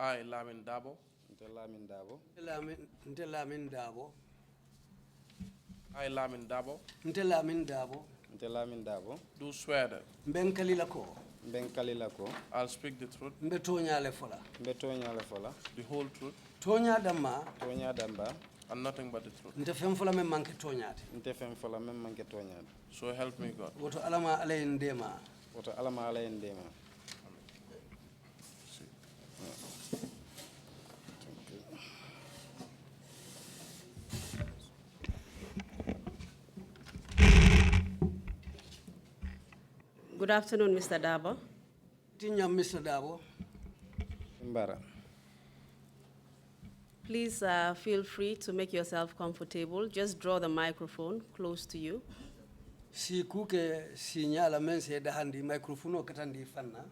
I, Lamin Darboe. Lamin Darboe. Lamin Darboe. I, Lamin Darboe. Lamin Darboe. Lamin Darboe. Do swear that Benkalilako. I'll speak the truth, Mbetonyale fola. the whole truth, Tonya dama. and nothing but the truth. Ntefem fola me manke tonyati. So help me God. Woto alama ale ndema. Good afternoon, Mr. Darboe. Tinya Mr. Darboe. Mbara. Please feel free to make yourself comfortable. Just draw the microphone close to you. Si kuke sinyala mense dahandi microphone katandi fanna.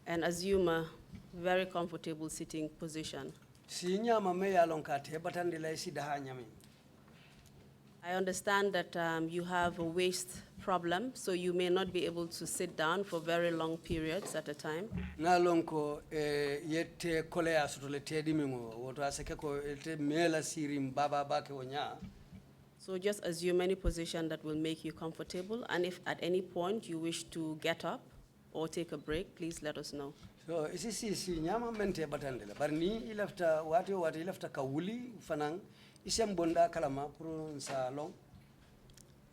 And assume a very comfortable sitting position. Sinyama me yalonkate batandi la isi dahanyami. I understand that you have a waist problem, so you may not be able to sit down for very long periods at a time. Nalonko yete kolea sutole tedi mingo woto aseke ko ete mela sirim baba bake wonya. So just assume any position that will make you comfortable, and if at any point you wish to get up or take a break, please let us know. So si nyama mente batandela barni ilafta wati ilafta kawuli fanang isem bonda kalama pro salon.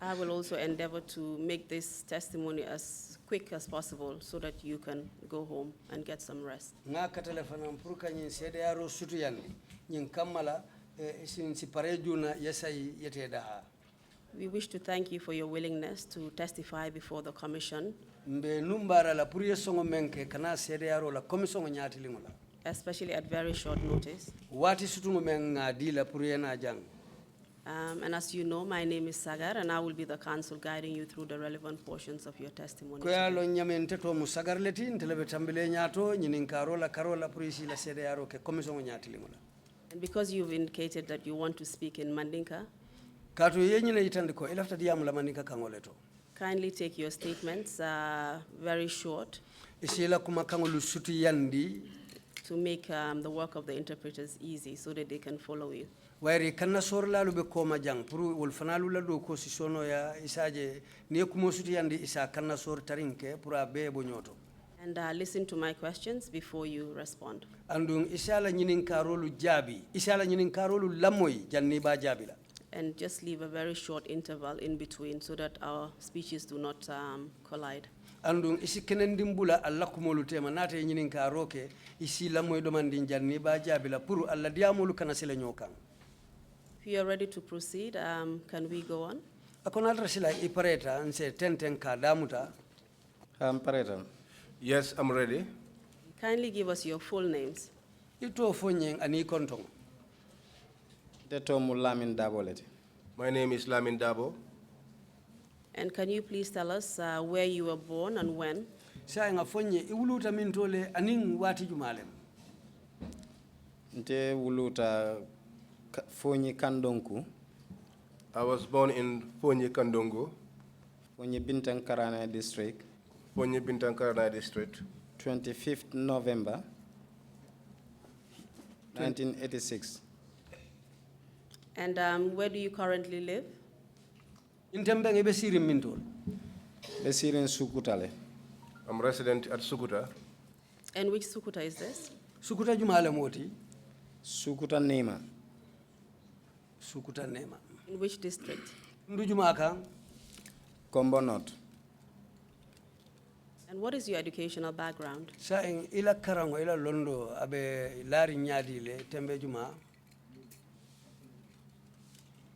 I will also endeavor to make this testimony as quick as possible so that you can go home and get some rest. Nga ka telefona pro kanyin sede yaro sutu yandi nyin kamala sin si parejuna yesai yete daha. We wish to thank you for your willingness to testify before the commission. Mbe numbara la puriye songo menke kana sede yaro la komisongo nyati lingula. Especially at very short notice. Wati sutungo menga di la puriye na jang. And as you know, my name is Sagar, and I will be the counsel guiding you through the relevant portions of your testimony. Koyalo nyamente to musagar leti ntelebe tambile nyato nyininkarola karola purisi la sede yaro ke komisongo nyati lingula. And because you've indicated that you want to speak in Mandinka, Kato yenyine itandiko ilafta diamu la Mandinka kangoleto. kindly take your statements very short. Isila kuma kangolu sutu yandi. To make the work of the interpreters easy so that they can follow you. Wairi kanna sorla lube koma jang puru wolfanalu la do ko sisono ya isaje ne kumo sutu yandi isa kanna sor tarinke pura be bonyoto. And listen to my questions before you respond. Andung isala nyinin karolu jabi isala nyinin karolu lamoy janni ba jabila. And just leave a very short interval in between so that our speeches do not collide. Andung isi kenendimbula alla kumolu tema nate nyinin karoke isi lamoy domandin janni ba jabila puru alla diamulu kana sele nyokan. If you are ready to proceed, can we go on? Akona rasila ipareta nse tenten ka damuta. Pareta. Yes, I'm ready. Kindly give us your full names. Ito fonyeng ani kontong. Lamin Darboe. My name is Lamin Darboe. And can you please tell us where you were born and when? Sa nga fonye iwuluta mintole aning wati jumalem. Nte wuluta Fonyi Kandonku. I was born in Fonyi Kandongo. Fonyi Bintankarana district. Fonyi Bintankarana district. 25th November 1986. And where do you currently live? Intembenge besiri mintol. Besiri Sukutale. I'm resident at Sukuta. And which Sukuta is this? Sukuta jumale moti. Sukuta Nema. Sukuta Nema. In which district? Ndujumaka. Kombo North. And what is your educational background? Sa ila karango ila londo abe lari nyadi le tembe juma.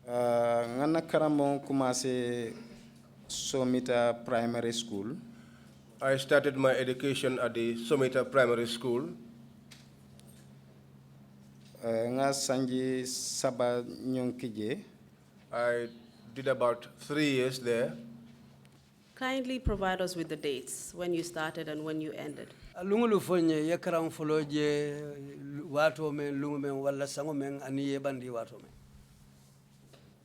Ngana karamo kumase Somita Primary School. I started my education at the Somita Primary School. Nga sanji saba nyonkije. I did about 3 years there. Kindly provide us with the dates when you started and when you ended. Lungulu fonye yakaram foloje wato men lungu men wala sango men aniye bandi wato men.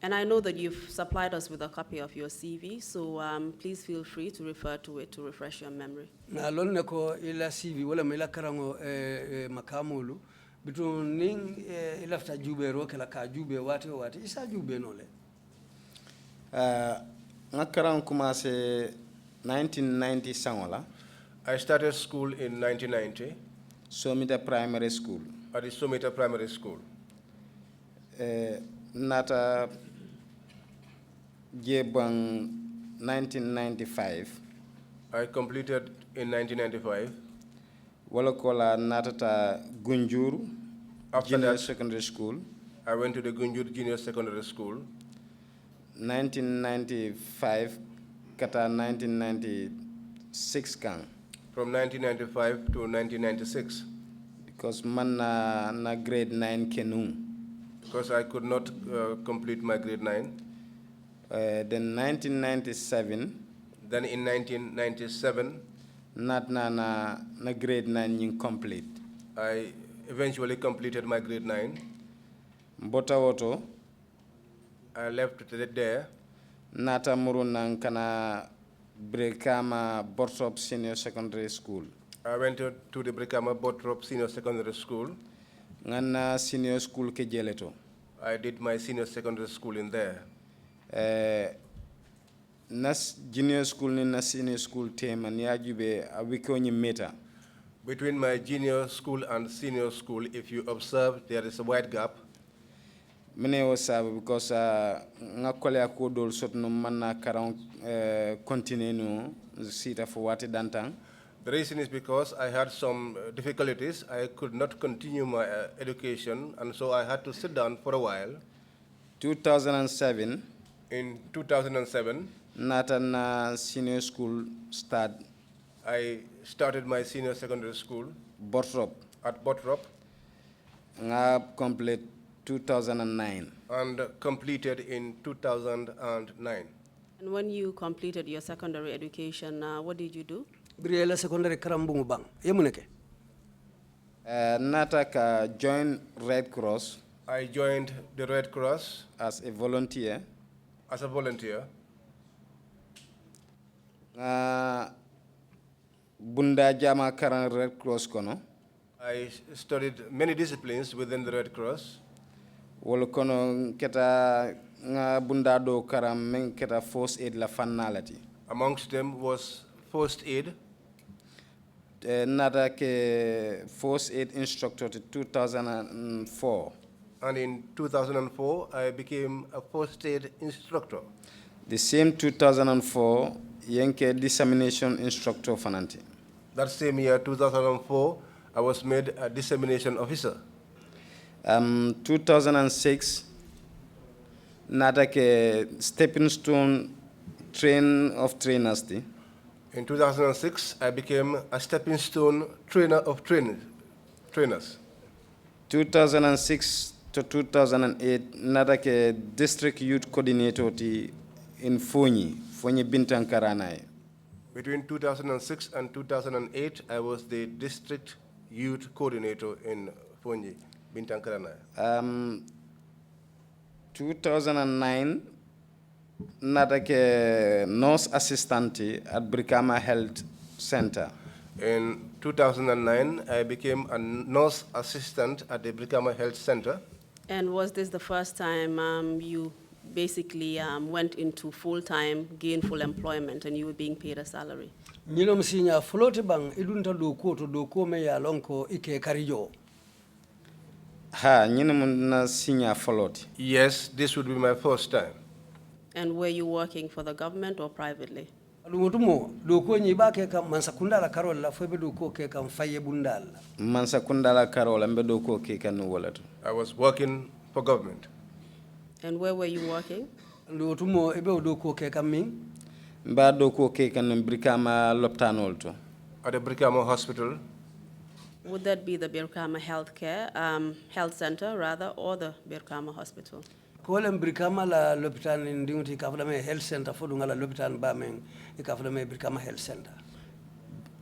And I know that you've supplied us with a copy of your CV, so please feel free to refer to it to refresh your memory. Na lon ne ko ila CV wala mi la karango makamulu bitu ning ilafta jube ro kala ka jube wate isa jube no le. Nga karan commencé 1990 sangola. I started school in 1990 Somita Primary School. at the Somita Primary School. Nata Jebang 1995. I completed in 1995. Walakola Natata Gunjur After Junior that, Secondary School. I went to the Gunjur Junior Secondary School. 1995 kata 1996 kang. From 1995 to 1996. Because man na grade 9 kenung. Because I could not complete my grade 9. Then 1997. Then in 1997, Not na grade 9 incomplete. I eventually completed my grade 9. Mbota woto. I left it there. Nata murunang kana Brekama Bortop Senior Secondary School. I went to the Brikama Botrop Senior Secondary School. Ngana senior school ke jeleto. I did my senior secondary school in there. Nas junior school ni na senior school tema ni ajube awiko ni meta. Between my junior school and senior school, if you observe, there is a wide gap. Mene osabe because nga kole akodol sot no manna karan continue no sita for wati dantang. The reason is because I had some difficulties. I could not continue my education, and so I had to sit down for a while. 2007. In 2007, Nata na senior school start. I started my senior secondary school Bortrop. at Botrop Nga complete 2009. and completed in 2009. And when you completed your secondary education, what did you do? Briela secondary karambungu bang. Yemuneke. Nata ka join Red Cross I joined the Red Cross as a volunteer. as a volunteer. Bunda jama karan Red Cross kono. I studied many disciplines within the Red Cross. Wolo kono keta nga bunda do karam men keta first aid la fannalati. Amongst them was first aid. Nata ke first aid instructor to 2004. And in 2004, I became a first aid instructor. The same 2004, yenke dissemination instructor fananti. That same year, 2004, I was made a dissemination officer. 2006, nata ke stepping stone train of trainers ti. In 2006, I became a stepping stone trainer of trainers. 2006 to 2008, nata ke district youth coordinator ti in Fonyi Bintankaranaye. Between 2006 and 2008, I was the district youth coordinator in Fonyi, Bintankarana. 2009, nata ke nurse assistant at Brikama Health Center. In 2009, I became a nurse assistant at the Brikama Health Center. And was this the first time you basically went into full-time gainful employment and you were being paid a salary? Nilom sinya flote bang idunta doko to doko me ya lonko ike karijo. Ha, nyine muna sinya foloti. Yes, this would be my first time. And were you working for the government or privately? Lungutumo doko nyiba ke kam mansakunda la karol la febe doko ke kam faye bundal. Mansakunda la karola mbe doko ke kanu walato. I was working for government. And where were you working? Lungutumo ebe doko ke kam ming. Mba doko ke kanu Brikama Loptanol to. At the Brikama Hospital. Would that be the Birkama Health Center, rather, or the Birkama Hospital? Kolem Brikama la lopitan ndinguti kaflame health center fodunga la lopitan bameng ikaflame Brikama Health Center.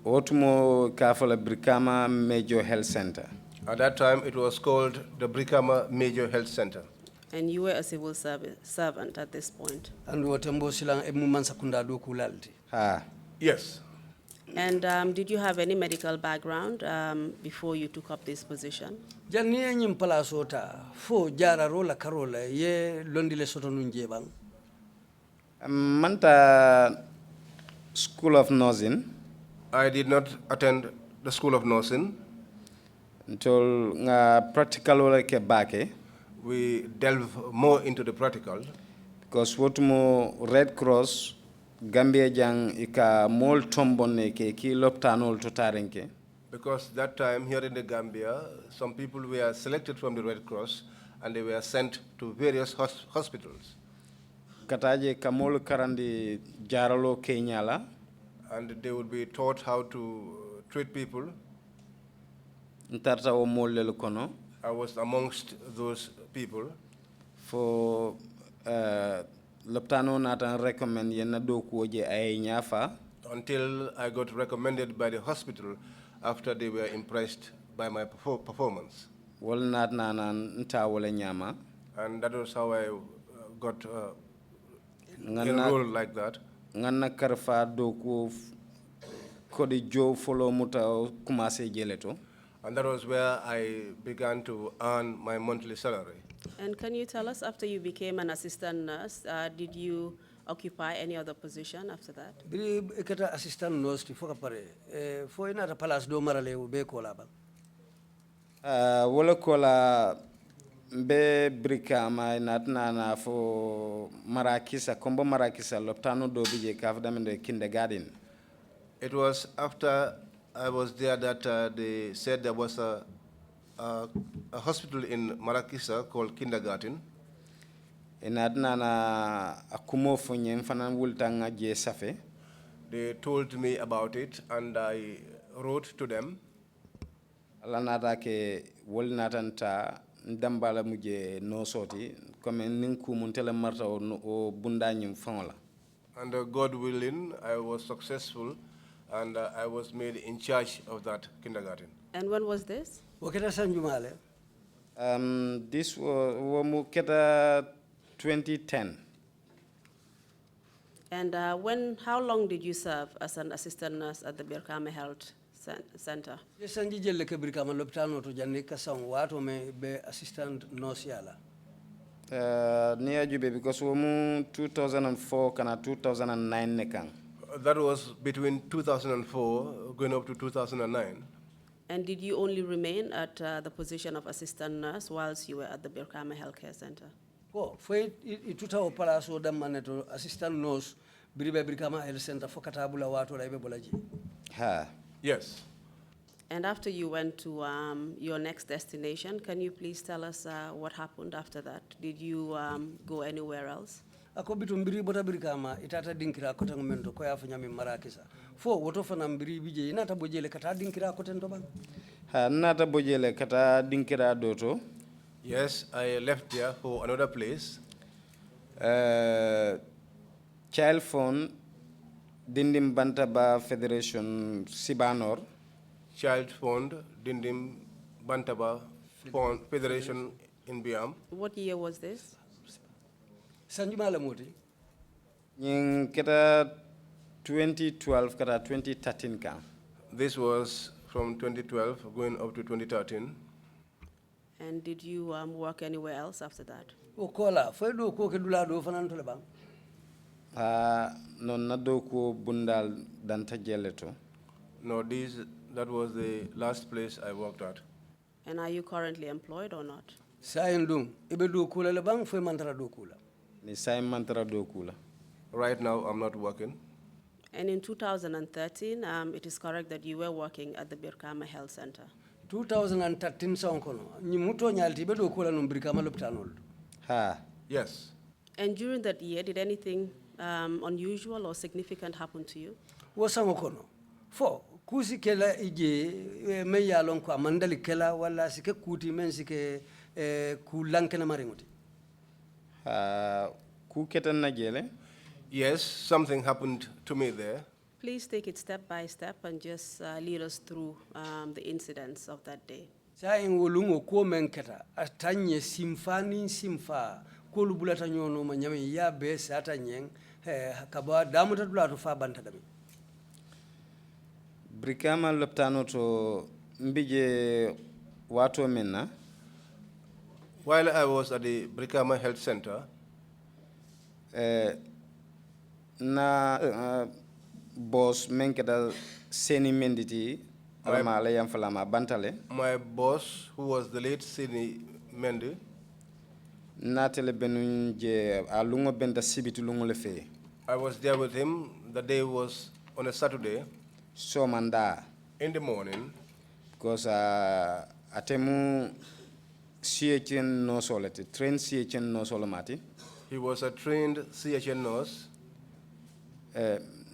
Otumo kafala Brikama Major Health Center. At that time, it was called the Brikama Major Health Center. And you were a civil servant at this point. And wotembo silang emu mansakunda do kulalti. Ha. Yes. And did you have any medical background before you took up this position? Janni nyim pala sota fo jara rola karola ye londi le soto nunje bang. Manta School of Nursing. I did not attend the School of Nursing. Until nga practical wala ke bake. We delve more into the practical. Because what mo Red Cross Gambia jang ika mol tombone ke ki loptanol to tarenke. Because that time here in the Gambia, some people were selected from the Red Cross and they were sent to various hospitals. Kataje kamol karandi jaralo Kenya la. And they would be taught how to treat people. Ntarta o mol lelo kono. I was amongst those people. For loptano natan recommend yenna do kuoje ay nyafa. Until I got recommended by the hospital after they were impressed by my performance. Wal nat nanan nta wala nyama. And that was how I got enrolled like that. Nganna karfa do ko kodi jo follow muta kumase jeleto. And that was where I began to earn my monthly salary. And can you tell us, after you became an assistant nurse, did you occupy any other position after that? Biri ekata assistant nurse ti foka pare fo ina ta palace do marale be ko la bang. Wala kola be brika ma natna na fo marakisa kombo marakisa loptano do bije kafdamende kindergarten. It was after I was there that they said there was a hospital in Marakisa called Kindergarten. Inadna na akumo fonye mfana wultanga je safe. They told me about it and I wrote to them. Alanata ke wolnatanta ndambala muje no soti comme ninku muntele marta o bundanyum fangola. And God willing, I was successful and I was made in charge of that kindergarten. And when was this? Waketa sanjumale. This was muketa 2010. And how long did you serve as an assistant nurse at the Birkama Health Center? Yesanji jelle ke Birkama lopitano to janni kasang wato me be assistant nurse yala. Near Jube because we 2004 kana 2009 nekang. That was between 2004 going up to 2009. And did you only remain at the position of assistant nurse whilst you were at the Birkama Healthcare Center? Oh, foi ituta o palaso damaneto assistant nurse biribe Birkama Health Center fokatabula wato la ibe bolaji. Ha. Yes. And after you went to your next destination, can you please tell us what happened after that? Did you go anywhere else? Ako bitu mbiri bota Birkama itata dinkira kota ngomento ko ya fanya mi marakisa. Fo woto fana mbiri bije inata bojele kata dinkira kota ntoba. Ha nata bojele kata dinkira doto. Yes, I left there for another place. Child phone Dindim Bantaba Federation Sibanor. Child Fund, Dindim Bantaba Federation in Biam. What year was this? Sanjumala moti. In kata 2012 kata 2013 ka. This was from 2012 going up to 2013. And did you work anywhere else after that? Okola, foi do ko ke dula do fanan to le bang. Non nado ko bundal danta jeleto. No, that was the last place I worked at. And are you currently employed or not? Sayendung, ibe do kula le bang foi mantara do kula. Ni say mantara do kula. Right now, I'm not working. And in 2013, it is correct that you were working at the Birkama Health Center. 2013 sonkono. Ni muto nyalti ibe do kula no Birkama lopitanol. Ha. Yes. And during that year, did anything unusual or significant happen to you? Wosango kono. Fo kusi kela ije me yalon ko amandali kela wala sike kuti men sike ku lankena maringuti. Ku ketan na jele. Yes, something happened to me there. Please take it step by step and just lead us through the incidents of that day. sa en wolungo ko men keta atanye simfa ni simfa ko lu bulata nyono ma nyame ya be sata nyeng ka ba damu ta dula to fa banta dami Brikama loptano to mbije wato menna. While I was at the Brikama Health Center, na boss menkeda seni menditi alama yam falama bantale. My boss, who was the late Sini Mendy, natele benunje alungo benda sibitu lungo lefe. I was there with him. The day was on a Saturday. So manda. In the morning. Because atemu CHN no solete, trained CHN no solomati. He was a trained CHN nurse.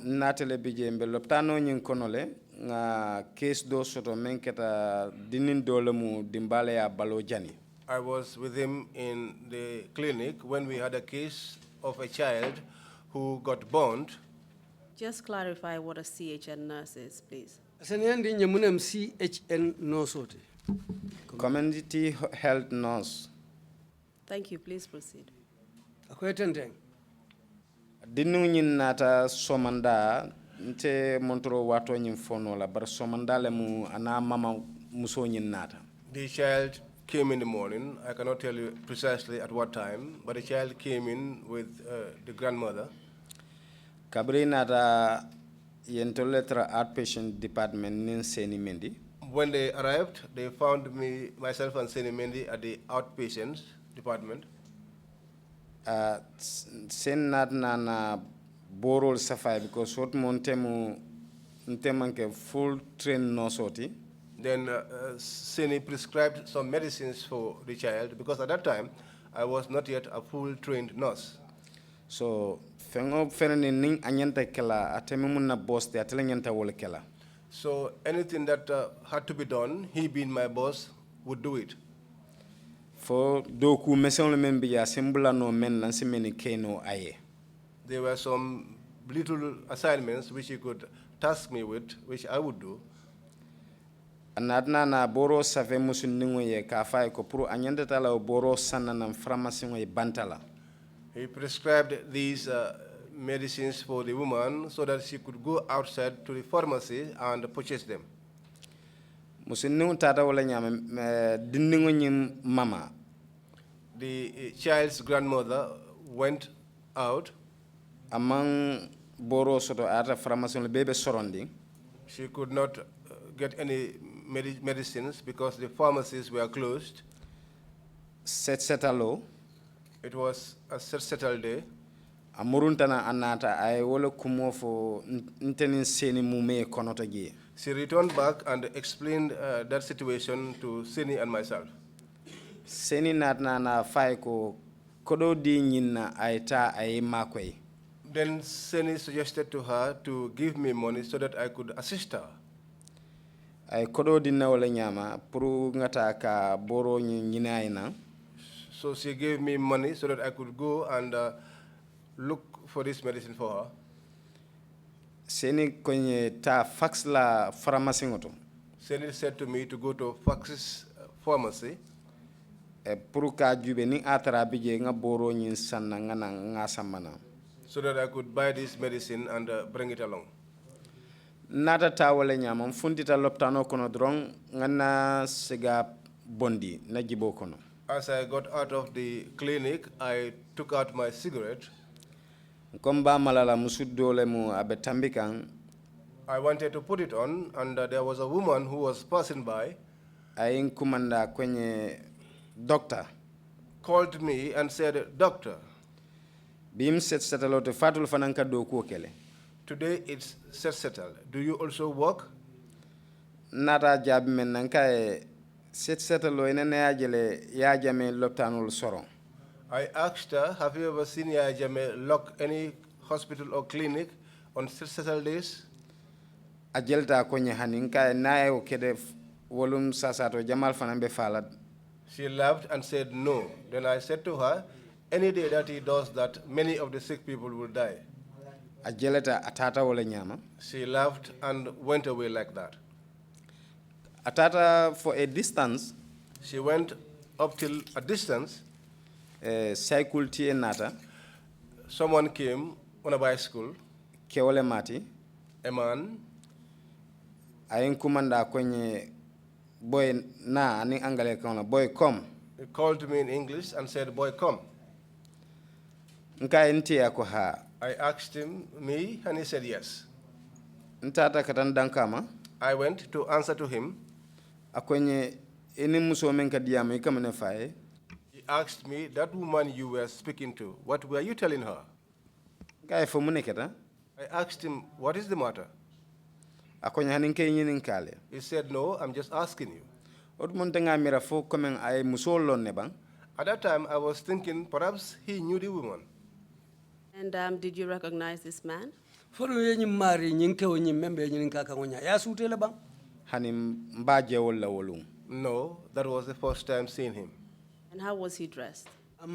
Natele bije mbe loptano nyin konole nga case do soto menketa dinin dolemu dimbale ya balo jani. I was with him in the clinic when we had a case of a child who got burned. Just clarify what a CHN nurse is, please. Senendi nyemunem CHN nurse. Community health nurse. Thank you. Please proceed. Akwetendeng. Dinu nyin nata somanda nte montro wato nyin fono la bar somanda le mu ana mama muso nyin nata. The child came in the morning. I cannot tell you precisely at what time, but the child came in with the grandmother. Kabri nata yentoletra outpatient department nin Seni Mendi. When they arrived, they found myself and Seni Mendi at the outpatient department. Sen nat na borol safai because what montemu ntemanke full train no sorti. Then Seni prescribed some medicines for the child because at that time I was not yet a full trained nurse. So fengo ferni ning anyanta kela atemu na boss de atelanyanta wole kela. So anything that had to be done, he being my boss, would do it. For doku meson le membi ya sembula no men lansi meni keno aye. There were some little assignments which he could task me with, which I would do. Anadna na boro save musu ningo ye ka fay ko pour anyanta tala boro sanna na pharmacie ngoy bantala. He prescribed these medicines for the woman so that she could go outside to the pharmacy and purchase them. Musu tata wala nyama dinningo nyim mama. The child's grandmother went out. Among boro soto ata pharmacie le bebe sorondi. She could not get any medicines because the pharmacies were closed. Setalo. It was a settled day. Amuruntana anata ay wala kumofo ntenin seni mume konota gi. She returned back and explained that situation to Seni and myself. Seni natna na fay ko kodo di nyina ayta ay makway. Then Seni suggested to her to give me money so that I could assist her. Ay kodo di na wala nyama puru ngata ka boro nyina ina. So she gave me money so that I could go and look for this medicine for her. Seni konye ta fax la pharmacie ngoto. Seni said to me to go to Fax's pharmacy. Puru ka jube ni atara bije nga boro nyin sanna nga samana. So that I could buy this medicine and bring it along. Nata ta wala nyama mfundita loptano kono drong ngana sega bondi na jibo kono. As I got out of the clinic, I took out my cigarette. Komba malala musudole mu abetambikan. I wanted to put it on, and there was a woman who was passing by. Ayin kumanda kwenye doctor. Called me and said, "Doctor, Bim set setalote fatul fananka do kele. Today it's settled. Do you also work?" Nata jab men nanka set setalo enene ajele ya jame loptanul soron. I asked her, "Have you ever seen Yaya Jammeh lock any hospital or clinic on settled days?" Ajelta kwenye haninka nae okede volum sasato jamal fanambe falad. She laughed and said no. Then I said to her, "Any day that he does that, many of the sick people will die." Ajeleta atata wala nyama. She laughed and went away like that. Atata for a distance. She went up till a distance. Cycle tie nata. Someone came on a bicycle. Kewole mati. A man. Ayin kumanda kwenye boy na ani angale kona boy come. He called me in English and said, "Boy, come." Nka enti yako ha. I asked him, me, and he said yes. Ntata dankama. I went to answer to him. Akwenye ini muso menka diamu ikamene fae. He asked me, that woman you were speaking to, what were you telling her? Nka efo muneketa. I asked him, what is the matter? Akwenye haninke nyininkale. He said, no, I'm just asking you. Odmuntenga mirafo komen ay muso lonne bang. At that time, I was thinking perhaps he knew the woman. And did you recognize this man? No, that was the first time seeing him. And how was he dressed? He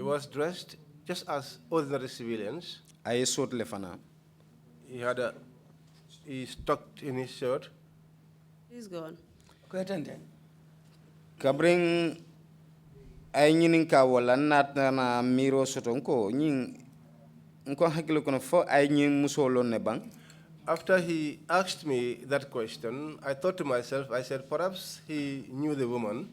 was dressed just as ordinary civilians. He tucked in his shirt. Please go on. Kabring ay ñinin ka wala natna miro sotonko ñin nko hakilo kono fo ay ñin musolo ne bang. After he asked me that question, I thought to myself, I said, perhaps he knew the woman.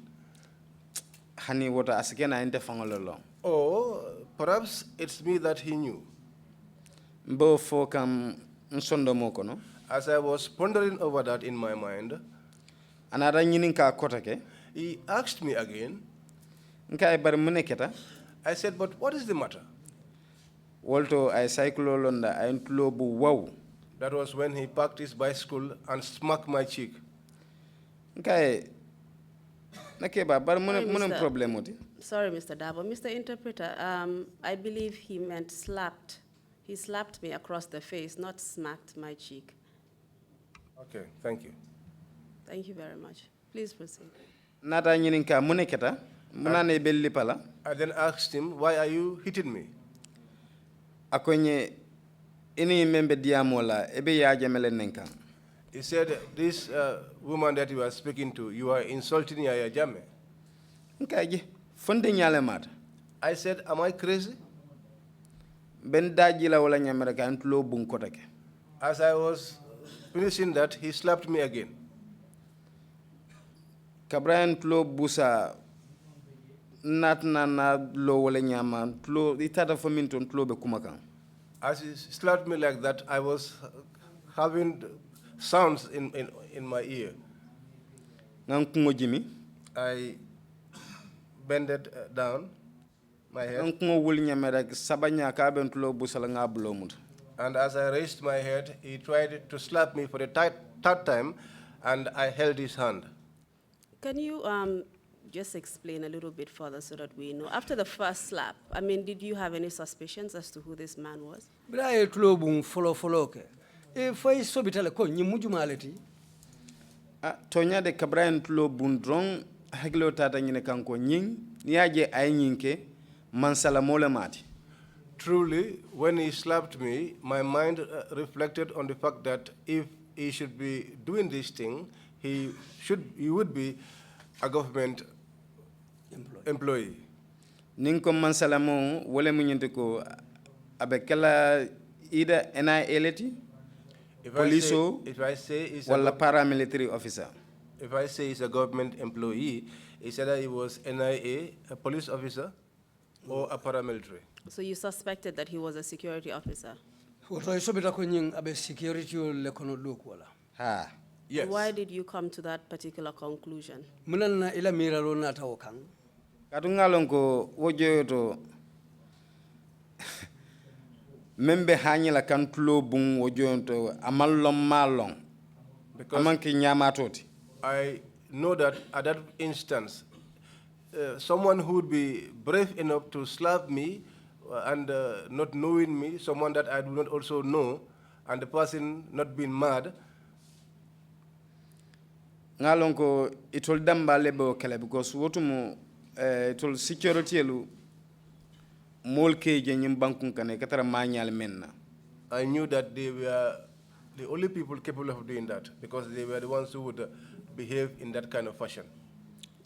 Hani wota asikena inte fangololo. Or perhaps it's me that he knew. Mbo fo kam nsondo moko no. As I was pondering over that in my mind, anara ñinin ka kotake. He asked me again. I said, but what is the matter? That was when he parked his bicycle and smacked my cheek. Sorry, Mr. Darboe. Mr. Interpreter, I believe he meant slapped. He slapped me across the face, not smacked my cheek. Okay, thank you. Thank you very much. Please proceed. I then asked him, why are you hitting me? He said, this woman that you are speaking to, you are insulting Yaya Jammeh. I said, am I crazy? As I was finishing that, he slapped me again. Kabrayan tlo busa natna na lo wala nyama tlo itata faminton tlo be kumakan. As he slapped me like that, I was having sounds in my ear. I bended down my head. And as I raised my head, he tried to slap me for the third time, and I held his hand. Can you just explain a little bit further so that we know? After the first slap, I mean, did you have any suspicions as to who this man was? Tonya de Cabrayan Tlo Bundrong, Haglo Tata Yinekanko Ying, Niaje Ayinke, Mansala Mola Mati. Truly, when he slapped me, my mind reflected on the fact that if he should be doing this thing, he would be a government employee. Ninko Mansalamo, Wole Munyenteko, Abekela either NIA, police, if I say he's a paramilitary officer. If I say he's a government employee, it's either he was NIA, a police officer, or a paramilitary. So you suspected that he was a security officer? Yes. Why did you come to that particular conclusion? Kadungalongo wojoto membe hanyela kantulo bung wojoto amalom malong amanki nyamatoti. I know that at that instance, someone who would be brave enough to slap me and not knowing me, someone that I do not also know, and the person not being mad. Ngalongo itol damba lebo kala because wotumo itol security lu molke je nyim bankun kane katara manyal menna. I knew that they were the only people capable of doing that, because they were the ones who would behave in that kind of fashion.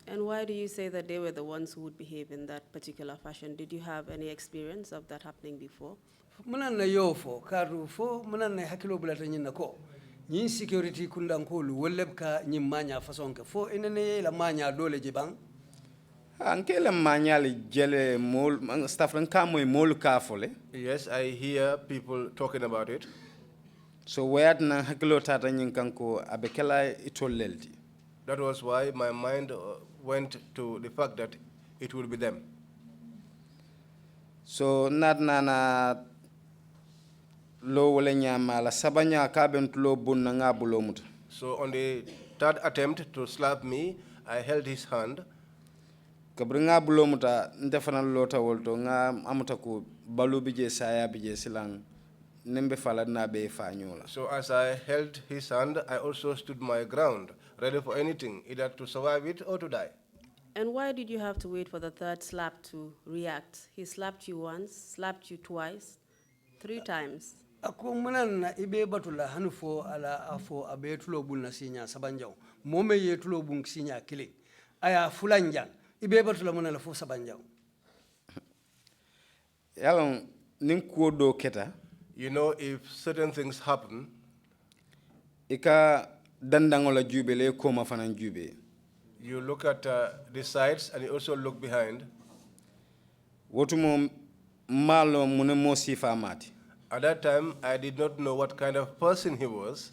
And why do you say that they were the ones who would behave in that particular fashion? Did you have any experience of that happening before? Munan na yo fo karu fo munan na hakilo bulata nyin nako. Nyin security kundankolu woleb ka nyin manya façon ke fo enene la manya dole jibang. Anke la manya le jele mol staff ran ka moy mol ka fole. Yes, I hear people talking about it. So wayat na hakilo tata nyin kanko abekela itolelti. That was why my mind went to the fact that it would be them. So not nana lo wala nyama la sabanya ka bentulo bunna ngabulo muta. So on the third attempt to slap me, I held his hand. Kabri ngabulo muta ndefana lota wolto nga amuta ko balu bije saya bije silang nembe fala na be fanyola. So as I held his hand, I also stood my ground, ready for anything, either to survive it or to die. And why did you have to wait for the third slap to react? He slapped you once, slapped you twice, 3 times. Ako munan na ibe batula hanufo ala afo abe tulo bulna sinya sabanjaw. Mome ye tulo bung sinya kili. Aya fulanjang ibe batula munala fo sabanjaw. Yalon nin kuodo keta. You know, if certain things happen, Ika dandangola jubele koma fanan jube. you look at the sides and you also look behind. Wotumo malo mune mo sifa mati. At that time, I did not know what kind of person he was,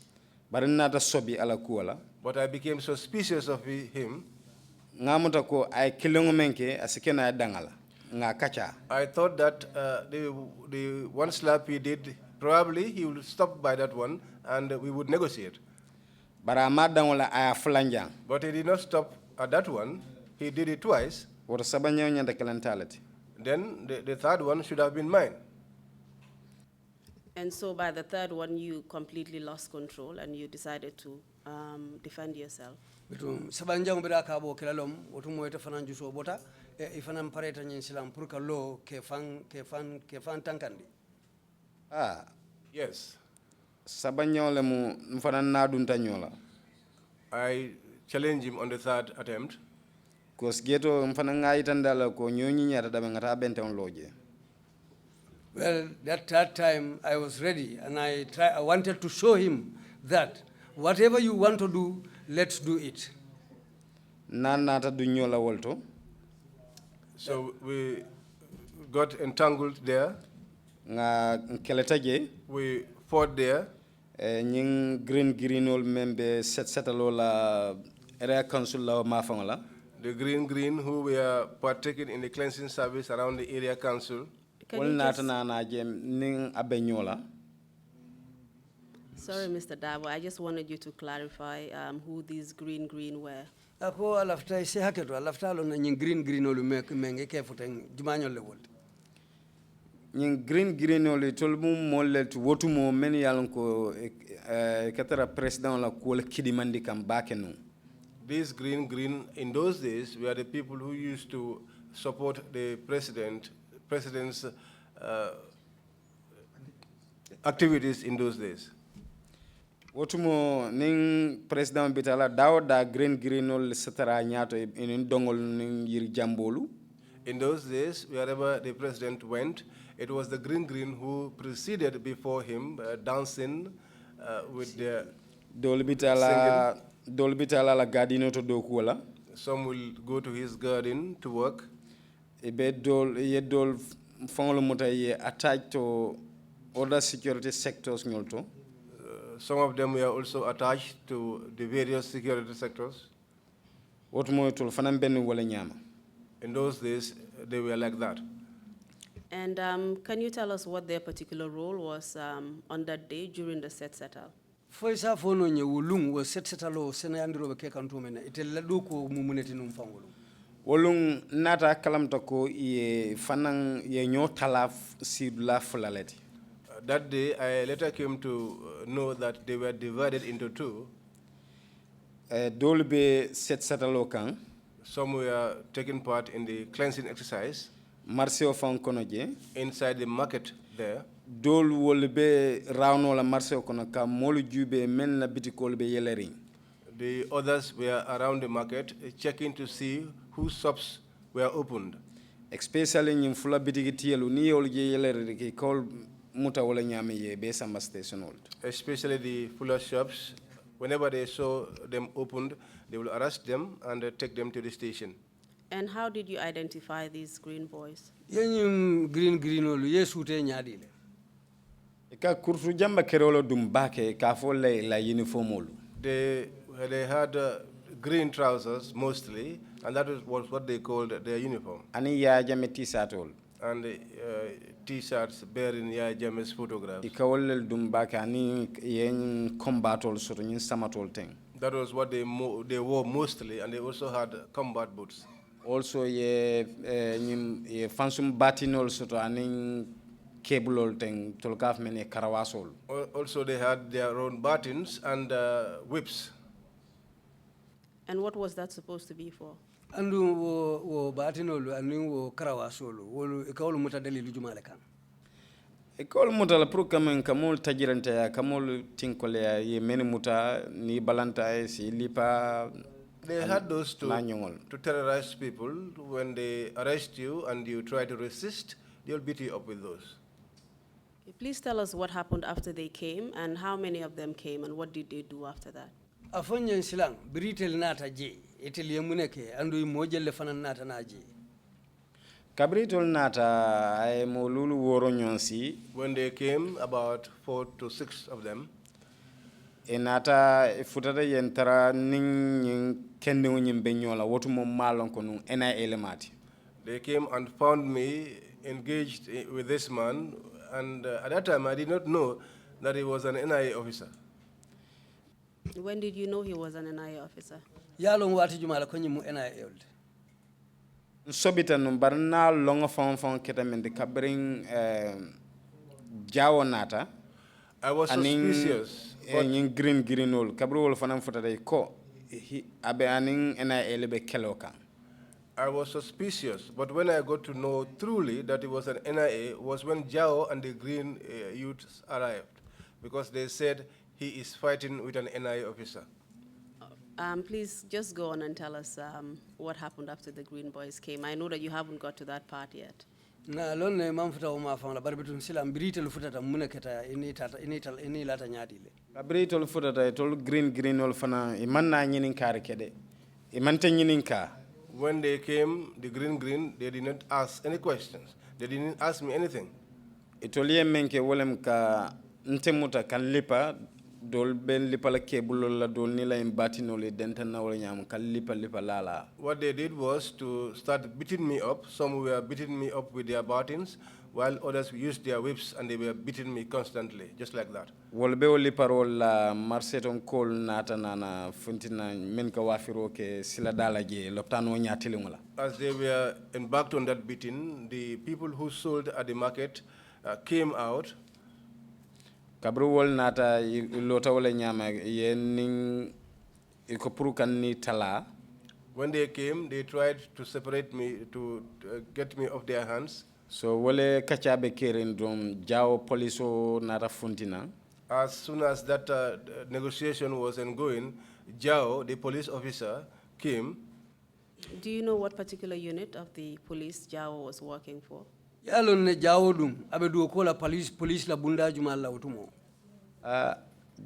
Barinata sobi ala kuala. but I became suspicious of him. Ngamuta ko ay kilongo menke asikena dangala. Nga kacha. I thought that the one slap he did, probably he would stop by that one and we would negotiate. Bara madangola ay fulanjang. But he did not stop at that one. He did it twice. Woto sabanyo nyanda kelantality. Then the third one should have been mine. And so by the third one, you completely lost control and you decided to defend yourself. Bitum sabanjaw bira ka bo kelalom wotu moyta fanan juso bota e fanan pareta nyin silam pour ka lo ke fan tankandi. Ah, Yes. sabanyo le mu mfanan nadunta nyola. I challenged him on the third attempt. Kos geto mfanan ngaitandala ko nyonyi nyata dabe ngata bente on loje. Well, that third time I was ready and I wanted to show him that whatever you want to do, let's do it. Nanata du nyola wolto. So we got entangled there. Nga keletaje. We fought there. Nying green ol membe setalola area council la mafangola. The green who were partaking in the cleansing service around the area council. Wol natana na jem ning abenyola. Sorry, Mr. Darboe, I just wanted you to clarify who these green were. Ako alafta ise haketo alafta lo na nying green olu menge ke futeng jumanyo le wolt. Nying green ol tolmu mollet wotumo men yalon ko katara president la ko kidimandi kam bakenu. These green in those days were the people who used to support the president's activities in those days. Wotumo ning president bitala dawda green ol satara nyato in dongol ning yir jambolu. In those days, wherever the president went, it was the green who preceded before him, dancing with their dolbitala la gadino to dokuala. Some will go to his garden to work. Yedol fongolo mutaye attached to other security sectors nyolto. Some of them were also attached to the various security sectors. In those days, they were like that. And can you tell us what their particular role was on that day during the settle? Foisa fono nye wulung wo setalo sena yandiro be kekantu mena itella do ko mumuneti num fangolo. Wolung nata kalamta ko ye fanang ye nyotala sidula fulaleti. That day, I later came to know that they were divided into two. Dolbe setalo kan. Some were taking part in the cleansing exercise. marché o fan kono je inside the market there. dol wol be rawno la marché kono ka molu jube men la bitikol be yeleri. The others were around the market checking to see whose shops were opened. Especially ñim fula bitigi tielu ni yol je yeleri ki kol muta wala ñame ye be samba station old. Especially the fuller shops, whenever they saw them opened, they will arrest them and take them to the station. And how did you identify these green boys? Yenyum green olu yesute nyadi le. Ka kurtu jamba kerolo dum bake ka fo la uniform olu. They had green trousers mostly, and that was what they called their uniform. Ani ya jame t-shirt olu. And T-shirts bearing Yaya Jammeh's photograph. Ikawol dum bake ani yen combat olu soto ñin samatol teng. That was what they wore mostly, and they also had combat boots. Also ye fansum batinol soto aning cable teng tolkaf mene karawasol. Also they had their own batons and whips. And what was that supposed to be for? Andu wo batinolu anu wo karawasolu wolu ikawlu muta dalilu jumale kan. Ikol muta la pour kamen kamol tajirante ya kamol tinkole ya ye meni muta ni balanta si lipa. They had those to terrorize people. When they arrest you and you try to resist, they'll beat you up with those. Please tell us what happened after they came and how many of them came and what did they do after that? Afonyen silang britel nata je etel yemuneke andu mojelle fanan nata na je. Kabritol nata ay mo lulu woro nyonsi. When they came, about 4 to 6 of them. Enata futata yentara ning kende wonyim benyola wotu mo malon ko nun ena elemati. They came and found me engaged with this man, and at that time I did not know that he was an NIA officer. When did you know he was an NIA officer? Yalong wati jumala ko nyimu NIA old. Sobita num barna longa fon ketamende kabring jawo nata. I was suspicious. But green ol kabru wol fanam futata ko abe aning NIA lebe keloka. I was suspicious, but when I got to know truly that it was an NIA was when Jao and the green youths arrived, because they said he is fighting with an NIA officer. Please just go on and tell us what happened after the green boys came. I know that you haven't got to that part yet. Na lonne mamfuta o mafanga barbetun sila mbiritel futata muneketa ini lata nyadi le. Kabritol futata tol green ol fana imanna nyinin kar kede imante nyinin ka. When they came, the green, they did not ask any questions. They didn't ask me anything. Itolie menke wolem ka ntemuta kan lipa dol ben lipa la kebulo la dol ni la imbatino le dentana wala nyam kan lipa lala. What they did was to start beating me up. Some were beating me up with their batons, while others used their whips and they were beating me constantly, just like that. Wolbe oli parol la marseton kol nata nana funtina men ka wafiro ke sila dala je loptano nyatilingola. As they were embarked on that beating, the people who sold at the market came out. Kabru wol nata lota wala nyama yening ikoprukan ni tala. When they came, they tried to separate me, to get me off their hands. So wole kachabe kerin dom jao poliso nata funtina. As soon as that negotiation was ongoing, Jao, the police officer, came. Do you know what particular unit of the police Jao was working for? Yalon ne Jao dum abedu ko la police la bunda jumal la utumo.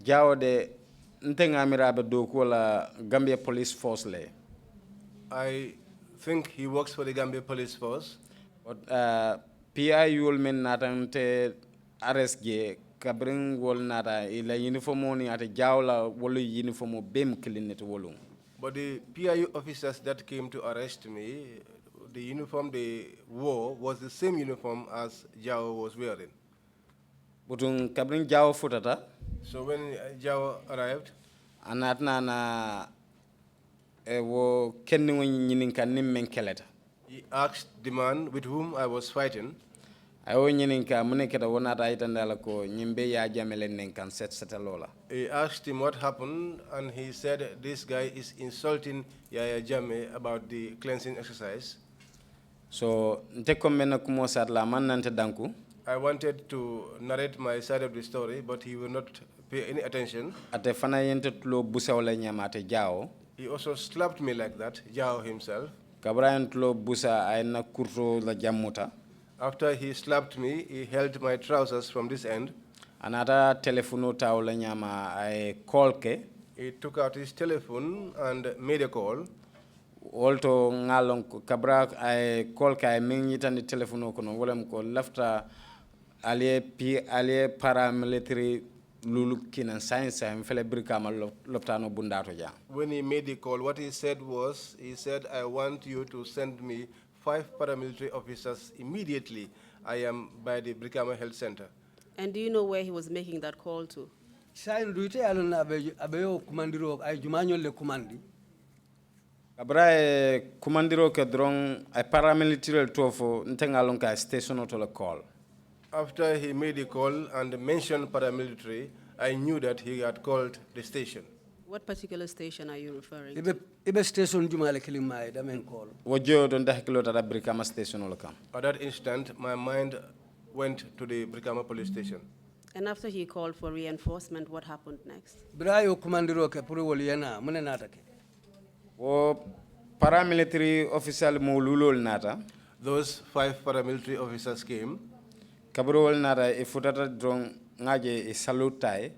Jao de ntenga amira abedu ko la Gambia Police Force le. I think he works for the Gambia Police Force. But PI wol men natante arrest je kabring wol nata ila uniform ni ate jawla wolu uniform bem klinet wolum. But the PIU officers that came to arrest me, the uniform they wore was the same uniform as Jao was wearing. Butun kabring Jao futata. So when Jao arrived, anatna na wo kenni woni nyinin kan nimmen keleta. He asked the man with whom I was fighting. He asked him what happened, and he said this guy is insulting Yaya Jammeh about the cleansing exercise. So nte komena kumo sat la man nante danku. I wanted to narrate my side of the story, but he will not pay any attention. Ate fana yente tulo busawla nyamate jao. He also slapped me like that, Jao himself. Kabrayan tulo busa ayna kurto la jamuta. After he slapped me, he held my trousers from this end. Anata telefono tawla nyama ay call ke. He took out his telephone and made a call. Olto ngalon ko kabra ay call ka ay mingitani telefono kono wolem ko lafta ale paramilitary lulu kinan science am fele brikama loptano bundato ja. When he made the call, what he said was, he said, I want you to send me 5 paramilitary officers immediately. I am by the Brikama Health Center. And do you know where he was making that call to? Sain duite alona abeyo kumandiro ay jumanyo le kumandi. Kabra kumandiro ke drong ay paramilitary tofo ntengalon ka station to la call. After he made the call and mentioned paramilitary, I knew that he had called the station. What particular station are you referring to? Ibe station jumale kilimai da men call. Wojo don da kilo tata Brikama station ola kam. At that instant, my mind went to the Brikama police station. And after he called for reinforcement, what happened next? Brayo kumandiro ke puri woliena mune natake. Wo paramilitary official mo lulol nata. Those 5 paramilitary officers came. Kabrol nata e futata drong ngaje e salutai.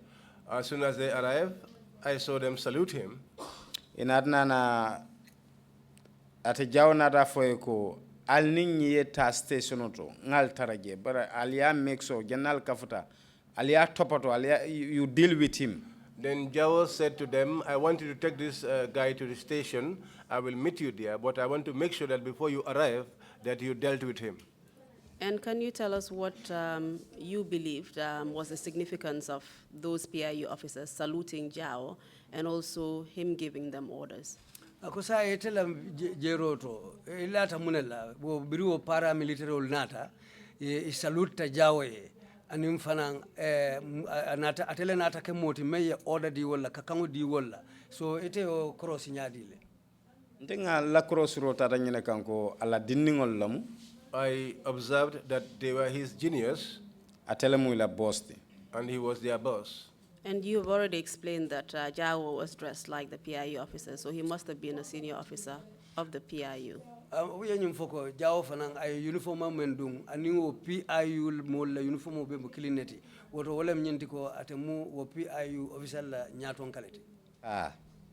As soon as they arrived, I saw them salute him. Inadna na ate jaw nata foyeko al ninyi ta station oto ngal taraje bara alia mexo general kafuta alia topato alia you deal with him. Then Jao said to them, I want you to take this guy to the station. I will meet you there, but I want to make sure that before you arrive, that you dealt with him. And can you tell us what you believed was the significance of those PIU officers saluting Jao and also him giving them orders? Akosa etela jeroto ilata munela bo biriwo paramilitary ol nata e saluta Jawe anim fanang nata atele nata ke moti meye order di wala kakango di wala so ete o cross nyadile Ndenga la cross rota nyine kanko ala dinningol lamu. I observed that they were his genius, Atele mu la boss. and he was their boss. And you've already explained that Jao was dressed like the PIU officer, so he must have been a senior officer of the PIU. we nyum foko Jawo fanang ay uniform mendung ani wo PIU mo la uniform be mo kilineti woto wala nyenti ko atemu wo PIU official la nyaton kaleti. Ah.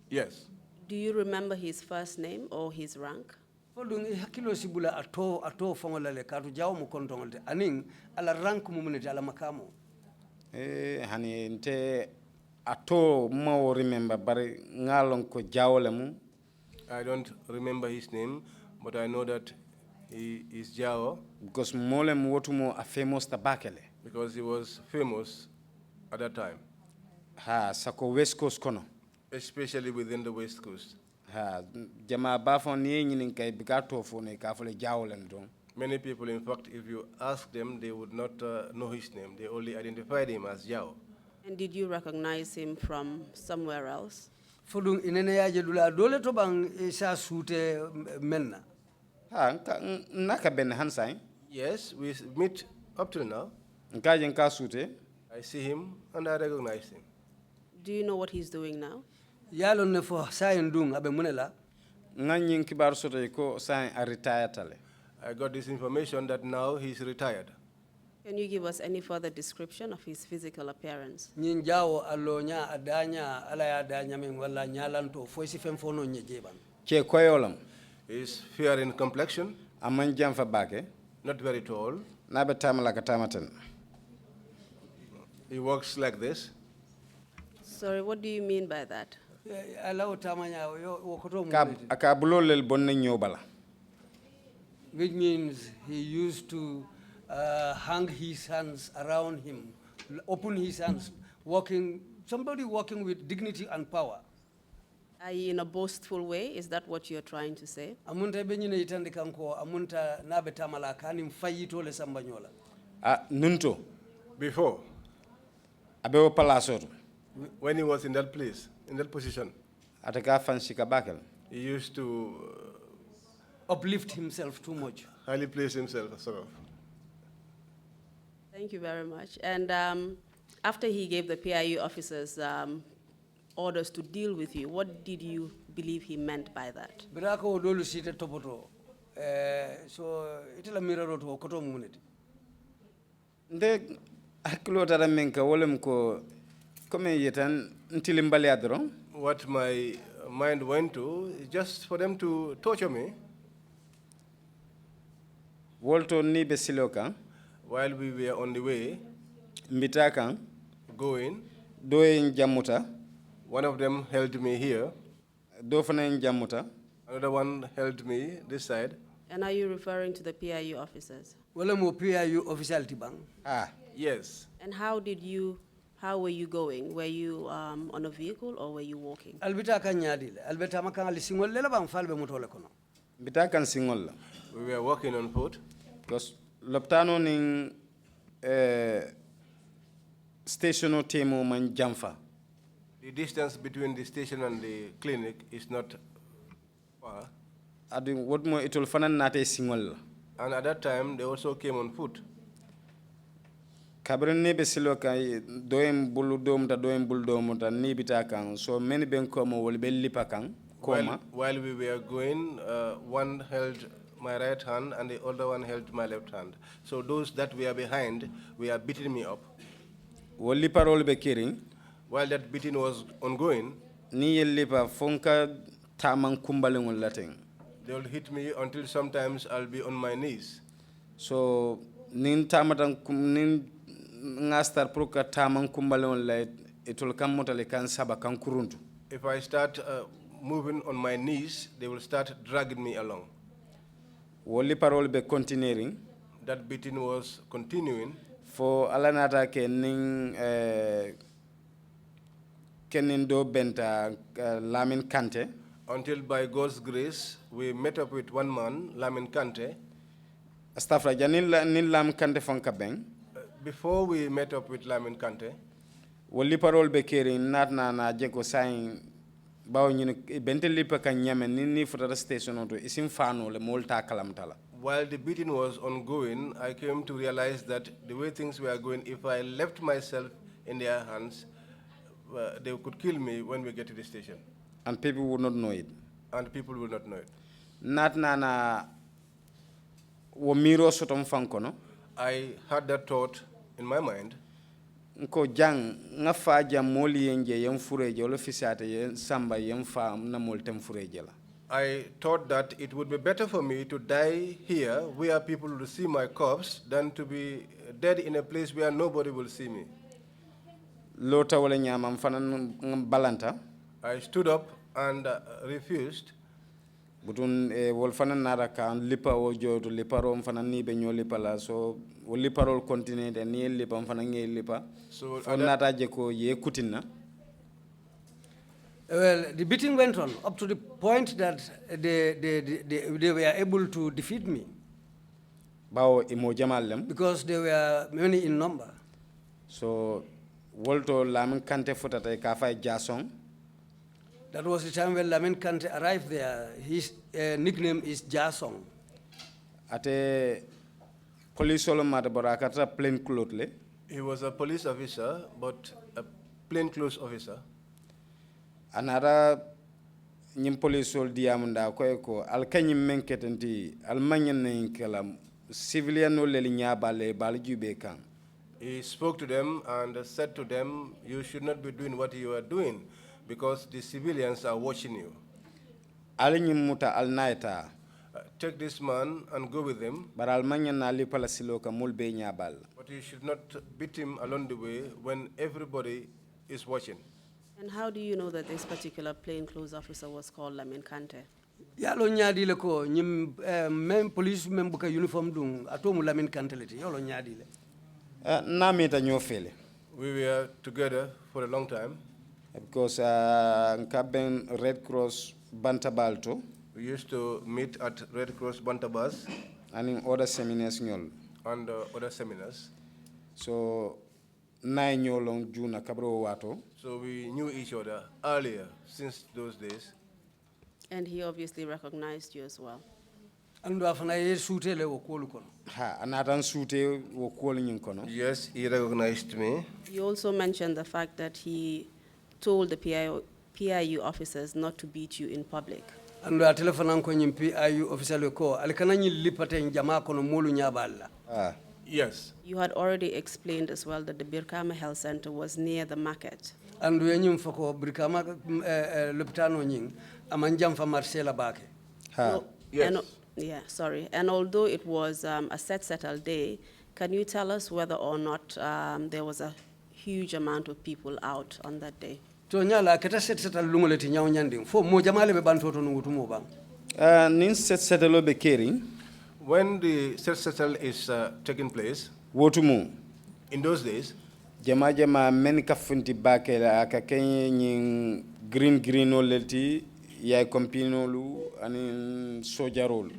Yes. Do you remember his first name or his rank? Fodung hakilo sibula ato fongola le katu Jawo mo kontongolte aning ala rank mo muneti ala makamo. Hani nte ato ma remember bari ngalon ko jawlemu. I don't remember his name, but I know that he is Jao Because molem wotumo a famous tabakele. because he was famous at that time, Ha sako West Coast kono. especially within the West Coast. Ha jama bafon ni nyinin kay bikato fone ka fole jawlen don. Many people, in fact, if you ask them, they would not know his name. They only identified him as Jao. And did you recognize him from somewhere else? Fodung inene yaje dula dole to bang isa sute menna. Ha naka ben hansai. Yes, we meet up till now. Nkaje nka sute. I see him and I recognize him. Do you know what he's doing now? Yalon ne fo sayin dung abe munela. Nganyin kibar soto ko sai a retire tale. I got this information that now he's retired. Can you give us any further description of his physical appearance? Nyin Jawo alonya adanya ala ya adanya men wala nyalanto fo si fem fono nyejeban. Che koyolam. He's fair in complexion, Aman jamfa bake. not very tall. Na betama la katamaten. He walks like this. Sorry, what do you mean by that? Ala tamanya wokoto Ka muneti. akabulo lel bonne nyobala. Which means he used to hang his hands around him, open his hands, somebody walking with dignity and power. Are you in a boastful way? Is that what you're trying to say? Amunta benyine itande kanko amunta nabe tamala kani mfayito le sambanyola. Nunto. Before, Abewo palasoto. when he was in that place, in that position, Ataka fansi kabakel. he used to Uplift himself too much. highly placed himself, sort of. Thank you very much. And after he gave the PIU officers orders to deal with you, what did you believe he meant by that? Birako dolu sita topoto. So itela miraro to koto muneti. Nde hakilo tara menka wolem ko comme yetan ntilimbali adron. What my mind went to is just for them to torture me. Wolto ni be siloka. While we were on the way, Mbitaka. Going, Doing jamuta. One of them held me here. Dofana jamuta. Another one held me this side. And are you referring to the PIU officers? Wala mo PIU official tibang. Ah. Yes. And how were you going? Were you on a vehicle or were you walking? Albita kanyadile. Albita makanga singol lela bang falbe motole kono. Mbitaka singol. We were walking on foot. Because loptano ning stationo temo man jamfa. The distance between the station and the clinic is not far. Adi what mo itol fanan nate singol. And at that time, they also came on foot. Kabrin be siloka doem bulu dom ta doem bul dom ta ni bitakan so many ben komo wol be lipakan koma. While we were going, one held my right hand and the other one held my left hand. So those that were behind were beating me up. Woli parole be kiring. While that beating was ongoing, ni lipa fonka tamang kumbalengol lateng. They will hit me until sometimes I'll be on my knees. So nin tamatan nin ngastar proka tamang kumbalengol la itol kam motale kan saba kan kuruntu. If I start moving on my knees, they will start dragging me along. Woli parole be continuing. That beating was continuing. For alanata ke ning kenin do benta Lamin Kante. Until by God's grace, we met up with one man, Lamin Kante. Stafra janil Lam Kante fonka beng. Before we met up with Lamin Kante, woli parole be keri nat na jeko sain bawo ñu bente lipa kan ñame ni futata station to isim fano le molta kalamtala. While the beating was ongoing, I came to realize that the way things were going, if I left myself in their hands, they could kill me when we get to the station. And people would not know it. And people will not know it. Nat na wo miro sotom fankono. I had that thought in my mind. Nko jang nga fa jam moli yenje yem fureje wala fisate yen samba yem fa na mol tem fureje la. I thought that it would be better for me to die here where people will see my corpse than to be dead in a place where nobody will see me. Lota wala nyama mfana balanta. I stood up and refused. Butun wol fana nara kan lipa wo joto liparo mfana ni be ñoo lipa la so wo liparol continue de ni lipa mfana ngi lipa So fo nata je ko ye kutina. Well, the beating went on up to the point that they were able to defeat me. Bawo imo jamallem. Because they were many in number. So wolto Lamin Kante futata ka fay Jason. That was the time when Lamin Kante arrived there. His nickname is Jasong. Ate police olomata barakata plain clothes le. He was a police officer, but a plainclothes officer. Anara nyim police ol diamunda ko alkanyim menketenti almanyen nenkela civilian no le nyabale baljube kan. He spoke to them and said to them, you should not be doing what you are doing because the civilians are watching you. Alinyim muta alnaita. Take this man and go with him. But almanyen na lipala siloka mulbe nyabal. But you should not beat him along the way when everybody is watching. And how do you know that this particular plainclothes officer was called Lamin Kante? Yalo nyadi le ko nyim même police même buka uniform dung atomu Lamin Kante leti yolo nyadi le. Na meta nyofele. We were together for a long time. Because nkaben Red Cross Bantabalto. We used to meet at Red Cross Bantabas. And in other seminars nyol. And other seminars. So nine nyolong juna kabro wato. So we knew each other earlier, since those days. And he obviously recognized you as well. Andu afana ye suute le wo kolu kono. Ha anatan suute wo kuol nyin kono. Yes, he recognized me. You also mentioned the fact that he told the PIU officers not to beat you in public. Andu a telephone ko nyim PIU official ko alikana nyi lipate njama kono molu nyaballa. Yes. You had already explained as well that the Birkama Health Center was near the market. Andu nyim fako Birkama lopitano nying amanjam fa Marcela bake. Ha. Yes. And although it was a settled day, can you tell us whether or not there was a huge amount of people out on that day? To nyala keta settle lungoleti nyaw nyanding fo mo jamale be bantoto ngutumo bang. Nin settle be kering. When the settle is taking place, Wotumu. in those days, Jama men ka funti bake la aka kenye nyin green oleti ya kompinolu anin sojarol.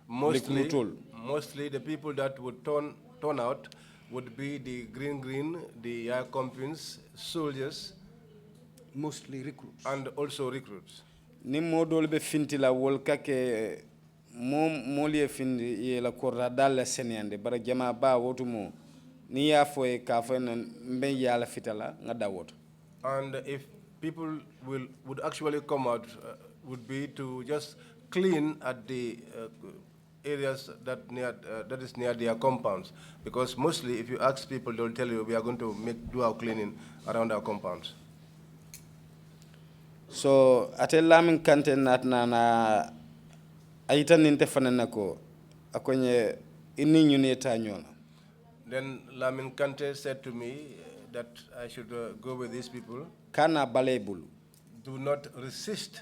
Mostly the people that would turn out would be the green, the companies, soldiers, mostly recruits, and also recruits. Ni modol be finti la wol kake molie findi ye la korra dal senende bara jama ba wotumo ni ya foye ka fo mbe yala fitala nga dawot. And if people would actually come out, would be to just clean at the areas that is near their compounds, because mostly if you ask people, they'll tell you we are going to do our cleaning around our compounds. So ate Lamin Kante natna na aita ninte fanana ko akonye ini nyune tanyona. Then Lamin Kante said to me that I should go with these people. Kana balebulu. Do not resist.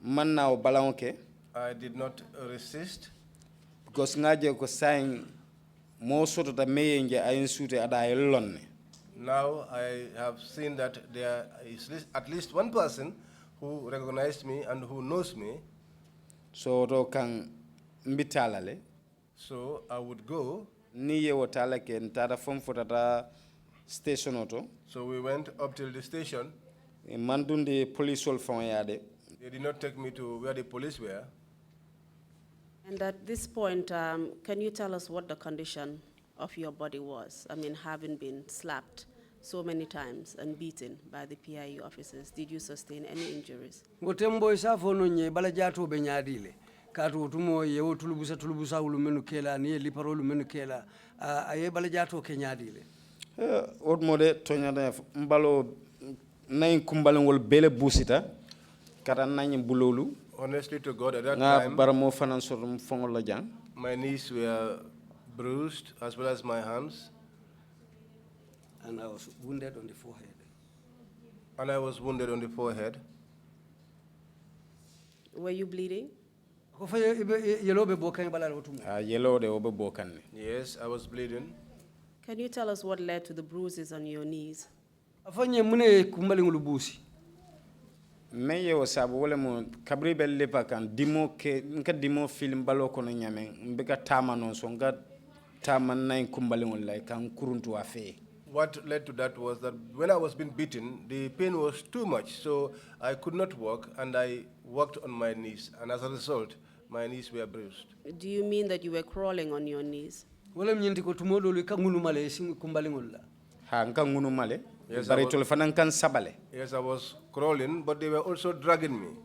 Man na balonke. I did not resist. Because ngaje ko sign mo soto da meyenje ayin sute ada lonne. Now I have seen that there is at least one person who recognized me and who knows me. So to kan mbitalale. So I would go. Ni ye wotala ke ntara fom fotata station auto. So we went up till the station. Mandundi police ol fon yade. They did not take me to where the police were. And at this point, can you tell us what the condition of your body was? I mean, having been slapped so many times and beaten by the PIU officers, did you sustain any injuries? Wotembo isafo no nye bala jato be nyadile. Katu tumo ye tulubusa ulumenu kela ni liparo ulumenu kela aye bala jato ke nyadile. Mode tonya mbalo nayin kumbalon wol bele busita kata nayin bulolu. Honestly to God, at that time, my knees were bruised as well as my hands. And I was wounded on the forehead. Were you bleeding? Yes, I was bleeding. Can you tell us what led to the bruises on your knees? Meye wasabu wale mo kabri belle pakan dimo ke nka dimo film balo kono nyame mbeka tama non so nga tama nai kumbali ngol kan kuruntu afe. What led to that was that when I was being beaten, the pain was too much, so I could not walk, and I walked on my knees, and as a result, my knees were bruised. Do you mean that you were crawling on your knees? Wala mnyenti ko tumodo lu kangunu male singu kumbali ngol. Ha nka ngunu male. Yes, yes, I was crawling, but they were also dragging me.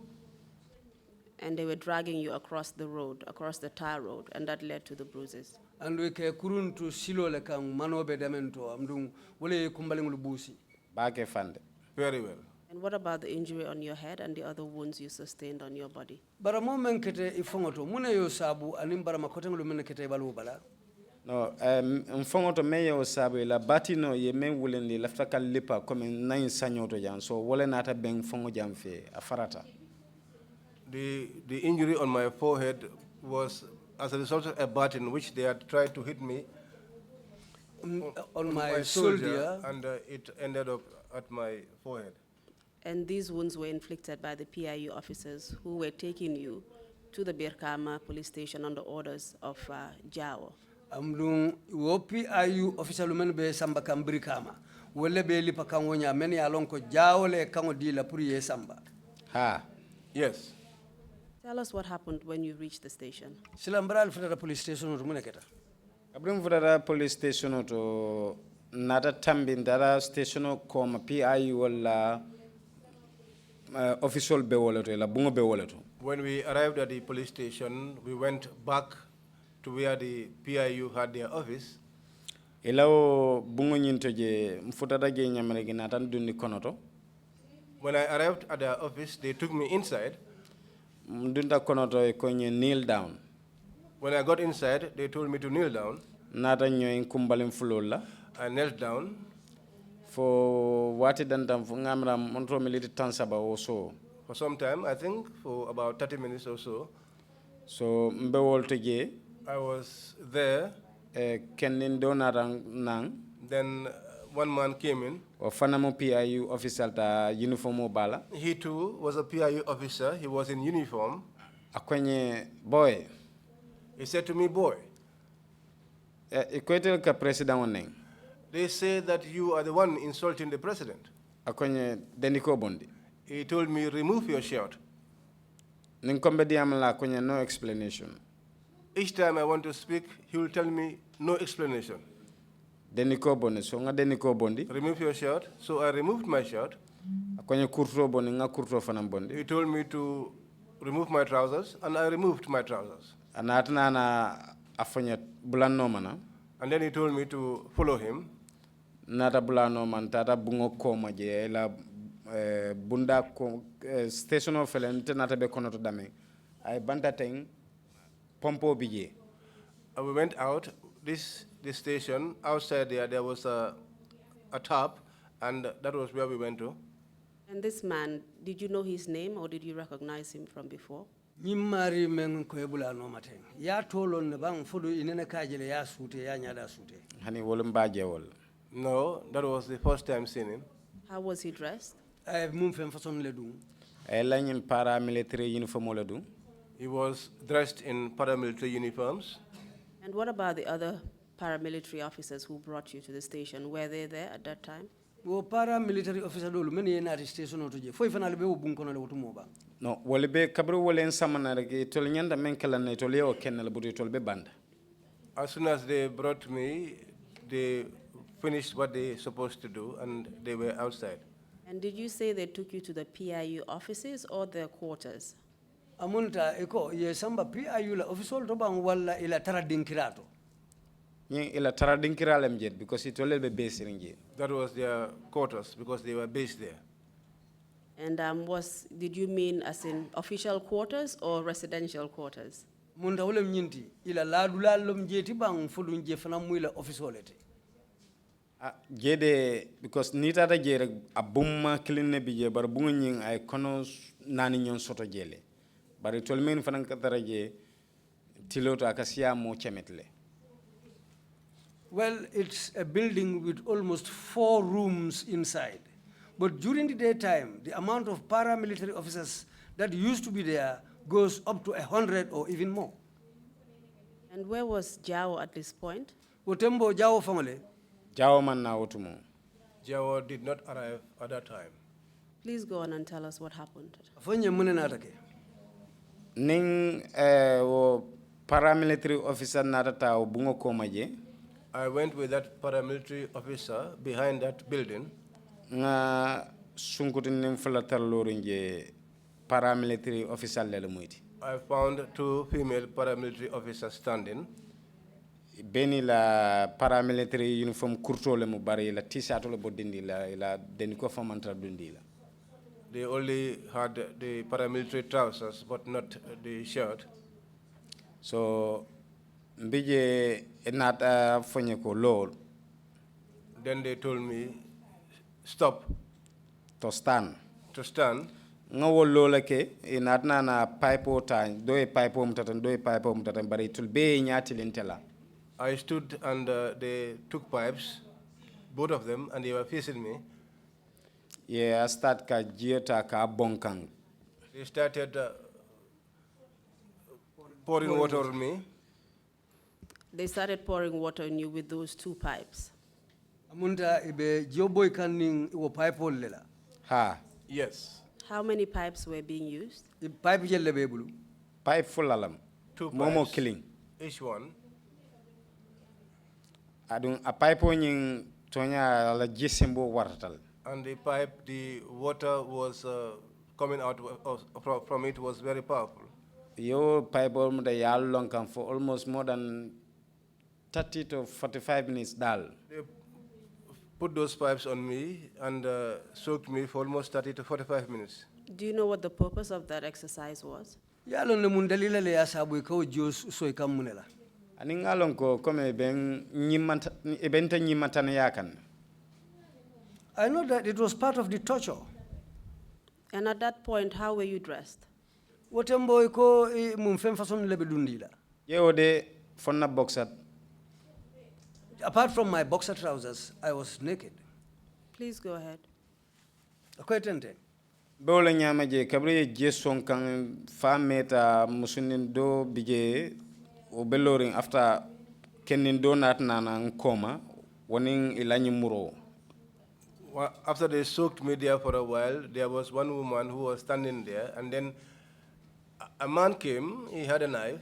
And they were dragging you across the road, across the tar road, and that led to the bruises. And we ke kuruntu silo le kang manobe demento amdung wale kumbalingulu busi. Bake fande. Very well. And what about the injury on your head and the other wounds you sustained on your body? Bara mo menkete ifongoto mune yo sabu animbara makotengulu menkete balu bala. No, mfongoto meye osabu la batino ye men wulendi lafta kal lipa comme nayin sanyoto jan so wole nata ben fongo jam fe afarata. The injury on my forehead was as a result of a baton which they had tried to hit me on my shoulder, and it ended up at my forehead. And these wounds were inflicted by the PIU officers who were taking you to the Birkama police station under orders of Jao. Amdung wopi ayu official men be samba kambri kama wole be lipa kangonya men ya lonko jaole kango di la pour ye samba. Ha. Yes. Tell us what happened when you reached the station. Silambral federal police station or muneketa. Abrim fudara police station to nata tambin dara station koma PIU wala official be wala la bungo be wala. When we arrived at the police station, we went back to where the PIU had their office. Ilawo bungo nyinto je mfutata je nyamere gi natan dundi konoto. When I arrived at their office, they took me inside. Dunda konoto e konye kneel down. When I got inside, they told me to kneel down. Nata nyoy kumbalin fulola. I knelt down. For wati dantam fu ngamra montro militi tansaba also. For some time, I think for about 30 minutes or so. So mbe wolte je I was there. Kenin donarang nang. Then one man came in. O fanamo PIU official ta uniformo bala. He too was a PIU officer. He was in uniform. Akwenye boy. He said to me, boy. Ikwetel ka president oneng. They say that you are the one insulting the president. Akwenye deniko bondi. He told me, remove your shirt. Ninkombe diamla kwenye no explanation. Each time I want to speak, he will tell me, no explanation. Deniko bondi, so nga deniko bondi. Remove your shirt. So I removed my shirt. Kwenye kurto bondi, nga kurto fanam bondi. He told me to remove my trousers, and I removed my trousers. Anatna na afanya bulano mana. And then he told me to follow him. Nata bulano man tata bungo koma je la bunda ko station of felente nata be kono to dame. Ay banta teng pompo bije. We went out. This station, outside there was a tap, and that was where we went to. And this man, did you know his name or did you recognize him from before? Nyimari men ko ebula no maten. Ya tolon ne bang fudu inene kajele ya sute ya nyada sute. Hani wolum baje wol. No, that was the first time seeing him. How was he dressed? Ay mum fem façon le dum. Ay lañin paramilitary uniform la du. He was dressed in paramilitary uniforms. And what about the other paramilitary officers who brought you to the station? Were they there at that time? Wo paramilitary officer dolu men ye nati station oto je. Foi fanale be wo bun kono le wotu moba. No, wole be kabru wole en samana rek tol nyanda men kala ne tol yo kenel budu tol be banda. As soon as they brought me, they finished what they supposed to do, and they were outside. And did you say they took you to the PIU offices or their quarters? Amunta eko ye samba PIU la official to bang wala ila tara dinkirato. Yen ila tara dinkiralem jet because it will be based in jet. That was their quarters because they were based there. And did you mean as in official quarters or residential quarters? Munda wole nyinti ila ladulalom jeti bang fudu je fana muila officialete. Jede because nita da jere abumma clean bije bar bunga nying ay kono nani nyon soto jele. Bari tol men fanan ka daraje tiloto akasia mo chemetle. Well, it's a building with almost 4 rooms inside. But during the daytime, the amount of paramilitary officers that used to be there goes up to 100 or even more. And where was Jao at this point? Wotembo Jao family. Jao man na otumo. Jao did not arrive at that time. Please go on and tell us what happened. Afanye mune natake. Ning wo paramilitary officer natata o bungo komaje. I went with that paramilitary officer behind that building. Nga sunkutin nim falatar lorinje paramilitary officer lele muiti. I found 2 female paramilitary officers standing. Beni la paramilitary uniform kurto le mubari la t-shirt le bodindi la deniko famanta dundi la. They only had the paramilitary trousers but not the shirt. So mbije nata fonye ko lol. Then they told me stop. To stand. To stand. Nga wollo la ke inatna na pipe tan do e pipe mutatan bari tulbe nyati lentela. I stood and they took pipes, both of them, and they were facing me. Yeah, I start ka jiota ka bonkang. They started pouring water on me. They started pouring water on you with those 2 pipes. Amunta ibe joboy kaning wo pipe lela. Ha. Yes. How many pipes were being used? Pipe jelle be bulu. pipe full alam. 2 Momo pipes, killing. each one. Adun a pipe onying tonya la jisimbo wartal. And the pipe, the water was coming out from it was very powerful. Yo pipe almost yal long for almost more than 30 to 45 minutes dal. They put those pipes on me and soaked me for almost 30 to 45 minutes. Do you know what the purpose of that exercise was? Yalo ne mundalila le asabu ko jus so ikamunela. Ani ngalon ko come ben nyimata ebenta nyimata na yakan. I know that it was part of the torture. And at that point, how were you dressed? Wotembo ko mumfem fason lebe dundila. Yo de fonna boxat. Apart from my boxer trousers, I was naked. Please go ahead. Akwetente. Bawla nyama je kabre je son kan fameta musunin do bije o beloring after kenin do nat nana nkoma wonin ilani muro. After they soaked me there for a while, there was one woman who was standing there, and then a man came, he had a knife.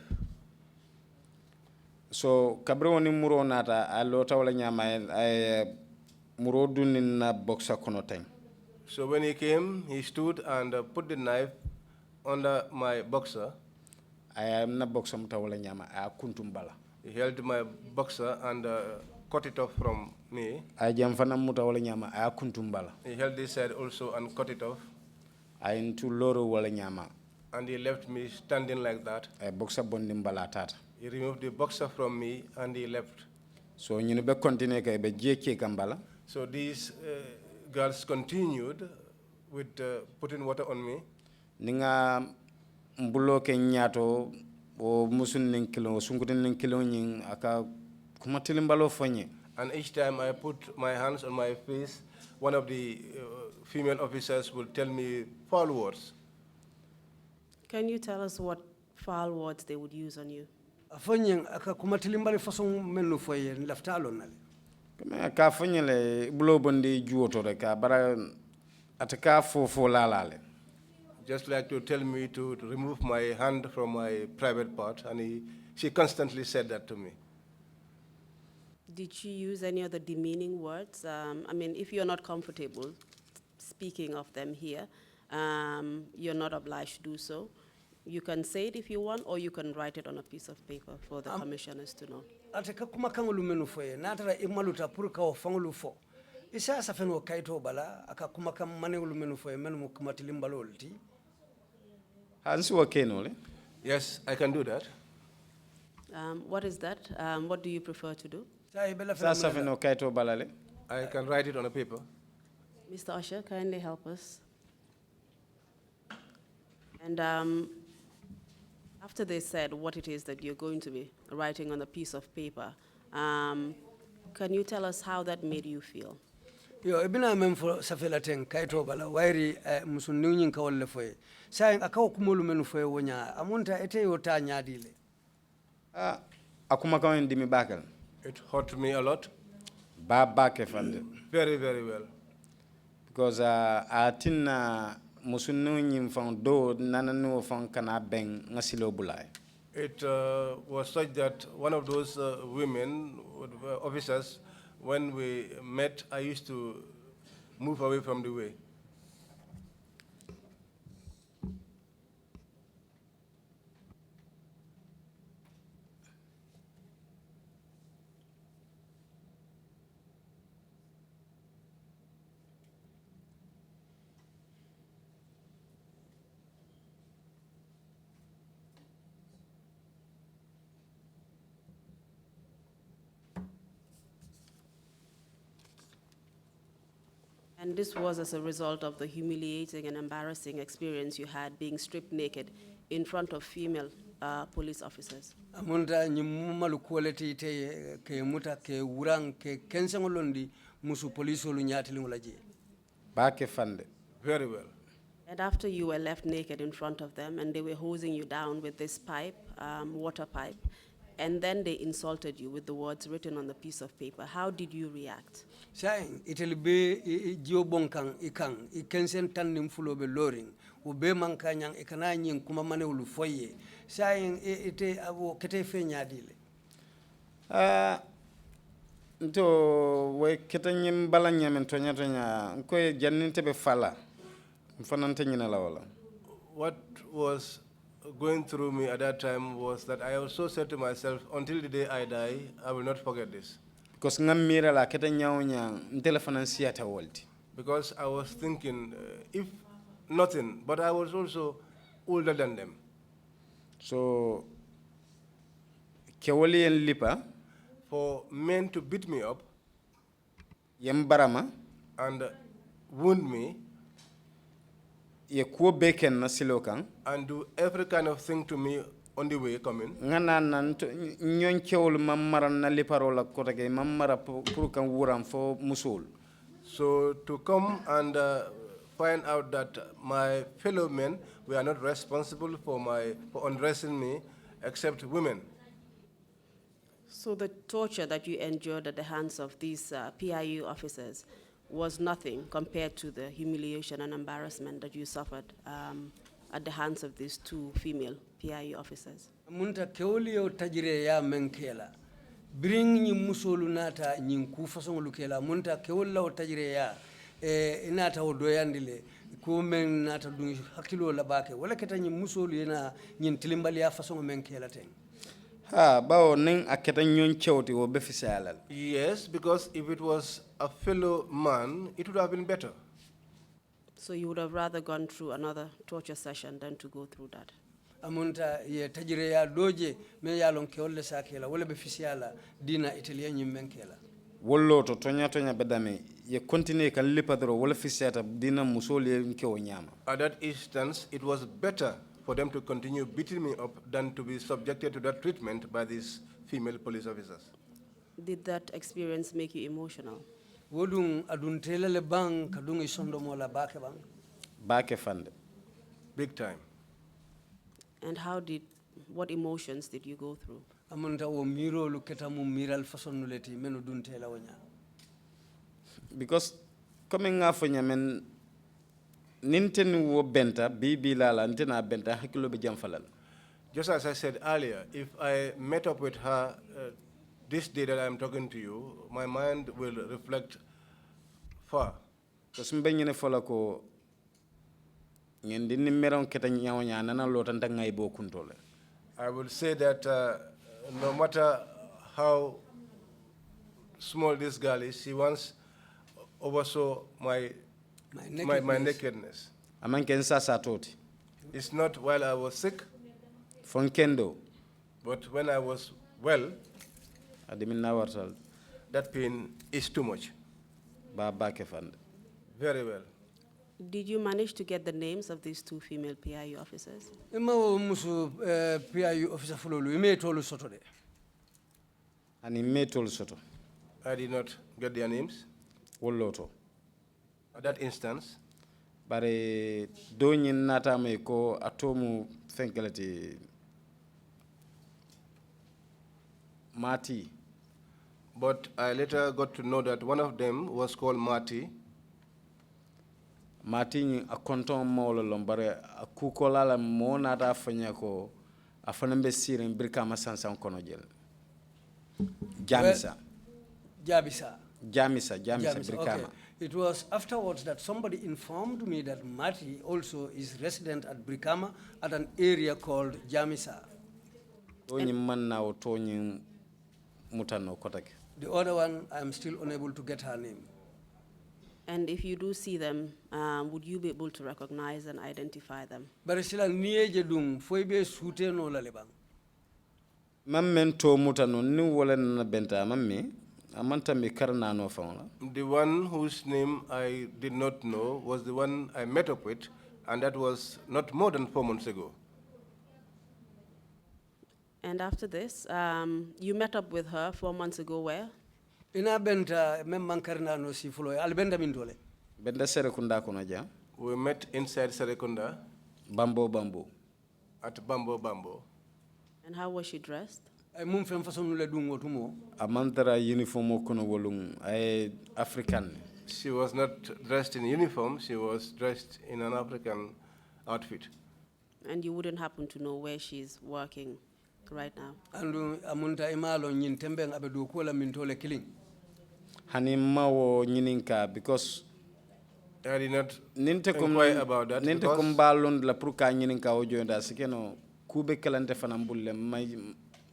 So kabre woni muro nata allo tawla nyama ay muro dunin na boxa kono tay. So when he came, he stood and put the knife under my boxer. I am na boxa mutawla nyama a kuntumbala. He held my boxer and cut it off from me. I jam fana mutawla nyama a kuntumbala. He held this side also and cut it off. I into loro wala nyama. And he left me standing like that. A boxa bondimbala tata. He removed the boxer from me and he left. So you be continue ka be jeke kambala. So these girls continued with putting water on me. Ninga mbulo ke nyato o musun nin kilo sungutin nin kilo nyin aka kuma tilimbalo fonye. And each time I put my hands on my face, one of the female officers will tell me foul words. Can you tell us what foul words they would use on you? Afonyen aka kumatilimbali fason menu foye laftalo nale. Kama ka fonye le bulo bondi juoto rek bara ataka fo lalale. Just like to tell me to remove my hand from my private part, and she constantly said that to me. Did she use any other demeaning words? I mean, if you're not comfortable speaking of them here, you're not obliged to do so. You can say it if you want, or you can write it on a piece of paper for the commissioners to know. Ataka kuma kangulu menu foye natara imaluta purka o fangulu fo. Isa safeno kaito bala aka kuma kam manengulu menu foye menu kumatilimbalo ulti. Hansu wakenole. Yes, I can do that. What is that? What do you prefer to do? Sasa feno kaito balale. I can write it on a paper. Mr. Usher, kindly help us. And after they said what it is that you're going to be writing on a piece of paper, can you tell us how that made you feel? Yo ibina memfo safela ten kaito bala wairi musunni nyin kawolle foye. Saying akaw kumolu menu foye wonya amunta ete yo ta nyadile. Akuma kawen dimi bakal. It hurt me a lot. Back fande. Very, very well. Because atina musunnu nyim fang do nananu fang kana beng ngasilo bulai. It was such that one of those women, officers, when we met, I used to move away from the way. And this was as a result of the humiliating and embarrassing experience you had being stripped naked in front of female police officers. Amunta nyimumalu quality te ke muta ke wurang ke kensengolondi musu police olu nyatili ngulaje. Back fande. Very well. And after you were left naked in front of them and they were hosing you down with this pipe, water pipe, and then they insulted you with the words written on the piece of paper. How did you react? Saying it'll be Gio Bonkang, Ikang, Ikensen Tandim Fulo be loring, Ube Mankanyang, Ikananying, Kumamane Ulufoye, saying ite avo kete fenyadile. To we ketanyim balanyam and Tonya, Kwe Janinte be fala, Fanantanya Lawala. What was going through me at that time was that I also said to myself, until the day I die, I will not forget this. Because Namira la Ketanyang, Telefananciata world. Because I was thinking, if nothing, but I was also older than them. So, Kewali and Lipa, for men to beat me up Yembarama, and wound me ye kuo bacon na silokan, and do every kind of thing to me on the way coming. Ngana nyon kewul mamara na liparola kotake mamara purukan wuram for musul. So to come and find out that my fellow men were not responsible for undressing me except women. So the torture that you endured at the hands of these PIU officers was nothing compared to the humiliation and embarrassment that you suffered at the hands of these two female PIU officers. Munta keolio tajire ya menkela. Bring ni musolu nata nyinku façon lukela munta keolla o tajire ya inata o doyandile ko men nata dun hakilo la bake wala keta nyi musolu ina nyin tilimbali ya façon menkela ten. Bao ning aketa nyon chewti wo befisalal. Yes, because if it was a fellow man, it would have been better. So you would have rather gone through another torture session than to go through that. Amunta ye tajire ya doje me yalon keolle sakela wala befisiala dina italien nyi menkela. Wollo to tonya bedame ye continue kan lipadro wala fisiata dina musoli nkewo nyama. At that instance, it was better for them to continue beating me up than to be subjected to that treatment by these female police officers. Did that experience make you emotional? Wodung adun telele bang kadung isondo mola bake bang. Bake fande. Big time. And what emotions did you go through? Amunta wo miro luketa mu miral façon nuleti menu dun tela wonya. Because coming after men Ninten wo benta bibi lala ntena benta hakilo be jamfalal. Just as I said earlier, if I met up with her this day that I'm talking to you, my mind will reflect far. Because mbenyene fola ko ngendi nimeron keta nyawnya nana lotanta ngai bo kuntole. I will say that no matter how small this girl is, she once oversaw my nakedness. It's not while I was sick, but when I was well, that pain is too much. Very well. Did you manage to get the names of these two female PIU officers? PIU officer fulolu ime tolu soto de. Ani me tolu soto. I did not get their names. Wolloto. At that instance. Bare donyi nata me ko atomu fenkelati Mati. But I later got to know that one of them was called Mati. Mati ni a konton mawlo lombare a kukola la mo nata fanya ko a fanembe sirin Brikama sansan kono jel. Jamisa. Jamisa Brikama. Okay. It was afterwards that somebody informed me that Mati also is resident at Brikama at an area called Jamisa. The other one, I'm still unable to get her name. And if you do see them, would you be able to recognize and identify them? Barisila niyeje dung foibe sute no lalebang. Mammen to mutano ni wala na benta mamme. The one whose name I did not know was the one I met up with, and that was not more than 4 months ago. And after this, you met up with her 4 months ago where? Ina benta memmankarna no si fulo albenda mindole. Benda Serekunda konaja. We met inside Serekunda. Bambo. At Bambo. And how was she dressed? ay mum fem façon le dungo tumo amantara uniform kono wolum ay African. She was not dressed in uniform, she was dressed in an African outfit. And you wouldn't happen to know where she's working right now? andu amunta imalo nyin tembe abe do ko la min tole killing Hani mawo nyininka because I did not ninte inquire about that ninte because balon la pour ka nyininka o jonda sikeno kube kalante fanambulle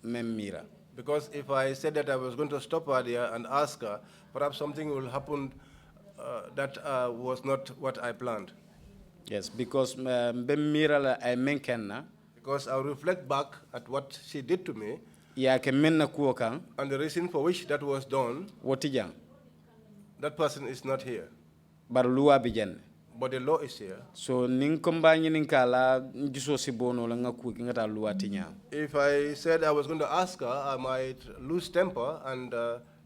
mira. Because if I said that I was going to stop her there and ask her, perhaps something will happen that was not what I planned. Yes, because mira la ay menkenna. Because I'll reflect back at what she did to me. Ya ke menna kuo kan. And the reason for which that was done. Wotijang. That person is not here. Bar luwa bijan. But the law is here. So ning kombanyi ning kala njiso si bono la ngaku ngata luwa tinya. If I said I was going to ask her, I might lose temper and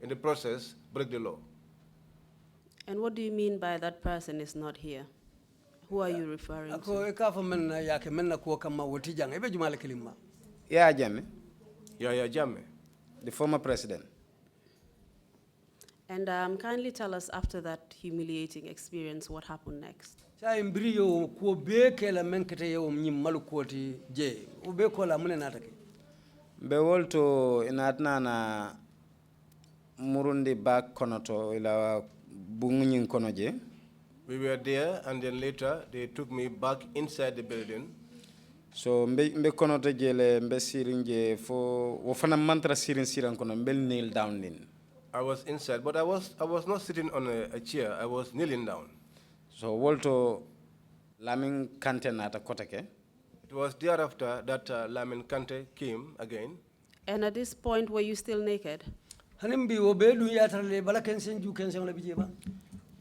in the process break the law. And what do you mean by that person is not here? Who are you referring to? ako e ka fa men ya ke men ko kam ma woti jang e be jumala kilima Ya Jammeh. Yaya Jammeh, The former president. And kindly tell us after that humiliating experience, what happened next? say mbrio ko be ke la men kete yo nyim malu koti je o be ko la mun na take Be wolto inatna na murundi back konoto ila bungunyin konoje. we were there and then later they took me back inside the building. So mbe konoto jele mbe sirinje fo wo fana mantra siran kono mbe kneel down in. I was inside, but I was not sitting on a chair. I was kneeling down. So wolto Lamin Kante nata kotake. It was thereafter that Lamin Kante came again. And at this point, were you still naked? hanimbi o be du yatarle bala ken sen ju ken sen la bije ba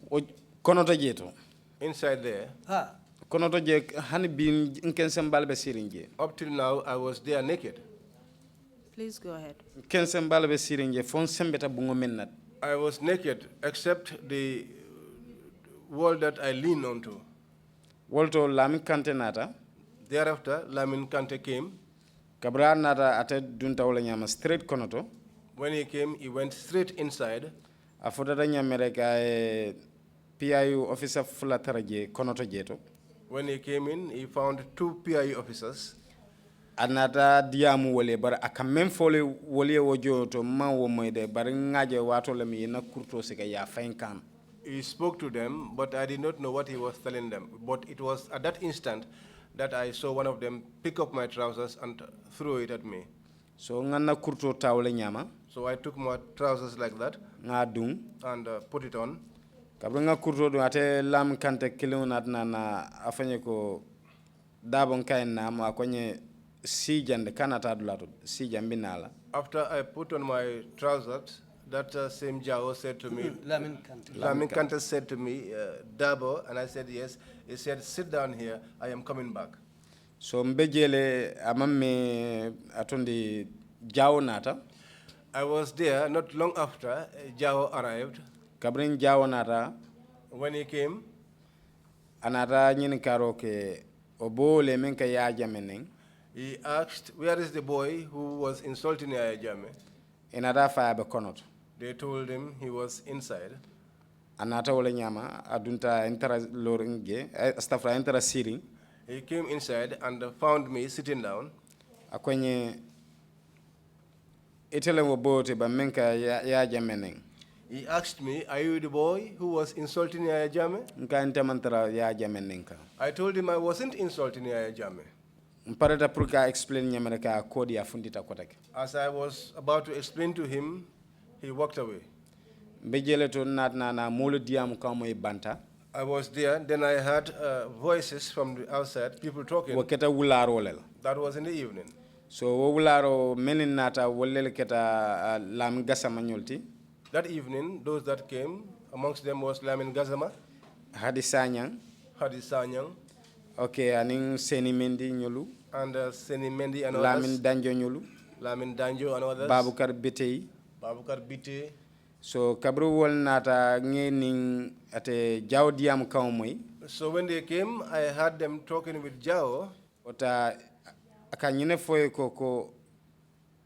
O konoto jeto. Inside there. ha Konoto je hani bin inkensen balbe sirinje. Up till now, I was there naked. Please go ahead. Kensen balbe sirinje fon sembeta bungo mennat. I was naked except the wall that I leaned onto. Wolto Lamin Kante nata. Thereafter, Lamin Kante came. Kabra nata ate dunta wala nyama straight konoto. When he came, he went straight inside. Afodata nyamere ka PIU officer fula taraje konoto jeto. When he came in, he found 2 PIU officers. Anata diamu wole bar akamen fole wole wojo to man wo moyde bar ngaje wato lemi na kurto sika ya fainkan. He spoke to them, but I did not know what he was telling them. But it was at that instant that I saw one of them pick up my trousers and throw it at me. So ngana kurto tawle nyama. So I took my trousers like that Ngadung. and put it on. Kabra nga kurto do ate Lam Kante kilunat na afanye ko dabon kain na mo akonye sijande kanata dulato sijambi nala. After I put on my trousers, that same Jao said to me, Lamin Kante Lamin Kante said to me, Darboe, and I said yes. He said, sit down here, I am coming back. So mbejele amamme atondi Jao nata. I was there not long after Jao arrived. Kabrin Jao nata. When he came, Anata nyini karo ke obole menka ya jameneng. he asked, where is the boy who was insulting Yaya Jammeh? Inata fa be konot. They told him he was inside. Anata wala nyama adunta entera loringe stafra entera siri. He came inside and found me sitting down. Akwenye itele wo bote ba menka ya jameneng. He asked me, are you the boy who was insulting Yaya Jammeh? Nka entamantara ya jamenenka. I told him I wasn't insulting Yaya Jammeh. Mpareta pruka explain nyamere ka kodi ya fundita kotake. As I was about to explain to him, he walked away. Mbejele to natna na molo diamu kamo banta. I was there, then I heard voices from the outside, people talking. Waketa wularo lel. That was in the evening. So wularo menin nata wolel keta lam gasa manyolti. That evening, those that came, amongst them was Lamin Gazama, Hadi Sanyang. Hadi Sanyang, Okay, aning Seni Mendi nyolu. and Seni Mendi and Lamin others. Danjo nyolu. Lamin Danjo and others. Babukar Betei. Babukar Bite. So kabru wol nata ngening ate jaw diam kawmoy. So when they came, I heard them talking with Jao. Ota akanyine foy ko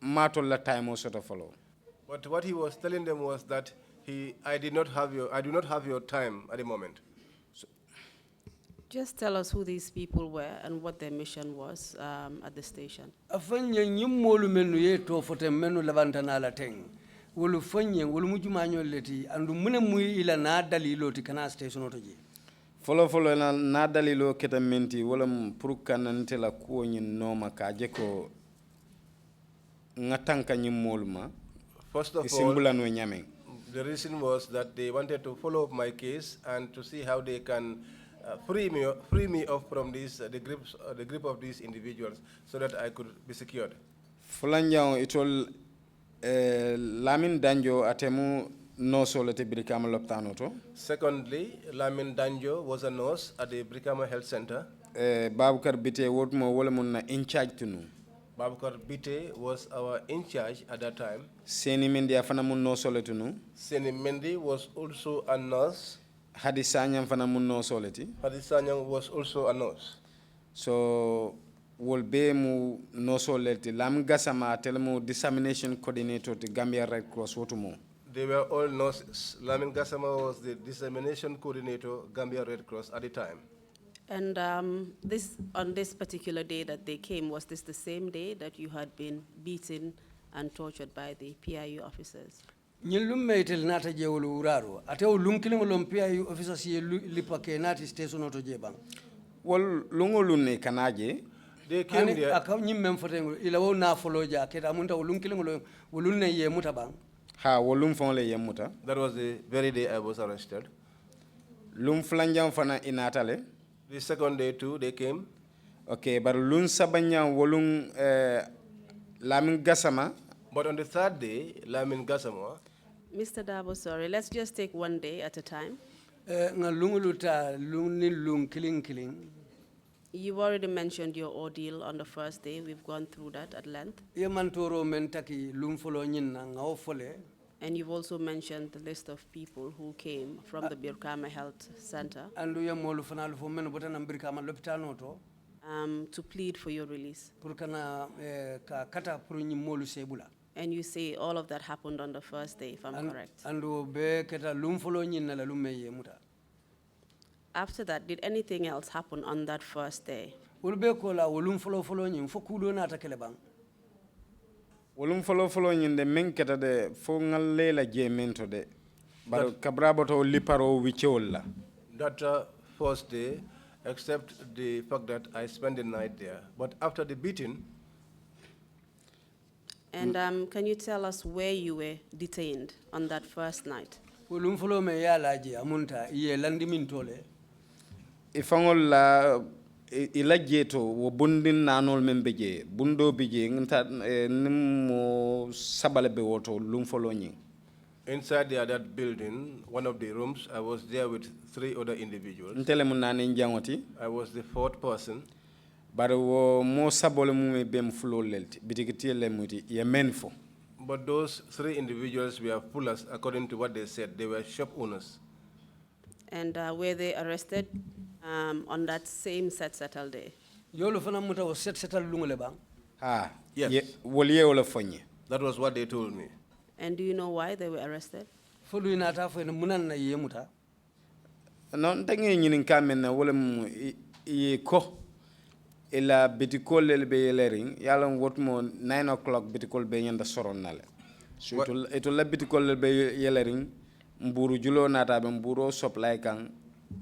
matol la time o soto follow. But what he was telling them was that I do not have your time at the moment. Just tell us who these people were and what their mission was at the station. Afanya nyimolu menu ye to fote menu levantana la teng. Wolu fanye wolu mujumanyo leti andu mune mui ila na dalilo ti kana station otoji. Follow na dalilo keta menti wala pour kanante la ko nyin noma ka je ko ngatanka nyimolu ma. First of all, the reason was that they wanted to follow up my case and to see how they can free me off from the grip of these individuals so that I could be secured. Fulanjao itol Lamin Darboe atemu noso lete Brikama loptano to. Secondly, Lamin Darboe was a nurse at the Brikama Health Center. Babukar Bite wotmo wala mun na in charge tunu. Babukar Bite was our in charge at that time. Seni Mendi afana mun noso letunu. Seni Mendi was also a nurse. Hadisanyang fana mun noso leti. Hadisanyang was also a nurse. So wolbe mu noso leti lam gasama telemu dissemination coordinator to Gambia Red Cross wotumo. They were all nurses. Lamin Gassama was the dissemination coordinator, Gambia Red Cross at the time. And on this particular day that they came, was this the same day that you had been beaten and tortured by the PIU officers? Nyilum meitel nata je wolu uraro. Ateo lunkilingo lom PIU officers ye lipake nati station oto je bang. Wol lungolune kanaje. They came there. Aka nyimem fotengo ila wo na follow ja keta munta lunkilingo lo wolunne ye muta bang. Ha wolum fon le yemuta. That was the very day I was arrested. Lum flanjam fana inatale. The second day too, they came. Okay, but lun sabanya wolum Lamin Gassama. But on the third day, Lamin Gassama. Mr. Darboe, sorry, let's just take one day at a time. You've already mentioned your ordeal on the first day. We've gone through that at length. And you've also mentioned the list of people who came from the Brikama Health Center to plead for your release. And you say all of that happened on the first day, if I'm correct. After that, did anything else happen on that first day? Wolum follow nyinde menketa de fo ngalela jemento de bar kabraboto liparo wichola. That first day, except the fact that I spent the night there. But after the beating. And can you tell us where you were detained on that first night? Wolum follow me ya laji amunta ye landimin tole. Ifangol la ilajeto wo bundin nanol membeje bundo bije ngata nimo sabalebe woto lum folonyi. Inside that building, one of the rooms, I was there with 3 other individuals. Ntele munane njangoti. I was the 4th person. But wo mo sabole mu bem fulo lelti bitigiti le muti ye menfo. But those 3 individuals were pullers according to what they said. They were shop owners. And were they arrested on that same settle day? Yolo fana muta was settle lungole bang. Ah, yes. Woliye wala fonye. That was what they told me. And do you know why they were arrested? Fulu inata fo ina munan na ye muta. No ntange nyinin kamen na wala mu ye ko ila bitikol le be yelering yalla wotmo 9 o'clock bitikol be nyanda soron nale. So ito la bitikol be yelering mburu julo nata be mburu supply kan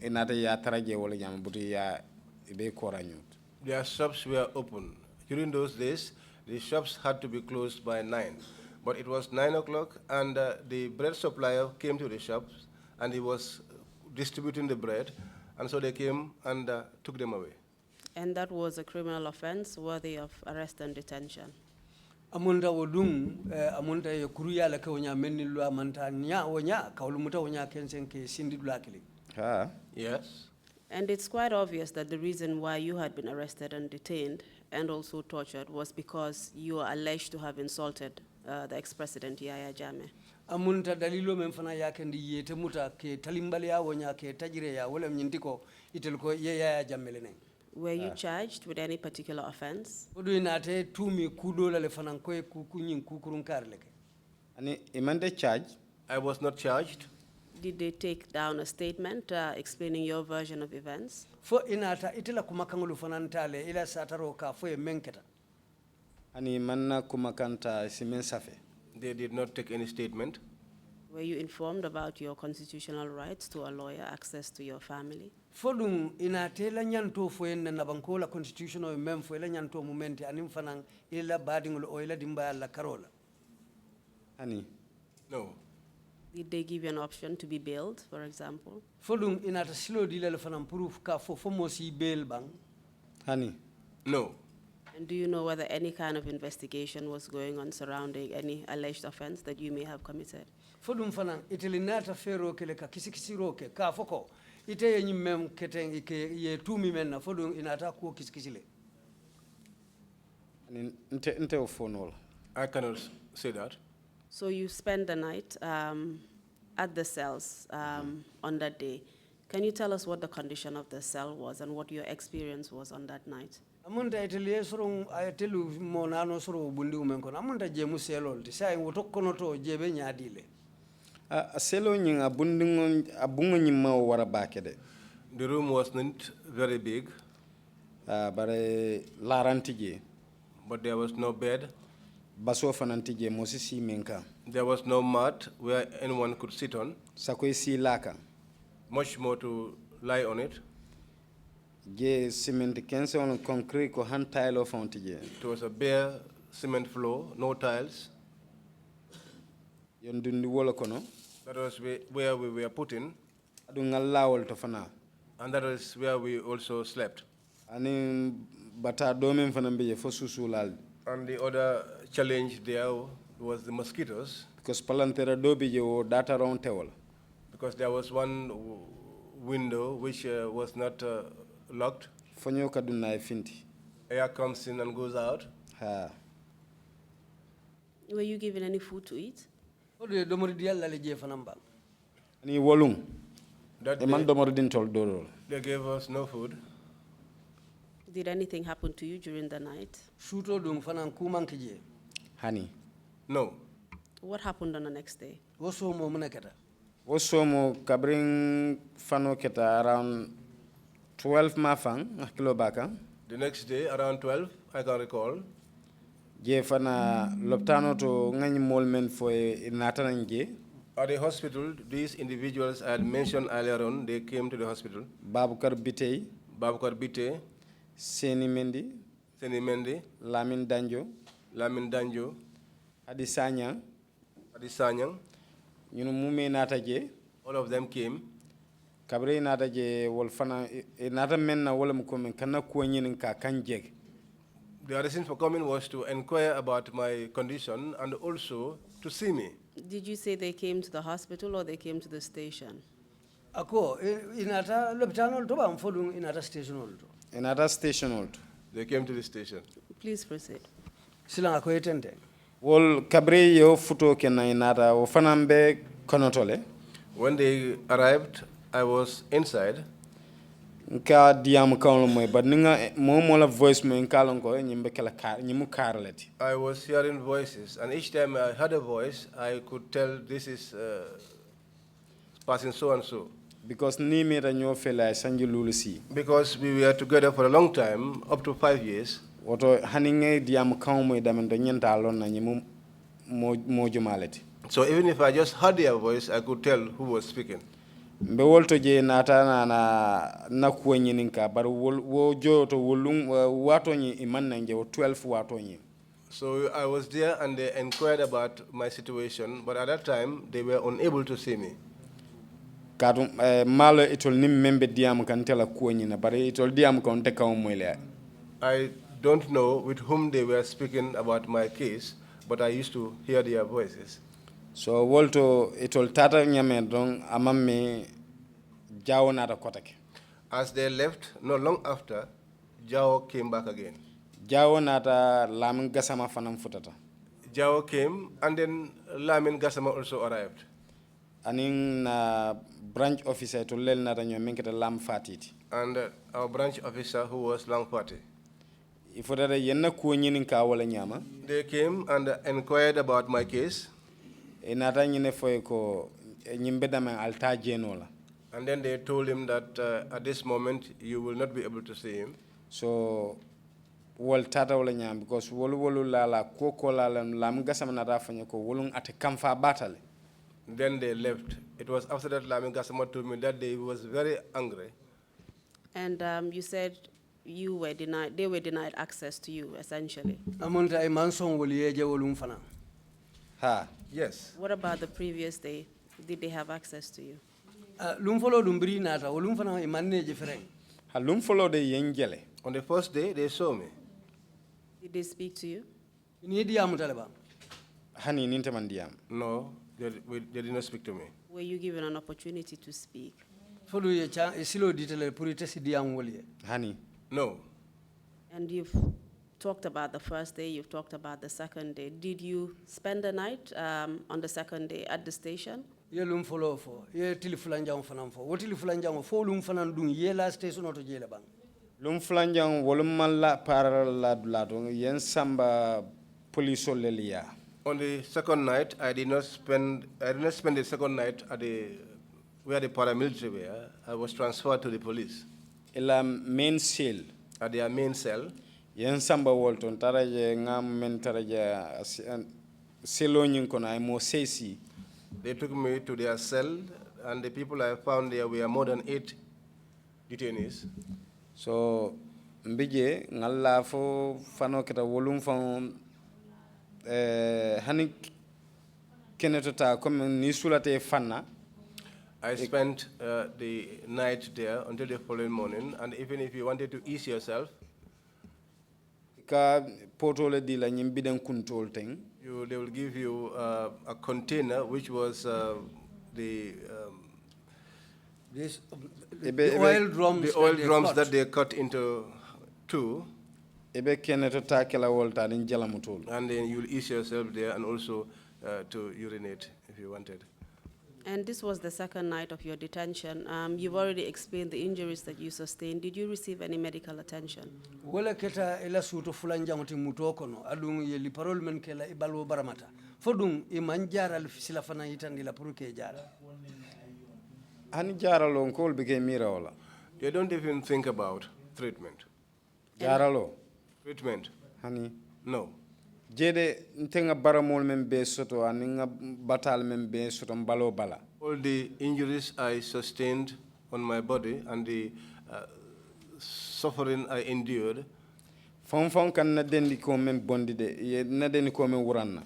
inata ya taraje wala jam buti ya be koranyut. Their shops were open. During those days, the shops had to be closed by 9. But it was 9 o'clock and the bread supplier came to the shops and he was distributing the bread, and so they came and took them away. And that was a criminal offense worthy of arrest and detention. Amunda wodung amunta ye kuruya la ka wonya menni lu amanta nya wonya ka ulumuta wonya kensen ke sindi dulakili. Yes. And it's quite obvious that the reason why you had been arrested and detained and also tortured was because you are alleged to have insulted the ex-president Yaya Jammeh. Amunta dalilo memfana yake ndi yete muta ke talimbali ya wonya ke tajire ya wala mnyintiko itelko Yaya Jammeh lene. Were you charged with any particular offense? Odu inate tumi kudo la le fanan koy kunyin kukurun karleke. Ani imande charge. I was not charged. Did they take down a statement explaining your version of events? Fo inata itila kumakangulu fanan tale ila sataro ka fo e menketa. Ani manna kumakanta simen safe. They did not take any statement. Were you informed about your constitutional rights to a lawyer, access to your family? Fodum inate la nyanto fo en na banko la constitutional mem fo la nyanto momenti anim fanan ila badingul o ila dimba la karola. Ani. No. Did they give you an option to be bailed, for example? Fodum inata silo di la fanan proof ka fo mo si bail bang. Hani. No. And do you know whether any kind of investigation was going on surrounding any alleged offense that you may have committed? Fodum fanan itelinata fero kele ka kisikisi roke ka foko ite yenyi mem keteng ike ye tumi menna fodum inata ko kisikisile. Ani nte ofonol. I cannot say that. So you spent the night at the cells on that day. Can you tell us what the condition of the cell was and what your experience was on that night? Amunta iteliye soro ayatelu monano soro bundi umenko amunta jemu selol ti sai woto kono to jebe nyaadile. A selo nying abungo nyima wara bakede. The room was not very big. Bare larantije. But there was no bed. Baso fanantije mosisi menka. There was no mat where anyone could sit on. Sakoy si laka. Much more to lie on it. Je cement kense on concrete ko hand tile of fontije. It was a bare cement floor, no tiles. Yondundi wolo kono. That was where we were put in. Adu ngalawol to fana. And that is where we also slept. Ani bata domen fana mbeje fo susulal. And the other challenge there was the mosquitoes. Because palantera dobi je o data round tewol. Because there was one window which was not locked. Fonyo kaduna finti. Air comes in and goes out. Ha. Were you given any food to eat? Odu domori dial la je fanamba. Ani wolung. That man day, domoro din tol dorol. they gave us no food. Did anything happen to you during the night? Shuto dum fanan kumankije. Hani. No. What happened on the next day? Woso mo muneketa. Also mo kabring fano keta around 12 mafang kilo baka. The next day, around 12, I can recall, Je fana loptano to ngani molmen fo natananje. at the hospital, these individuals I had mentioned earlier on, they came to the hospital. Babukar Bitey, Babukar Bite, Seni Mendi, Seni Mendi, Lamin Danjo, Lamin Darboe, Adisanya, Adisanyang, ñunu mume nata je all of them came. kabre nata je wol fana nata menna wala mu ko men kana ko ñinin ka kanjeg. The reason for coming was to inquire about my condition and also to see me. Did you say they came to the hospital or they came to the station? Ako inata loptanol to bam fodum inata stationol to. Another station old. They came to the station. Please proceed. Silang ako etente. Wol kabre yo futo kenna nata o fanambe konotole. When they arrived, I was inside. Nka diam kawl moy but ninga mo la voice mo nkalon ko ñimbe kala kar ñimu karleti. I was hearing voices, and each time I heard a voice, I could tell this is passing so and so. Because ni me ra ñoo fela sanji lulusi. Because we were together for a long time, up to 5 years. Woto haninge diam kawl moy damendo ñenta lon na ñimu mo jumaleti. So even if I just heard their voice, I could tell who was speaking. Mbe wolto je nata na ko ñinin ka bar wo joto wolum wato ñi iman nanje wo 12 wato ñi. So I was there and they inquired about my situation, but at that time they were unable to see me. Kadum malo itol nim membe diam kan tela ko ñina bar itol diam kan te kaw moyle. I don't know with whom they were speaking about my case, but I used to hear their voices. So wolto itol tata ñame don amamme jawo nata kotake. As they left, not long after, Jao came back again. Jawo nata Lamin Gassama fanam futata. Jao came, and then Lamin Gassama also arrived. aning na branch officer to lel nata ñoo menketa lam fatiti. And our branch officer who was Lang Party. Ifo dada yenna ko ñinin ka wala ñama. They came and inquired about my case. E nata ñine foy ko ñimbe dama alta jenola. And then they told him that at this moment you will not be able to see him. So wol tata wala ñam because wolu la ko la lam gasama nata fanya ko wolun ate kamfa batale. Then they left. It was after that Lamin Gassama told me that day he was very angry. And you said they were denied access to you, essentially. Amonta e manson woliyeje wolum fana. Ha. Yes. What about the previous day? Did they have access to you? Lum folo dum bri nata wolum fana e manneje fereng. Ha lum follow de yenjele. On the first day, they saw me. Did they speak to you? Ni diamu taleba. Hani ninte mandiam. No, they did not speak to me. Were you given an opportunity to speak? Folu ye cha silo ditele pour tesi diamu woliye. Hani. No. And you've talked about the first day, you've talked about the second day. Did you spend the night on the second day at the station? Ye lum folo fo, ye tilifulanjang fanam fo. Wo tilifulanjang fo lum fanan dun ye la station auto jele bang. Lum flanjang wolum malla para la yen samba police lelia. On the second night, I did not spend the second night at where the paramilitary were. I was transferred to the police. Ila main cell. At their main cell. Yen samba wolton taraje ngam men taraje selo nyin kono ay mo sesi. They took me to their cell, and the people I found there were more than 8 detainees. So mbije ngalla fo fano keta wolum fon hani kenetota comme ni sulate fanna. I spent the night there until the following morning, and even if you wanted to ease yourself, ka potole di la nyimbidan kuntol teng. they will give you a container which was the oil drums. The oil drums that they cut into two. Ebe kenetota kela wolta din jalamutol. And then you'll ease yourself there and also to urinate if you wanted. And this was the second night of your detention. You've already explained the injuries that you sustained. Did you receive any medical attention? Wala keta ela suto fulanjang ti mutokono adung ye li parole men kela ibalo baramata. Fodung I manjara sila fana yitandi la puruke jara. Hani jaralo nkol bige mira wala. They don't even think about treatment. Jaralo. Treatment? Hani. No. Jede ntenga baramol men be soto aninga batal men be soto mbalo bala. All the injuries I sustained on my body and the suffering I endured. Fon kan na dendi ko men bondi de ye na dendi ko men wuranna.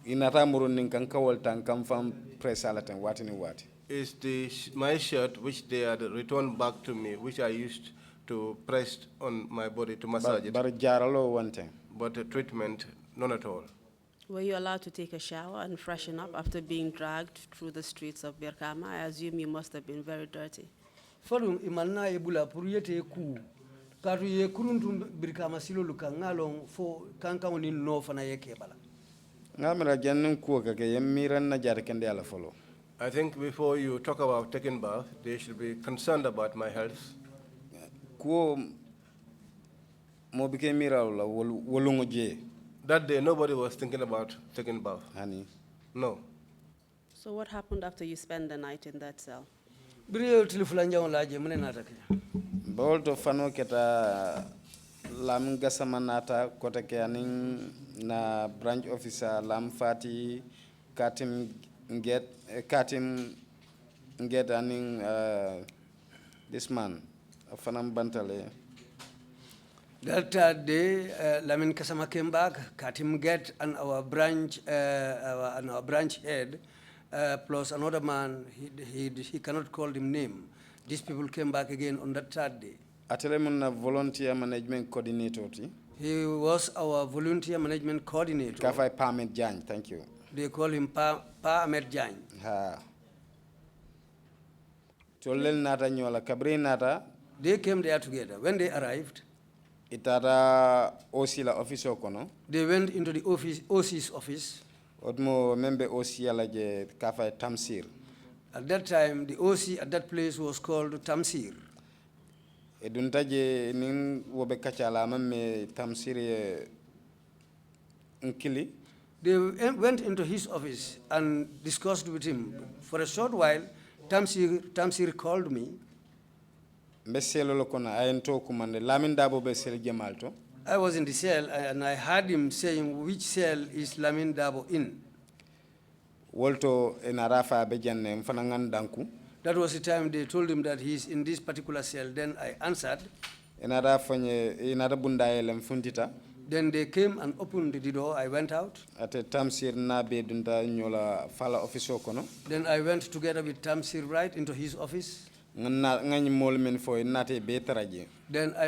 Inata murun nin kan kawal tan kam fam presala tan wati ni wati. Is my shirt which they had returned back to me, which I used to press on my body to massage it. Bar jaralo one time. But the treatment, none at all. Were you allowed to take a shower and freshen up after being dragged through the streets of Birkama? I assume you must have been very dirty. Fodung imanna ebula puriyete ku. Katu ye kuruntum Birkama silo luka ngalong fo kanka woni no fana yeke bala. Ngamira jannun ko ka ke yemiran na jar kende ala folo. I think before you talk about taking bath, they should be concerned about my health. Ko mo bike mira la wolungo je. That day, nobody was thinking about taking bath. Hani. No. So what happened after you spent the night in that cell? Biriyo tilifulanjang laje mune natake. Bolto fano keta lam gasamanata kota ke aning na branch officer lam fati katim get aning this man fanam bantale. That day, Lamin Kasama came back, Katim Get, and our branch head, plus another man. He cannot call him name. These people came back again on that third day. Atelemun volunteer management coordinator. He was our volunteer management coordinator. Kafai Pamet Jan, thank you. They call him Pa Ahmed Jan. Ha. Tolel nata nyola kabri nata. They came there together. When they arrived, itara osila office okono. They went into the OC's office. Odmo membe osi alaje kafai Tamsir. At that time, the OC at that place was called Tamsir. Eduntaje nin wobe kachala mamme Tamsir nkili. They went into his office and discussed with him. For a short while, Tamsir called me. Lamin Darboe be sel jamalto. I was in the cell and I heard him saying, which cell is Lamin Darboe in? Wolto enarafa bejanne mfanangan danku. That was the time they told him that he is in this particular cell. Then I answered. Enara bundaye mfuntita. Then they came and opened the door. I went out. Ate Tamsir nabe dunta nyola fala office kono. Then I went together with Tamsir right into his office. Then I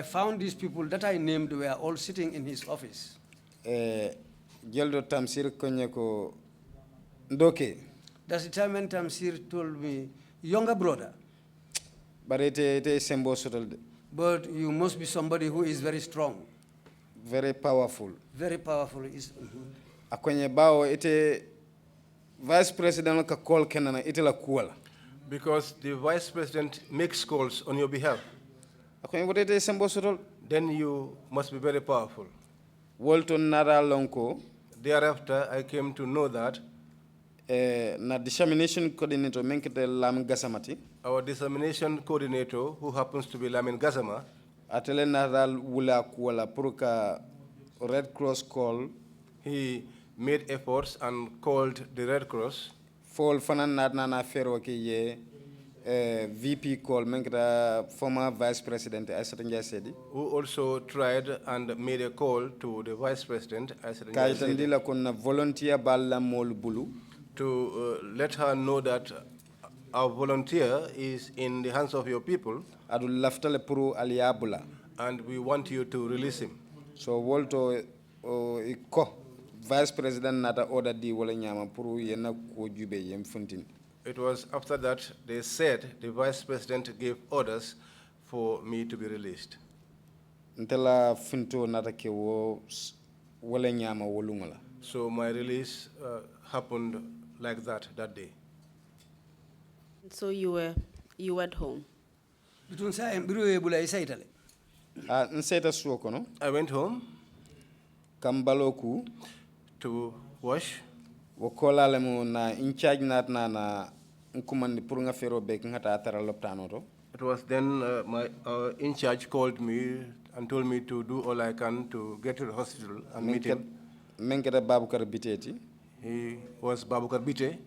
found these people that I named were all sitting in his office. Geldo Tamsir konyeko ndoke. That's the time when Tamsir told me, younger brother. But you must be somebody who is very strong. Very powerful. Very powerful. Akwenye bao ite vice president ka call kenana ite la kuala. Because the vice president makes calls on your behalf. Then you must be very powerful. Thereafter, I came to know that na dissemination coordinator menkete Lamin Gasamati. Our dissemination coordinator, who happens to be Lamin Gazama, atele nadal wula kuala puruka Red Cross call. He made efforts and called the Red Cross. Fall fanan na fero ke ye VP call menkra former Vice President Aissatou Njie Sedi, who also tried and made a call to the Vice President Aissatou Njie Sedi kayitandila konna volunteer balla mol bulu to let her know that our volunteer is in the hands of your people adu laftale puru aliyabula, and we want you to release him. So wolto iko Vice President nata order di wala nyama puru yena ko jube yem funtin. It was after that they said the Vice President gave orders for me to be released. Ntela finto nata ke wo wala nyama wolungala. So my release happened like that day. So you went home. I went home Kambaloku to wash. Wokola lemu na in charge na nkumandi purunga fero bek ngata atara loptanoto. It was then my in charge called me and told me to do all I can to get to the hospital and meet him. Menkere Babukar Biteti. He was Babukar Bite.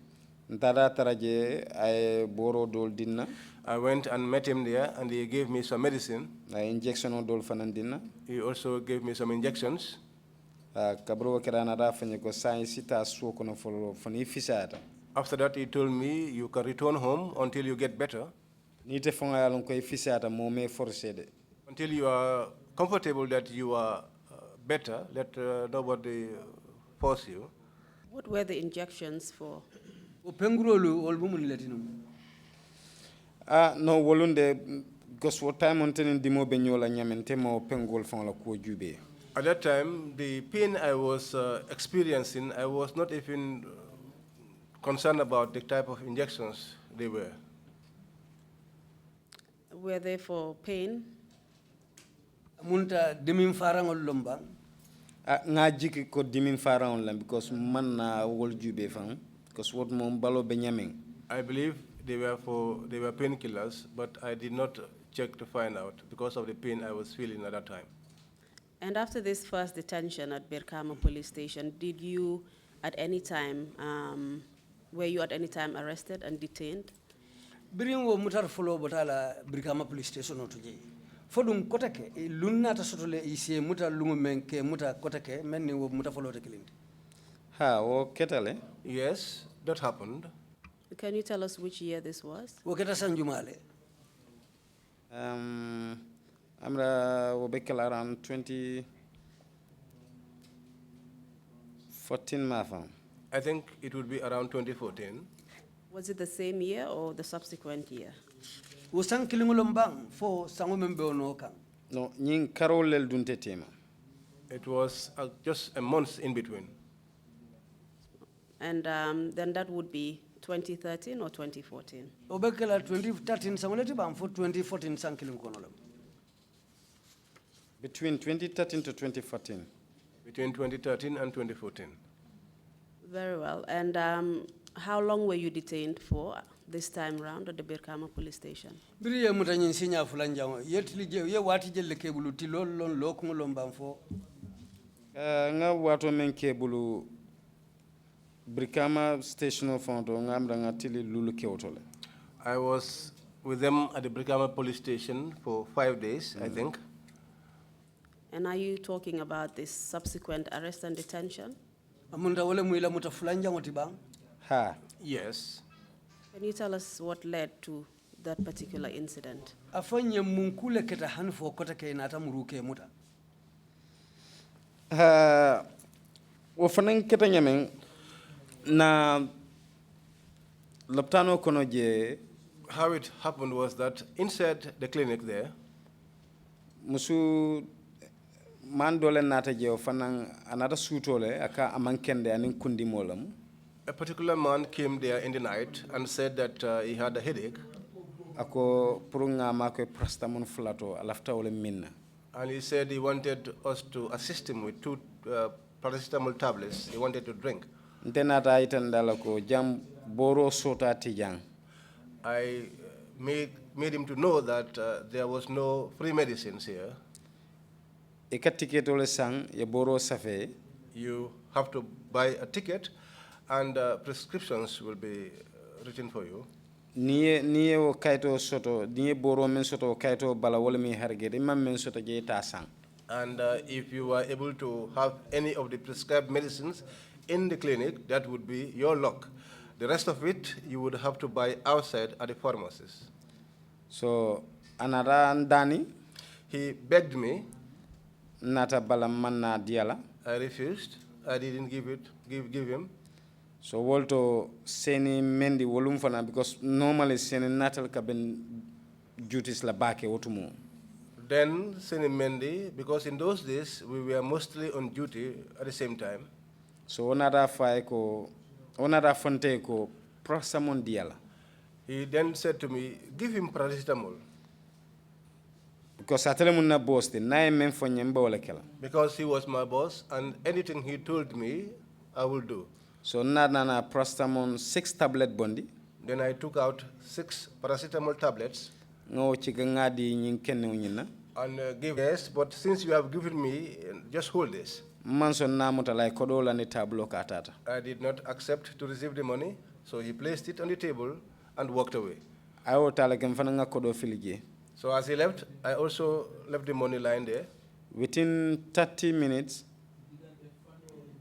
Ntara taraje ay boro dol dinna. I went and met him there and he gave me some medicine. Injection o dol fanan dinna. He also gave me some injections. Kabro kerana da fanye ko sita suo kono foni fisata. After that he told me you can return home until you get better. Nite fonga yalon ko fisata mo me forcede. Until you are comfortable that you are better, let nobody force you. What were the injections for? No, wolunde because what time on tenin dimo benyola nyamente mo pengol fon la ko jube. At that time, the pain I was experiencing, I was not even concerned about the type of injections they were. Were they for pain? Munta dimin farangol lomba. Ngajiki ko dimin farangol lam because man na wol jube fam because what mom balo benyaming. I believe they were painkillers, but I did not check to find out because of the pain I was feeling at that time. And after this first detention at Birkama police station, did you at any time, were you at any time arrested and detained? Biringo mutar follow botala Birkama police station otoje. Fodum kotake lunna ta sotole isi muta lungu menke muta kotake menni wo muta follow te kilindi. Ha o ketale? Yes, that happened. Can you tell us which year this was? Wo keta sanjumale. Amra wobekel around 2014 mafam. I think it would be around 2014. Was it the same year or the subsequent year? Usang kilingolombang for sangomembe onoka. No, nying karolel dunte tema. It was just a month in between. And then that would be 2013 or 2014? Obekela 2013 samoleti bam for 2014 sankilin konolam. Between 2013 to 2014. Between 2013 and 2014. Very well. And how long were you detained for this time round at the Birkama police station? Biri ye mutanyin sinya fulanjango yetli je ye wati jelle kebulu tilol lon lokun lon bam fo. Nga wato men kebulu Birkama station fondo ngamra ngatili lulu kewtole. I was with them at the Birkama police station for 5 days, I think. And are you talking about this subsequent arrest and detention? Amunda wole muila muta fulanjango tibang. Ha. Yes. Can you tell us what led to that particular incident? Afanye munkule keta hanfo kota ke inata muruke muta. Wafanan keta nyamen na loptano kono je. How it happened was that inside the clinic there, musu man dole nata je wafanan anata sutole aka amankende anin kundi molam. a particular man came there in the night and said that he had a headache. Ako purunga makwe prastamon flato alafta ole minna. And he said he wanted us to assist him with 2 paracetamol tablets he wanted to drink. Ntenata itandala ko jam boro sota tijang. I made him to know that there was no free medicines here. Eka ticket ole sang ye boro safe. You have to buy a ticket and prescriptions will be written for you. Niye o kaito soto, niye boro men soto kaito bala wole mi hargede imam men soto je ta sang. And if you are able to have any of the prescribed medicines in the clinic, that would be your luck. The rest of it, you would have to buy outside at the pharmacies. So, anara ndani. He begged me. Nata bala manna diala. I refused. I didn't give him. So, wolto seni mendi wolum fana because normally seni natal kaben duties la bake otumo. Then Seni Mendi, because in those days we were mostly on duty at the same time. So onada fonte ko prosamon diala. He then said to me, give him paracetamol. Because atelemunna boss de na men fonyemba wala kala. Because he was my boss and anything he told me, I will do. So na prosamon 6 tablet bondi. Then I took out 6 paracetamol tablets. No chiganga di nyin kenne nyina. And gave yes, but since you have given me, just hold this. Manson namuta like kodola ni tablo katata. I did not accept to receive the money, so he placed it on the table and walked away. I would tell nga kodo filije. So as he left, I also left the money lying there. Within 30 minutes,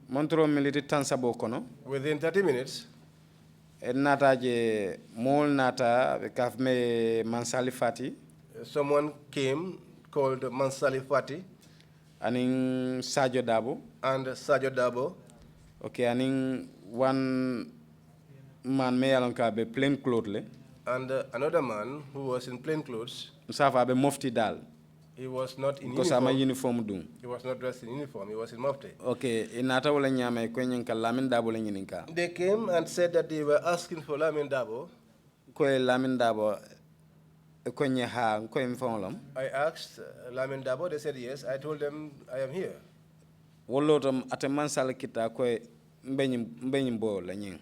Montro military tansabo kono. Within 30 minutes, nata je mol nata kafme Mansali Fati. Someone came called Mansali Fati. Aning Sajo Darboe. And Sajo Darboe. Okay, aning one man me alonka be plain clothes le. And another man who was in plain clothes. Musafa be mufti dal. He was not in because uniform. Uniform dum. He was not dressed in uniform. He was in mufti. Okay, inata wala nyame kwenye Lamin Darboe le nyininka. They came and said that they were asking for Lamin Darboe. Kwe Lamin Darboe kwenye ha kwenye mfongolom. I asked Lamin Darboe. They said yes. I told them I am here. Wolotom ateman sala kita kwe mbenyi mbo la nying.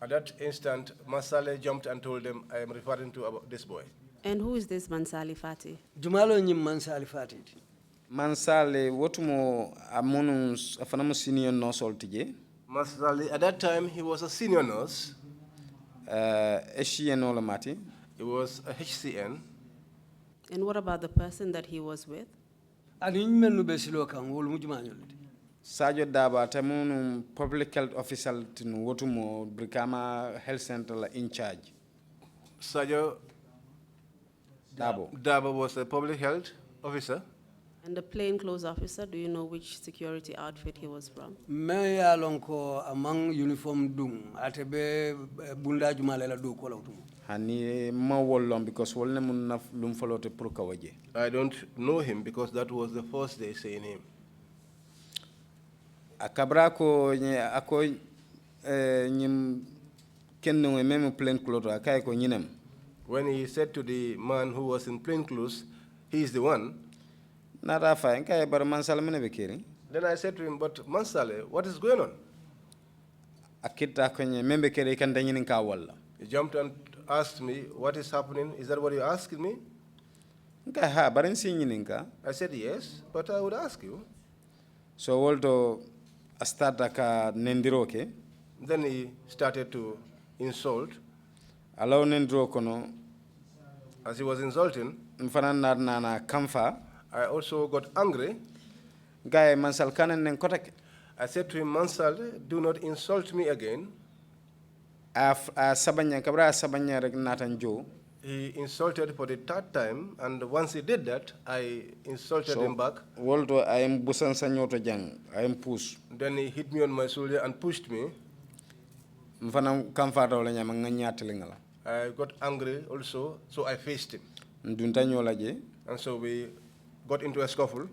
At that instant, Mansale jumped and told them, I am referring to about this boy. And who is this Mansali Fati? Jumalo nyim Mansali Fati. Mansale wotumo amonu afanamu senior nurse oltije. Mansali, at that time, he was a senior nurse. HCN olamati. He was a HCN. And what about the person that he was with? Ani menu besilo kan wol mujumanyolite. Sajo Darboe temunu public health officer tinu wotumo Birkama Health Center in charge. Sajo Darboe was a public health officer. And the plainclothes officer, do you know which security outfit he was from? Me ya lonko among uniform dung atebe bunda jumalela du ko lawtum. Hani ma wollom because wolne mun na lum folote pour kawaje. I don't know him because that was the first day seeing him. Akabra ko ako nyim kenno e meme plain clothes akay ko nyinem. When he said to the man who was in plain clothes, he is the one, Nata fa kay bar mansal mene be kiri. then I said to him, but Mansale, what is going on? Akita ko nye membe kiri kan danyin ka walla. He jumped and asked me, what is happening? Is that what you're asking me? Kay ha barin si nyininka. I said, yes, but I would ask you. So wolto astata ka nendiroke. Then he started to insult. Alaw nendiro kono. As he was insulting, Mfanan na kamfa. I also got angry. Guy mansal kanen nen kotek. I said to him, Mansal, do not insult me again. Sabanya kabra sabanya rek natan jo. He insulted for the third time, and once he did that, I insulted him back. Wolto I am busan sanyoto jang. I am push. Then he hit me on my shoulder and pushed me. Mfanam kamfa wala nyama nganyatelingala. I got angry also, so I faced him. Ndunta nyola je. And so we got into a scuffle.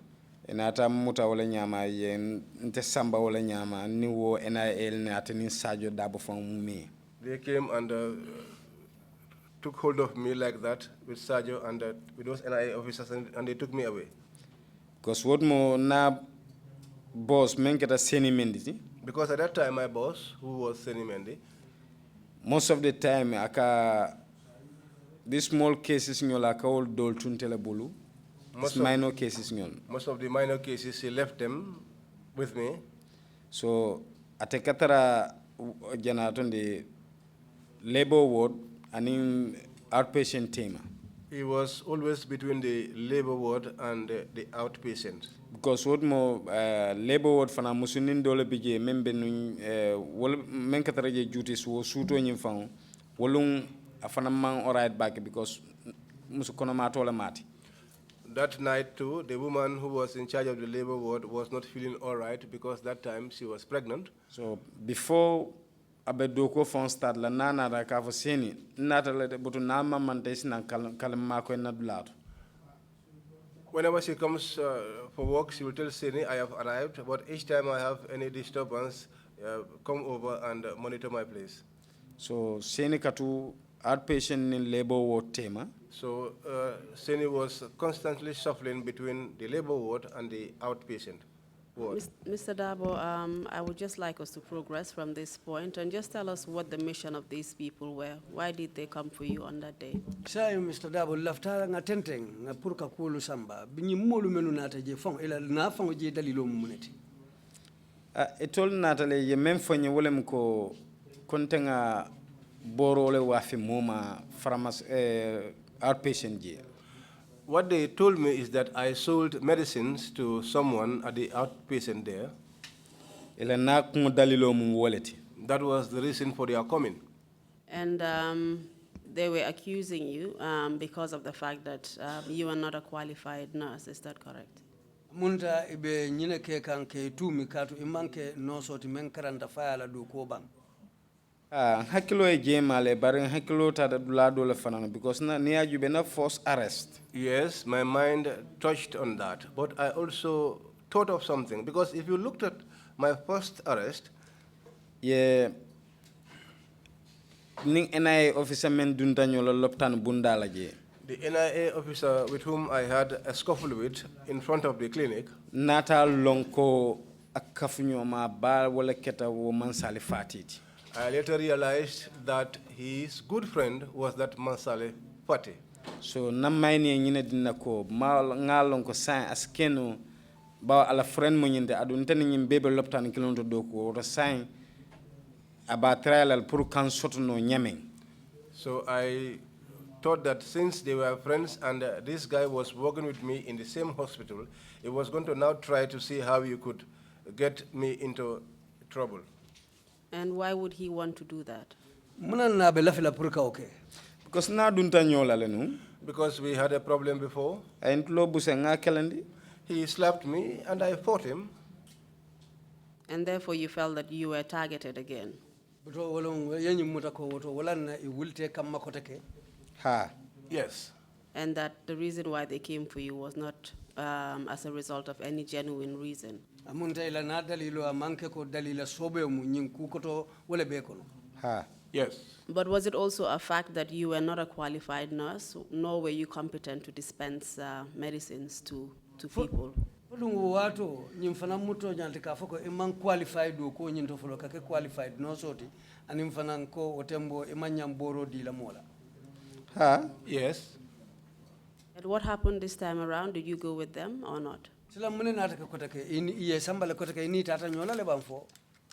Enata muta wala nyama ye nte samba wala nyama ni wo NIL ne atini Sadio Darboe from me. They came and took hold of me like that with Sadio and with those NIA officers, and they took me away. Because what mo na boss menketa seni menditi. Because at that time my boss, who was Seni Mendy, most of the time aka these small cases nyola ka ol dol tuntele bulu. Most minor cases nyon. Most of the minor cases, he left them with me. So atekatara janaton the labor ward and in outpatient team. He was always between the labor ward and the outpatient. Because what more labor ward fana musunin dole bije membe nun wol menkatara je duties wo suto nyim fan wolung afana man alright back because musukono matola mati. That night too, the woman who was in charge of the labor ward was not feeling all right because that time she was pregnant. So before abedoko phone start la nana da ka foseni nata le butu na mamante na kalma ko na dulato. Whenever she comes for work, she will tell Seni, I have arrived, but each time I have any disturbance, come over and monitor my place. So Seni katu outpatient in labor ward tema. So Seni was constantly shuffling between the labor ward and the outpatient ward. Mr. Darboe, I would just like us to progress from this point and just tell us what the mission of these people were. Why did they come for you on that day? Say, Mr. Darboe, laftara nga tenteng nga purka kulu samba. Binyi molu menu nata je fong ila na fong je dalilo muneti. Etol natale ye mem fonye wolem ko kontenga borole wafi moma pharmacy outpatient je. What they told me is that I sold medicines to someone at the outpatient there. Ila na kungo dalilo mu woleti. That was the reason for their coming. And they were accusing you because of the fact that you are not a qualified nurse. Is that correct? Munta ibe nyine ke kan ke tu mikatu imanke no soti men karanta fayala do ko bang. Hakilo e jemale barin hakilo ta da dulado le fanana because na niya jube na forced arrest. Yes, my mind touched on that, but I also thought of something because if you looked at my first arrest, Yeah, ning NIA officer men dundanyo loptan bundala je. the NIA officer with whom I had a scuffle with in front of the clinic, Nata lonko akafunyo ma bal wala keta wo mansali fatiti. I later realized that his good friend was that Mansale Fati. So namaini nyine dinna ko ma ngalon ko sign askeno ba ala friend mo nyinde adu tan nyim bebe loptan kilonto do ko to sign aba trial pour kan sotono nyameng. So I thought that since they were friends and this guy was working with me in the same hospital, he was going to now try to see how you could get me into trouble. And why would he want to do that? Munan na be lafila purka okay. Because na dunta nyola lenu. Because we had a problem before. Entlo busenga kelendi. He slapped me and I fought him. And therefore you felt that you were targeted again. Buto wolong yenyi muta ko woto walan I wulte kamma koteke. Ha. Yes. And that the reason why they came for you was not as a result of any genuine reason. Amunta ila na dalilo amanke ko dalila sobe mu nyin kukoto wala be kono. Ha. Yes. But was it also a fact that you were not a qualified nurse, nor were you competent to dispense medicines to people? Fodungo wato nyim fana muto nyanti ka foko imman qualified do ko nyinto folo ka ke qualified no soti anim fana ko otembo imman nyam boro di la mola. Ha? Yes. And what happened this time around? Did you go with them or not? Sila mune nata ka kota ke iye sambala kota ke ini tata nyola le banfo.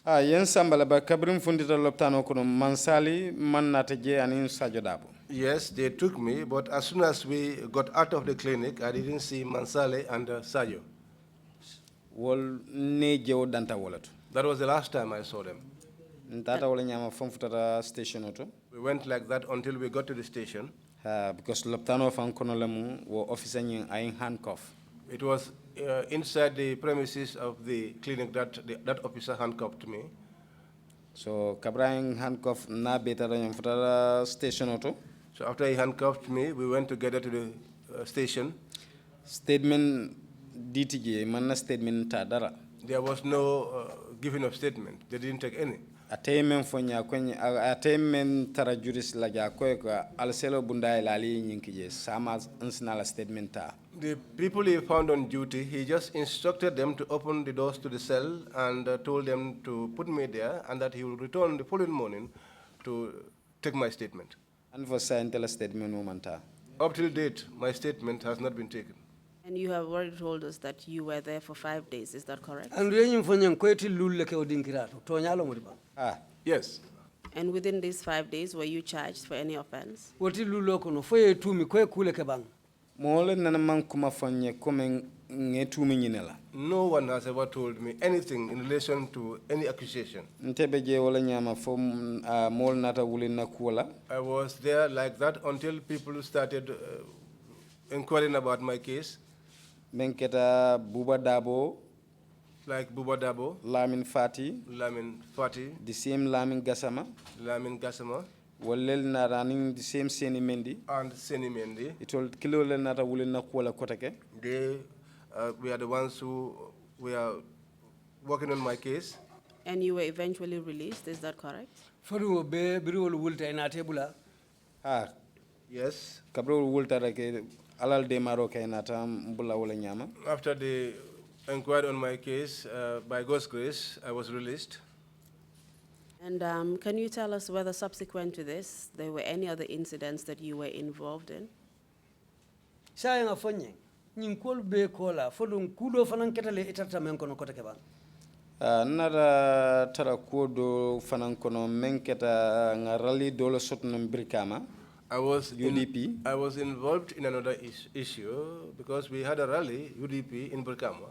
Yen sambala ba kabrim fundita loptano kono mansali man nata je anin Sadio Darboe. Yes, they took me, but as soon as we got out of the clinic, I didn't see Mansale and Sayo. Wol ne jewo danta wolato. That was the last time I saw them. Ntata wala nyama fom futata station oto. We went like that until we got to the station. Because loptano fan kono lamu wo officer nyin ay handcuff. It was inside the premises of the clinic that that officer handcuffed me. So kabraing handcuff na beta nyam futata station oto. So after he handcuffed me, we went together to the station. Statement DTJ manna statement ta dara. There was no giving of statement. They didn't take any. Attainment fonya kwenye attainment tara juris la ja ko alselo bundai lali nyinkije sama insnala statement ta. The people he found on duty, he just instructed them to open the doors to the cell and told them to put me there and that he will return the following morning to take my statement. And for scientific statement momenta. Up till date, my statement has not been taken. And you have already told us that you were there for 5 days, is that correct? And yenyim fonyen kweti lulle ke odinkirato to nyalo modiba. Yes. And within these 5 days, were you charged for any offense? Woti lulo kono foye tumi kwe kule ke bang. Mole nana man kuma fonye kome ngetumi nyinela. No one has ever told me anything in relation to any accusation. Ntebe je wala nyama fom mol nata wulina kuola. I was there like that until people started inquiring about my case. Benketa Buba Darboe. Like Buba Darboe. Lamin Fati. The same Lamin Gassama. Lamin Gassama. Walel na running the same Seni Mendi. And Seni Mendi. It told Kilo Nata Wulina Kuala Kotake. They we are the ones who were working on my case. And you were eventually released, is that correct? Fodu be biriwol wulta ina tebula. Yes. Kabro wulta rake alal de Maroc nata mbula wala nyama. After the inquiry on my case, by God's grace, I was released. And can you tell us whether subsequent to this, there were any other incidents that you were involved in? Saya nga fonye. Nyinkol be kola fodum kudo fanan ketale itata men kono kota keba. Nara tara kudo fanan kono menketa ngarali dolo sotno brikama. I was UDP. I was involved in another issue because we had a rally UDP in Brikama.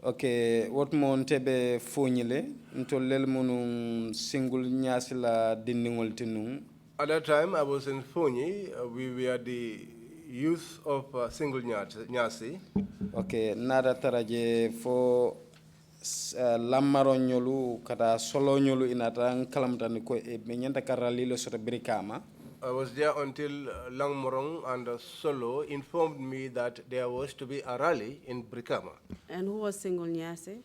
Okay, what mon tebe fonyile ntolel munu single nyasila dindingol tinung. At that time, I was in Fonyi. We were the youth of Single Nyasi. Okay, nada taraje fo lamaro nyolu kata solo nyolu inata kalamtani ko e menyanta karali lo sota brikama. I was there until Langmorong and Solo informed me that there was to be a rally in Brikama. And who was Single Nyasi?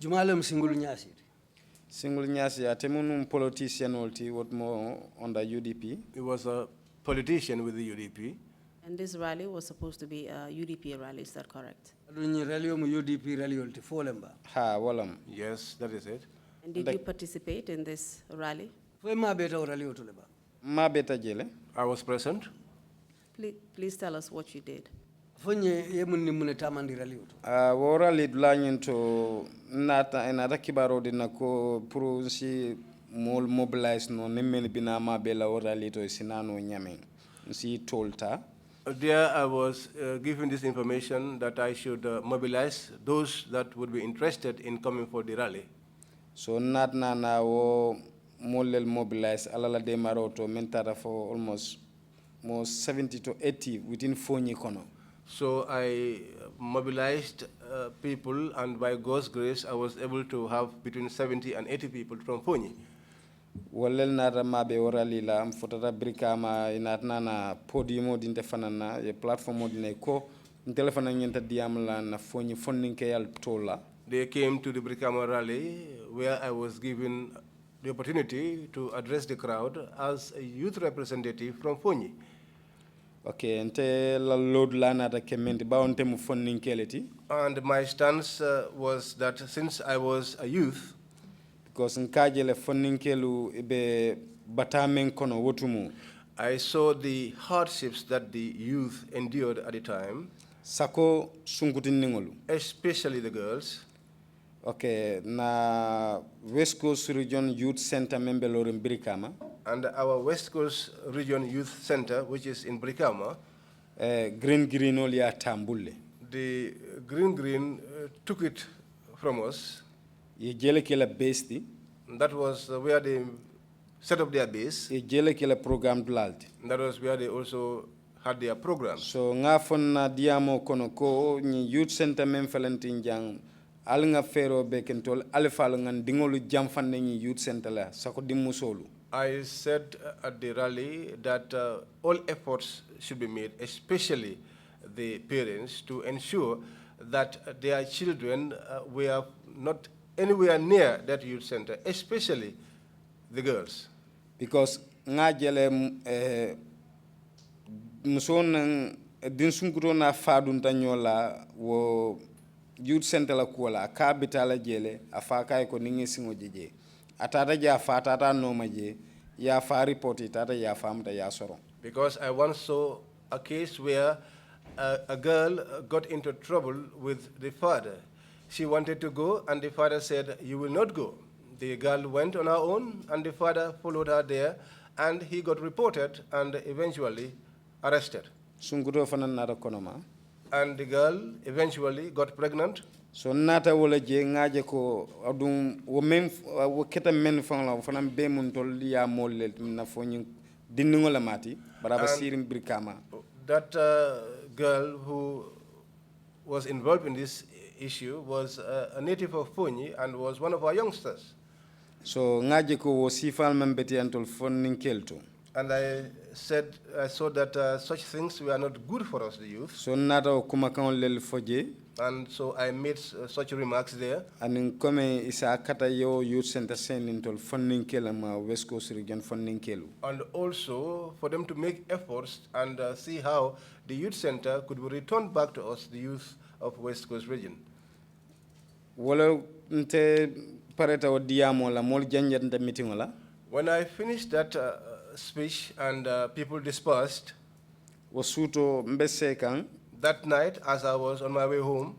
Jumalem single nyasi. Single Nyasi atemunum politician olti what more on the UDP. He was a politician with the UDP. And this rally was supposed to be a UDP rally, is that correct? Adunyi rally mu UDP rally olti folemba. Ha walam. Yes, that is it. And did you participate in this rally? Foy ma beta rally otoleba. Ma beta jele. I was present. Please tell us what you did. Fonye yemun ni mune tamandi rally oto. Wora lidlanyen to nata enata kibaro dinako pro si mol mobilize no nemeni bina ma bela wora lito sinano nyame. Si tolta. There I was given this information that I should mobilize those that would be interested in coming for the rally. So not na wo molel mobilize alala de maroto mentara for almost more 70 to 80 within 4 years. So I mobilized people, and by God's grace, I was able to have between 70 and 80 people from Fonyi. Walel nara mabe orali la mfotata brikama inatna na podium dinte fanana ye platform dine ko telefona nyenta diamla na Fonyi funding ke yal tola. They came to the Brikama rally where I was given the opportunity to address the crowd as a youth representative from Fonyi. Okay, ente la load lana da kementi ba onte mu funding keleti. And my stance was that since I was a youth, because nkaje le funding kelu ibe batamen kono wotumu. I saw the hardships that the youth endured at the time. Sako sungutin ningolu. Especially the girls. Okay, na West Coast Region Youth Center member in Brikama. And our West Coast Region Youth Center, which is in Brikama. Green olia tambulle. The Green took it from us. Ye jele kela base. That was where they set up their base. Ye jele kela program dulalti. That was where they also had their program. So nga fonna diamo kono ko ni Youth Center memfalantin jang alnga fero bekentol alfal ngan dingolu jamfanne ni Youth Center la sako dimusolu. I said at the rally that all efforts should be made, especially the parents, to ensure that their children were not anywhere near that youth center, especially the girls. Because nga jele muson din sunkuto na fadun tanyola wo youth center la kuola ka bitala jele afaka ko ningi singo jeje atata ja fatata no maje ya fa report tata ya famta ya soro. Because I once saw a case where a girl got into trouble with the father. She wanted to go and the father said, "You will not go." The girl went on her own and the father followed her there and he got reported and eventually arrested. Sunkuto fanan nata konoma. And the girl eventually got pregnant. So nata wala je ngaje ko adum wo mem wo keta men fangla fanam be mun tol ya molle na foni dinningo la mati baraba sirim Brikama. That girl who was involved in this issue was a native of Fonyi and was one of our youngsters. So ngaje ko wo sifal membeti antol fonnin kelto. And I saw that such things were not good for us, the youth. So nata kumakan lel foje. And so I made such remarks there. And come isa kata yo youth center sen intol funding kelama West Coast Region funding kelu. And also for them to make efforts and see how the youth center could be returned back to us, the youth of West Coast Region. Wala nte pareta o diamo la mol janjat nte meeting wala. When I finished that speech and people dispersed, wasuto mbese kan that night as I was on my way home,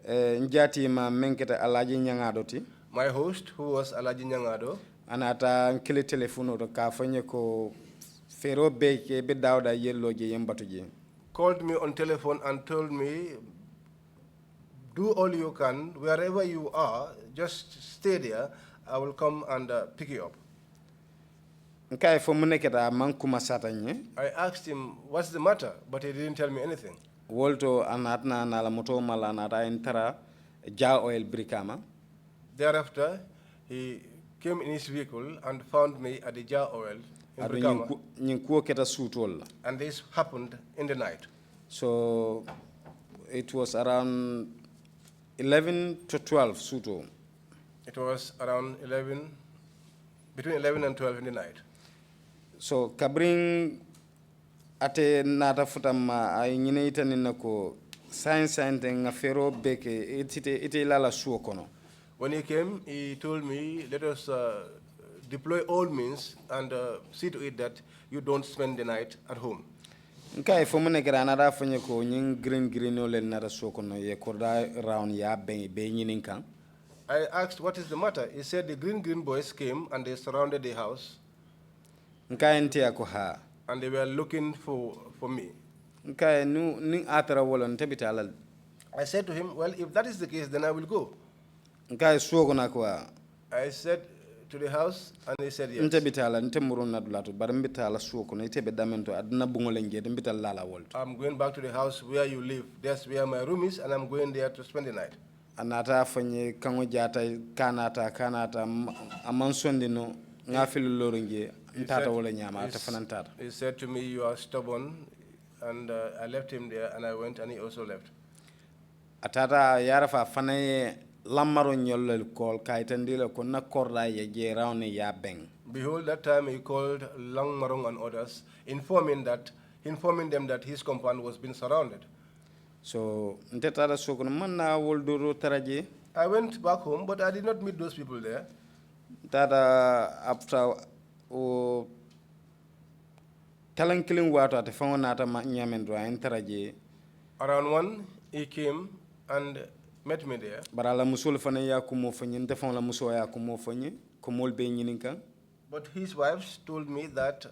njati ma menketa alaji nyangadoti. My host, who was Alaji Nyangado, anata nkele telefono to ka fanye ko fero beke be dawda yello je yembatu je. Called me on telephone and told me, do all you can, wherever you are, just stay there, I will come and pick you up. I asked him, what's the matter? But he didn't tell me anything. Thereafter, he came in his vehicle and found me at the Jar Oil in Brikama. And this happened in the night. So it was around 11 to 12 suto. It was around 11, between 11 and 12 in the night. So kabring ate nata futama ay nyine itani nako science nga fero beke ite lala suo kono. When he came, he told me, let us deploy all means and see to it that you don't spend the night at home. Nkai fomune kera nada fanye ko nying green ole nada suo kono ye korda round ya be nyinin kan. I asked what is the matter. He said the green boys came and they surrounded the house. And they were looking for me. I said to him, well, if that is the case, then I will go. I said to the house, and he said yes. I'm going back to the house where you live. That's where my room is, and I'm going there to spend the night. Anata fanye kango jata kanata amansondino ngafilu loringe ntata wala nyama atafanantata. He said to me, you are stubborn, and I left him there and I went and he also left. Atata yarafa fanaye lamaro nyol call kaitandila ko na korda ye je rawne ya beng. Behold, that time he called Lang Marong and others, informing them that his compound was being surrounded. So ntetara sokon man na woldoro taraje. I went back home, but I did not meet those people there. Tata after o talankilin wato ate fawonata ma nyamendo en taraje. Around 1, he came and met me there. Barala musul fana ya kumo fanyi nte fawon la muso ya kumo fanyi komol be nyininka. But his wives told me that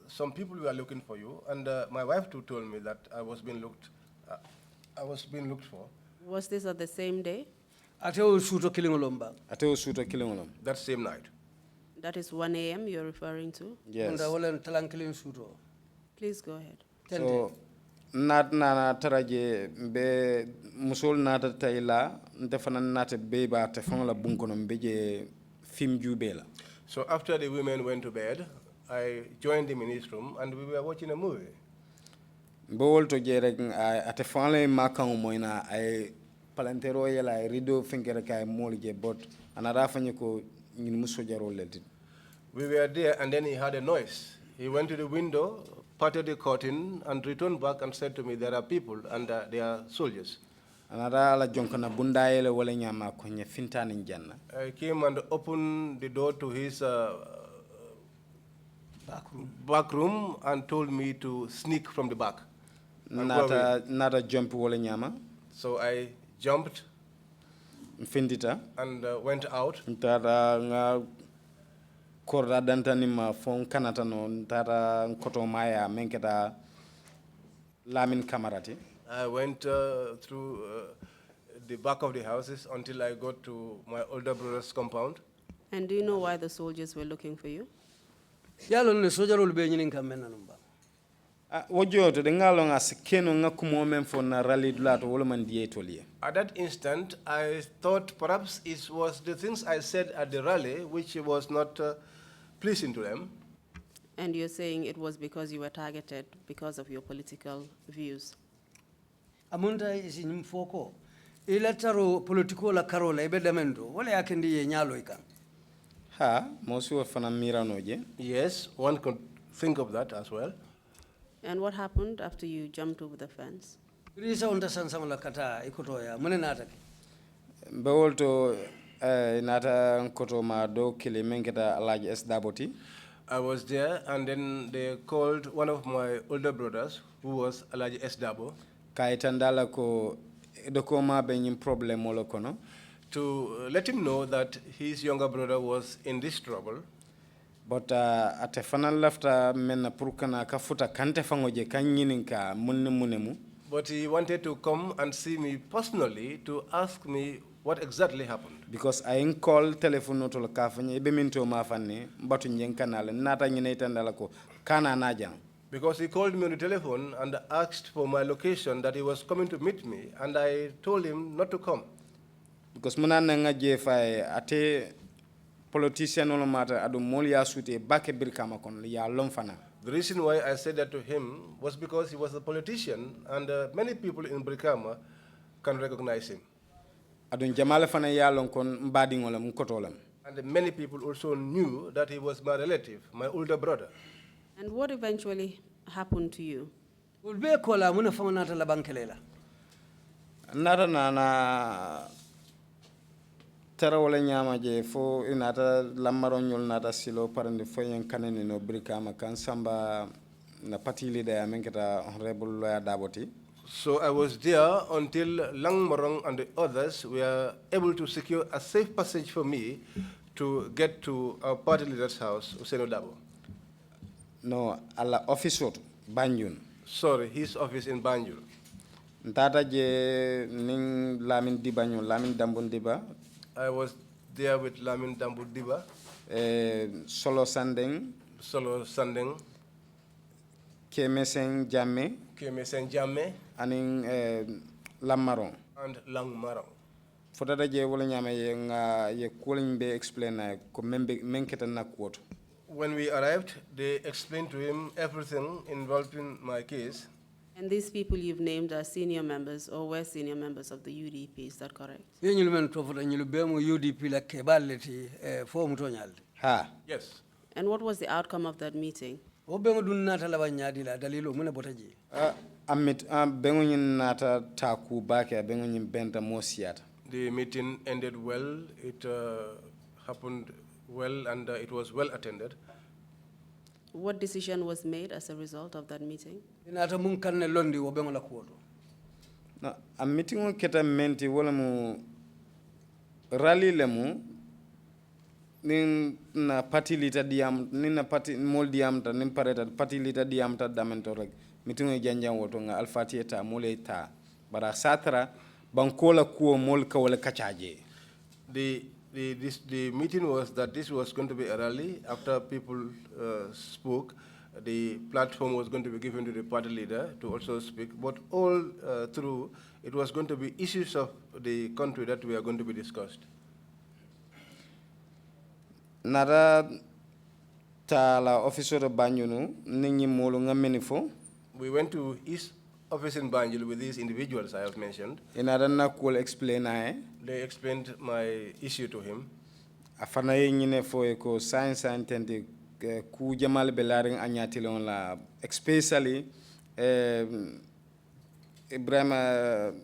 some people were looking for you, and my wife too told me that I was being looked for. Was this at the same day? Ateo suto kilingolomba. Ateo suto kilingolom. That same night. That is 1 a.m. you're referring to? Yes. Unda wala talankilin suto. Please go ahead. So nat nana taraje be musol nata tayla nte fana nata be ba te fon la bunkono mbeje film jubela. So after the women went to bed, I joined him in his room and we were watching a movie. Bawol to je rek ate fon la makan moyna ay palantero yela ay rido finkere kay molje bot anara fanye ko ñun muso jaro lelti. We were there and then he heard a noise. He went to the window, parted the curtain and returned back and said to me, there are people and they are soldiers. Anara la jonkana bundayele wala nyama ko nye fintani janna. I came and opened the door to his back room and told me to sneak from the back. Nata jump wala nyama. So I jumped Findita and went out. Ntara nga korda dantani ma fon kanata no ntara koto maya menketa Lamin kamarati. I went through the back of the houses until I got to my older brother's compound. And do you know why the soldiers were looking for you? Yalo ne sojarul be nyinin kamena numba. Wojoto de ngalong asikeno ngakumo men fo na rally dulato wala man dietolie. At that instant, I thought perhaps it was the things I said at the rally which was not pleasing to them. And you're saying it was because you were targeted because of your political views? Amunta isi nyimfoko. Ilataro politiko la karola ibe damendo. Wale yakendi ye nyalo ikan. Ha, mosu fana miranoje. Yes, one could think of that as well. And what happened after you jumped over the fence? Risa unta sansama la kata ikotoya. Mune natake. Bewolto nata koto ma do kili menketa alaji Darboe. I was there and then they called one of my older brothers who was Alaji Darboe. Kaitandala ko edokoma benyim problem molokono. To let him know that his younger brother was in this trouble. But ate fanal lafta mena purkana kafuta kante fangoje kanyininka munemu. But he wanted to come and see me personally to ask me what exactly happened. Because I call telephone to kafanye ibe minto mafane mbatu njenkanale nata nyine itandala ko kana naja. Because he called me on the telephone and asked for my location, that he was coming to meet me, and I told him not to come. Because munana nga jefai ate politician no matter adu molia sute bake birkama kon ya lomfana. The reason why I said that to him was because he was a politician, and many people in Brikama can recognize him. Adun jamale fana ya lon kon mbadi ngolam kotolam. And many people also knew that he was my relative, my older brother. And what eventually happened to you? Ulbe kola muna famanata la bankelela. Nata na tera wala nyama je fo inata lamaro nyol nata silo parande fo yen kanene no Brikama kan samba na party leader menketa honorable lawyer Darboe. So I was there until Lang Marong and the others were able to secure a safe passage for me to get to our party leader's house, Useno Darboe. No, ala office ot Banjul. Sorry, his office in Banjul. Ntata je ning Lamin Diba Lamin Darboe Diba. I was there with Lamin Darboe Diba. Solo Sandeng. Kemeseng Jamme. Aning Lamaron. And Lang Marong. Fotata je wala nyama ye calling be explain na ko menketa na quote. When we arrived, they explained to him everything involving my case. And these people you've named are senior members or were senior members of the UDP, is that correct? UDP la kebaleti fo mutonyalde. Ha. Yes. And what was the outcome of that meeting? Obengo dunata la banyadi la dalilo muna botaji. Amit bengunyin nata taku bake bengunyin benta mosiata. The meeting ended well. It happened well, and it was well attended. What decision was made as a result of that meeting? Inata mun kanne londi obengo la kuoto. No, a meeting on keta menti wala mu rally lemu nin na party lita diam nin na party mol diam ta nin pareta party lita diam ta damento rek meeting e janjang woto nga alfati eta mole ta bara satra bankola kuo mol ka wala kachaje. The meeting was that this was going to be a rally. After people spoke, the platform was going to be given to the party leader to also speak. But all through, it was going to be issues of the country that we are going to be discussed. Nara tala officer of Banyunu ninyi molo ngamenifo. We went to his office in Banjul with these individuals I have mentioned. Inadana cool explain They explained my issue to him. Afana yengine fo eko science and ku jamal belaring anyatilon la especially Ibrahim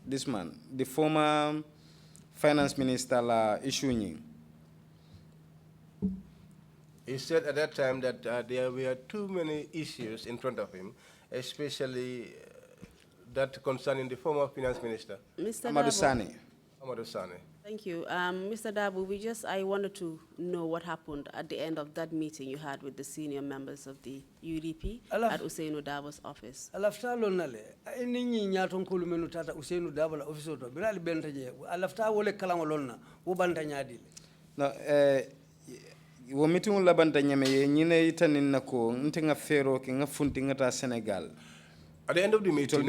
this man the former finance minister la issuing. He said at that time that there were too many issues in front of him, especially that concerning the former finance minister. Mr. Amadou Darboe. Sane. Amadou Sane. Thank you. Mr. Darboe, I wanted to know what happened at the end of that meeting you had with the senior members of the UDP at Usainu Darboe's office. Alafta lonale ninyi nyaton kulu menu tata Usainu Darboe la office to birali bentaje alafta wole kalango lonna wo banta nyadile. No wo meeting la banta nyame ye nyine itanin nako ntenga fero ke nga funti ngata Senegal. At the end of the meeting,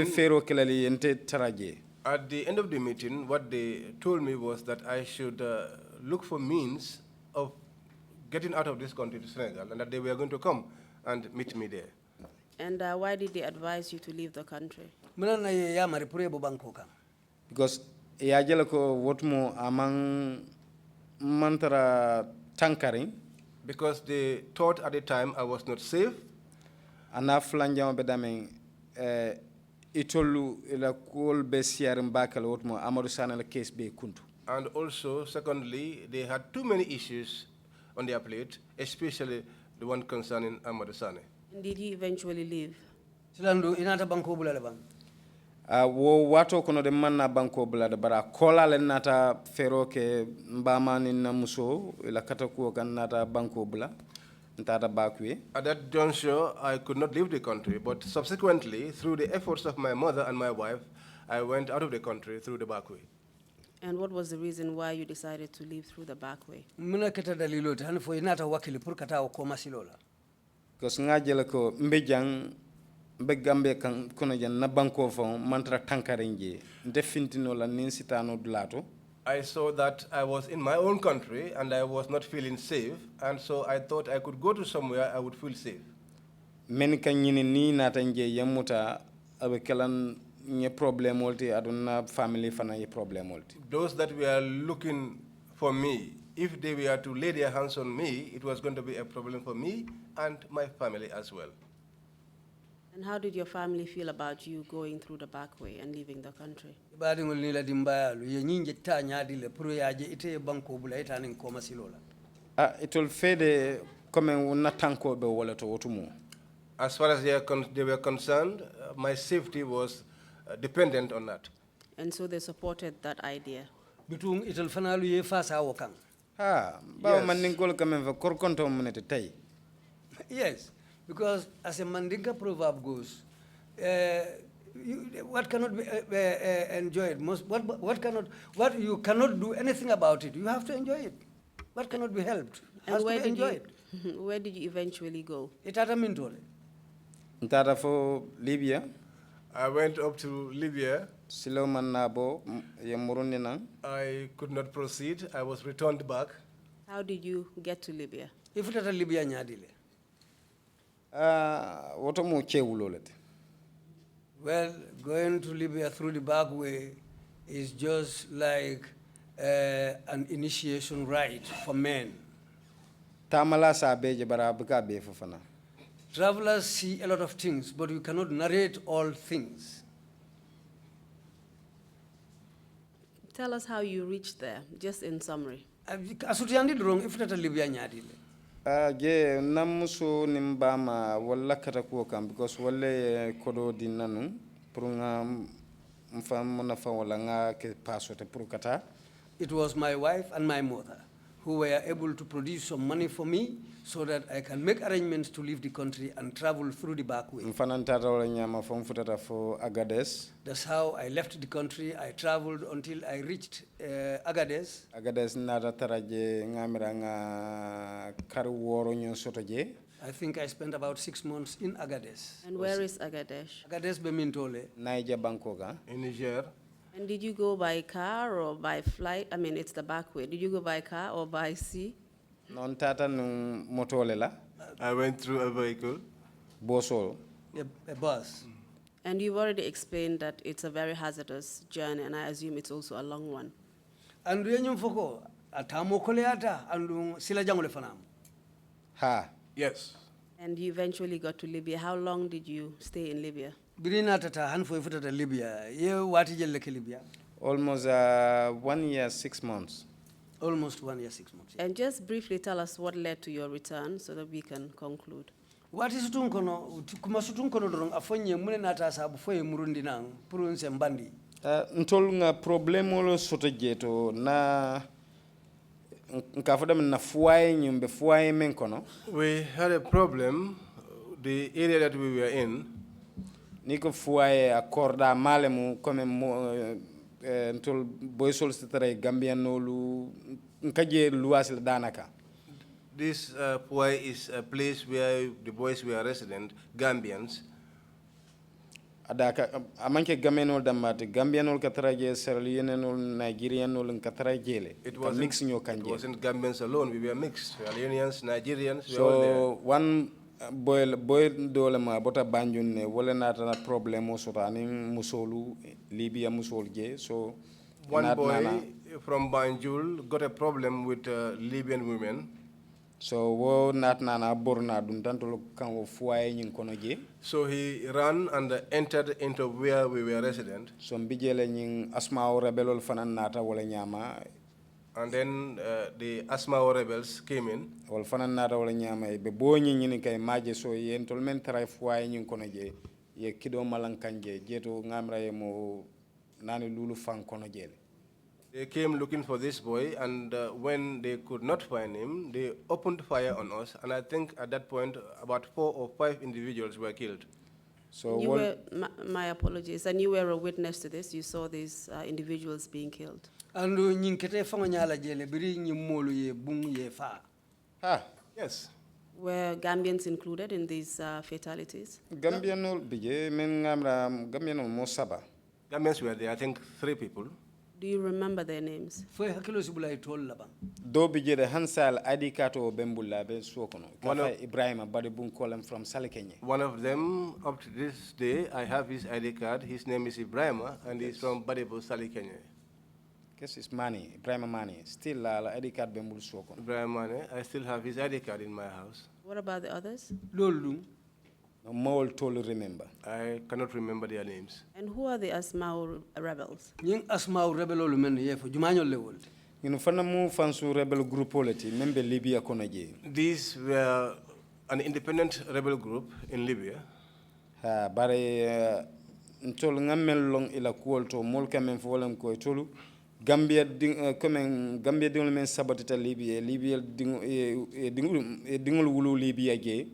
at the end of the meeting, what they told me was that I should look for means of getting out of this country to Senegal, and that they were going to come and meet me there. And why did they advise you to leave the country? Because yajelako wotmo amang mantara tankari. Because they thought at the time I was not safe. Anaflanjama bedameng. Itolu ila kol be siarim bakal wotmo Amadou Sane la case be kuntu. And also, secondly, they had too many issues on their plate, especially the one concerning Amadou Sane. And did you eventually leave? Silandu inata banko bulale bang. Wo wato kono de manna banko bulade bara kola le nata fero ke mbama ni namuso ila katakuo kan nata banko bula. At that juncture, I could not leave the country, but subsequently, through the efforts of my mother and my wife, I went out of the country through the back way. And what was the reason why you decided to leave through the back way? Because ngajelako mbejang mbegambe kan kono jan na banko fon mantra tankarenje ndefintino la ninsitano dulato. I saw that I was in my own country and I was not feeling safe, and so I thought I could go to somewhere I would feel safe. Men kanyini ni natanje yamuta abekelan nye problem multi aduna family fana ye problem multi. Those that were looking for me, if they were to lay their hands on me, it was going to be a problem for me and my family as well. And how did your family feel about you going through the back way and leaving the country? It will fade come natanko be wala to wotumu. As far as they were concerned, my safety was dependent on that. And so they supported that idea. Bitung itel fanalu ye fasa wakang. Ba maningol kame va korkonto munete tay. Yes. Because as a Mandinka proverb goes, what cannot be enjoyed, what you cannot do anything about it, you have to enjoy it. What cannot be helped has to be enjoyed. Where did you eventually go? Itatamintole. Ntara for Libya. I went up to Libya. Siloman nabo yamurunina. I could not proceed. I was returned back. How did you get to Libya? If it Libya nyadile. What mo chewulolet. Well, going to Libya through the back way is just like an initiation rite for men. Tamala sa beje bara buka be fofana. Travelers see a lot of things, but you cannot narrate all things. Tell us how you reached there, just in summary. Asutiandi drong if that Libya nyadi. Je namuso nimbama wala katakuo kam because wale kodo dinanu purunga mfam na fa wala nga ke pasote purukata. It was my wife and my mother who were able to produce some money for me so that I can make arrangements to leave the country and travel through the back way. That's how I left the country. I traveled until I reached Agadez. I think I spent about 6 months in Agadez. And where is Agadez? Agadez Bemintole. In Niger. And did you go by car or by flight? I mean, it's the back way. Did you go by car or by sea? Non tata nung motolela. I went through a vehicle. Bosol. A bus. And you've already explained that it's a very hazardous journey, and I assume it's also a long one. And yenyum foko atamo koleata andung sila jangole fanam. Ha. Yes. And you eventually got to Libya. How long did you stay in Libya? Birina tata hanfo ifutata Libya. Ye wati jelle ke Libya. Almost 1 year, 6 months. Almost 1 year, 6 months. And just briefly tell us what led to your return so that we can conclude. What is tunkono kuma sutunkono dorong afonye mune nata sabu foye murundi nang purunse mbandi. Ntol nga problemo lo soto jeto na nkafada na fuaye nyumbe fuaye menkono. We had a problem. The area that we were in. Niko fuaye accorda malemu comme ntol boysol stare gambianolu nkaje luasil danaka. This Puai is a place where the boys were resident, Gambians. Adaka amanke Gambianol damate Gambianol kataraje Sierra-Leoneanol Nigerianol katarajele. It wasn't Gambians alone. We were mixed. Sierra-Leoneans, Nigerians. So we were all there. one boy dole ma bota banjun ne wala na problem o sotani musolu Libya musolje so one boy from Banjul got a problem with Libyan women. So wo nat nana borna dun tantolo kan wo fuaye nyin kono je. So he ran and entered into where we were resident. So mbijele nyin asma o rebelol fanan nata wala nyama. And then the Asmao rebels came in. Wal fanan nata wala nyama be bo nyin kay maje so yen tol men tray fuaye nyin kono je ye kido malankanje jeto ngamra ye mo nani lulu fan kono jele. They came looking for this boy, and when they could not find him, they opened fire on us. And I think at that point, about 4 or 5 individuals were killed. So you were, my apologies, and you were a witness to this. You saw these individuals being killed. And nyinkete fango nyala jele biri nyimolu ye bung ye fa. Ah, yes. Were Gambians included in these fatalities? Gambianol bije men ngamra Gambianol mo saba. Gambians were there, I think 3 people. Do you remember their names? Do bije de Hansal Adikato Bembulla be Sokono. Ibrahim Badibun Kolam from Salikenya. One of them, up to this day, I have his ID card. His name is Ibrahim, and he's from Badibu, Salikenya. Guess it's Mani, Ibrahim Mani. Still ID card Bembul Sokono. Ibrahim Mani, I still have his ID card in my house. What about the others? Lulu. More totally remember. I cannot remember their names. And who are the Asmao rebels? Yung Asmao rebel men ye for Jumanyo level. You know, Fanamu Fansu rebel group polity, member Libya Konaje. These were an independent rebel group in Libya. Bare ntol ngamel long ila kuolto molka men folam ko tolu Gambia comme Gambia dingol men sabatita Libya dingol wulu Libya ge.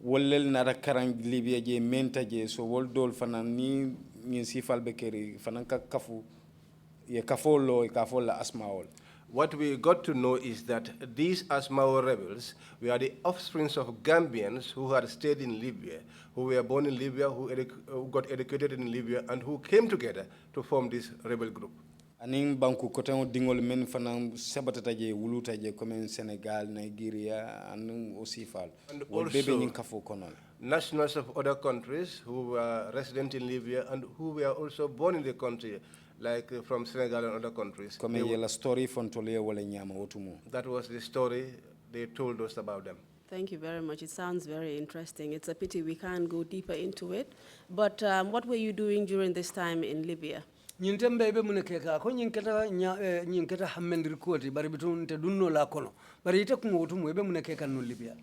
Wolel nara karang Libya je menta je so wol dol fanan ni sifal bekeri fanan ka kafu ye kafolo e kafola asmaol. What we got to know is that these Asmao rebels were the offsprings of Gambians who had stayed in Libya, who were born in Libya, who got educated in Libya, and who came together to form this rebel group. Aning banku kote on dingol men fanam sabatata je wuluta je comme Senegal, Nigeria, and aussi fal. And Wol bebe also- nyin kafo konon. Nationals of other countries who were resident in Libya and who were also born in the country, like from Senegal and other countries. Comme yela story fontole wala nyama otumo. That was the story they told us about them. Thank you very much. It sounds very interesting. It's a pity we can't go deeper into it. But what were you doing during this time in Libya? ñin tembe be mun keka ko ñin keta hammendir koti bari bitun te dunno la kono bari ite ko wotu mo be mun keka no Libya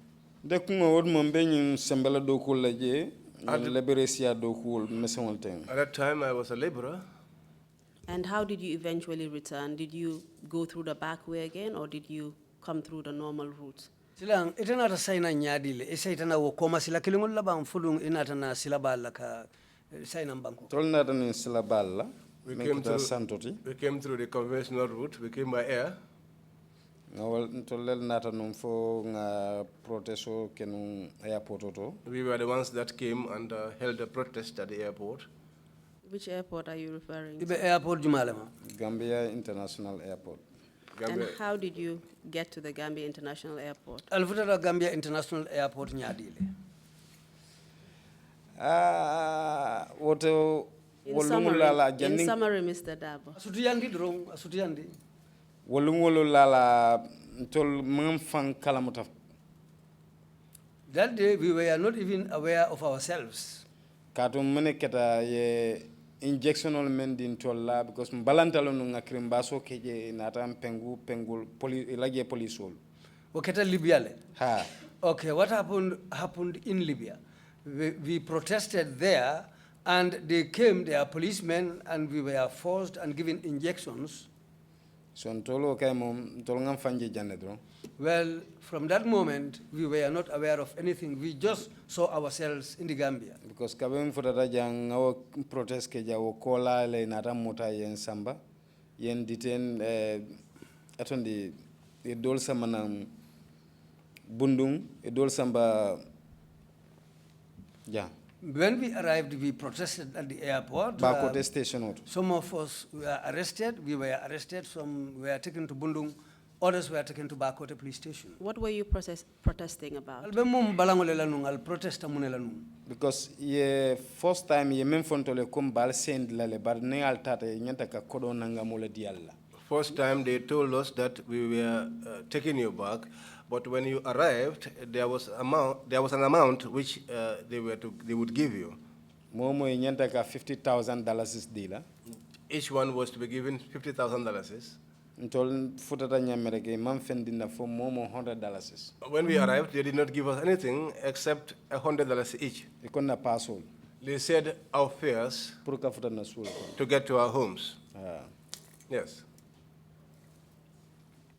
De kungo wod mo be nyin sembala do ko laje liberesia do ko mesewon ten. At that time, I was a laborer. And how did you eventually return? Did you go through the back way again, or did you come through the normal route? silang itana ta sayna nyaadile e saytana wo koma sila kilingol la ban fulung inata na sila balla ka sayna banko Tolna tan sila balla. We Me came, kuta through, santoti. we came through the conventional route. We came by air. Ngawal tolel nata num fo nga protesto kenu airport oto. We were the ones that came and held a protest at the airport. Which airport are you referring ibe to? airport jumale ma Gambia International Airport. Gambia. And how did you get to the Gambia International Airport? alfutata Gambia International Airport nyaadile Woto In wolungu summary, Mr. Darboe. asutiyandi dron asutiyandi wolungu lala tol mangfang kalamuta. that day we were not even aware of ourselves Katum mene keta ye injectional mendin tolla because mbalantalo nunga krimbaso keje natam pengul lage polisol. waketa Libya le Ha. okay what happened in Libya we protested there and they came, they are policemen, and we were forced and given injections. So ntolo kay mom tol ngam fanje janedro. Well, from that moment, we were not aware of anything. We just saw ourselves in the Gambia. Because kabem fotata jang awo protest ke jawo kola le nata mota yen samba yen detain atondi e dol sama nam bundung e dol samba ja When we arrived, we protested at the airport. Bakote station auto. Some of us were arrested. We were arrested. Some were taken to Bundung. Others were taken to Bakote police station. What were you protesting about? Because ye first time ye men fontole kum bal send lale bar ne altata nyanta ka kodo nanga mola dialla. First time they told us that we were taking you back, but when you arrived, there was an amount which they would give you. Momo nyanta ka $50,000 is dealer. Each one was to be given $50,000. Ntol futata nyamereke man fendina for momo $100. When we arrived, they did not give us anything except $100 each. Ikonna pasol. They said our fares Pour ka futa na sul. to get to our homes. Yes.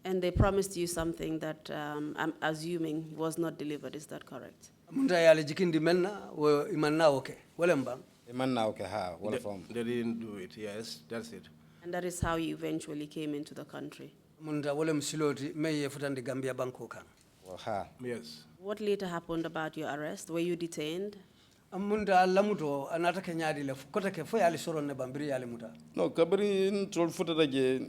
And they promised you something that I'm assuming was not delivered. Is that correct? They didn't do it. Yes, that's it. And that is how you eventually came into the country. Yes. What later happened about your arrest? Were you detained? No, kabri ntol futata je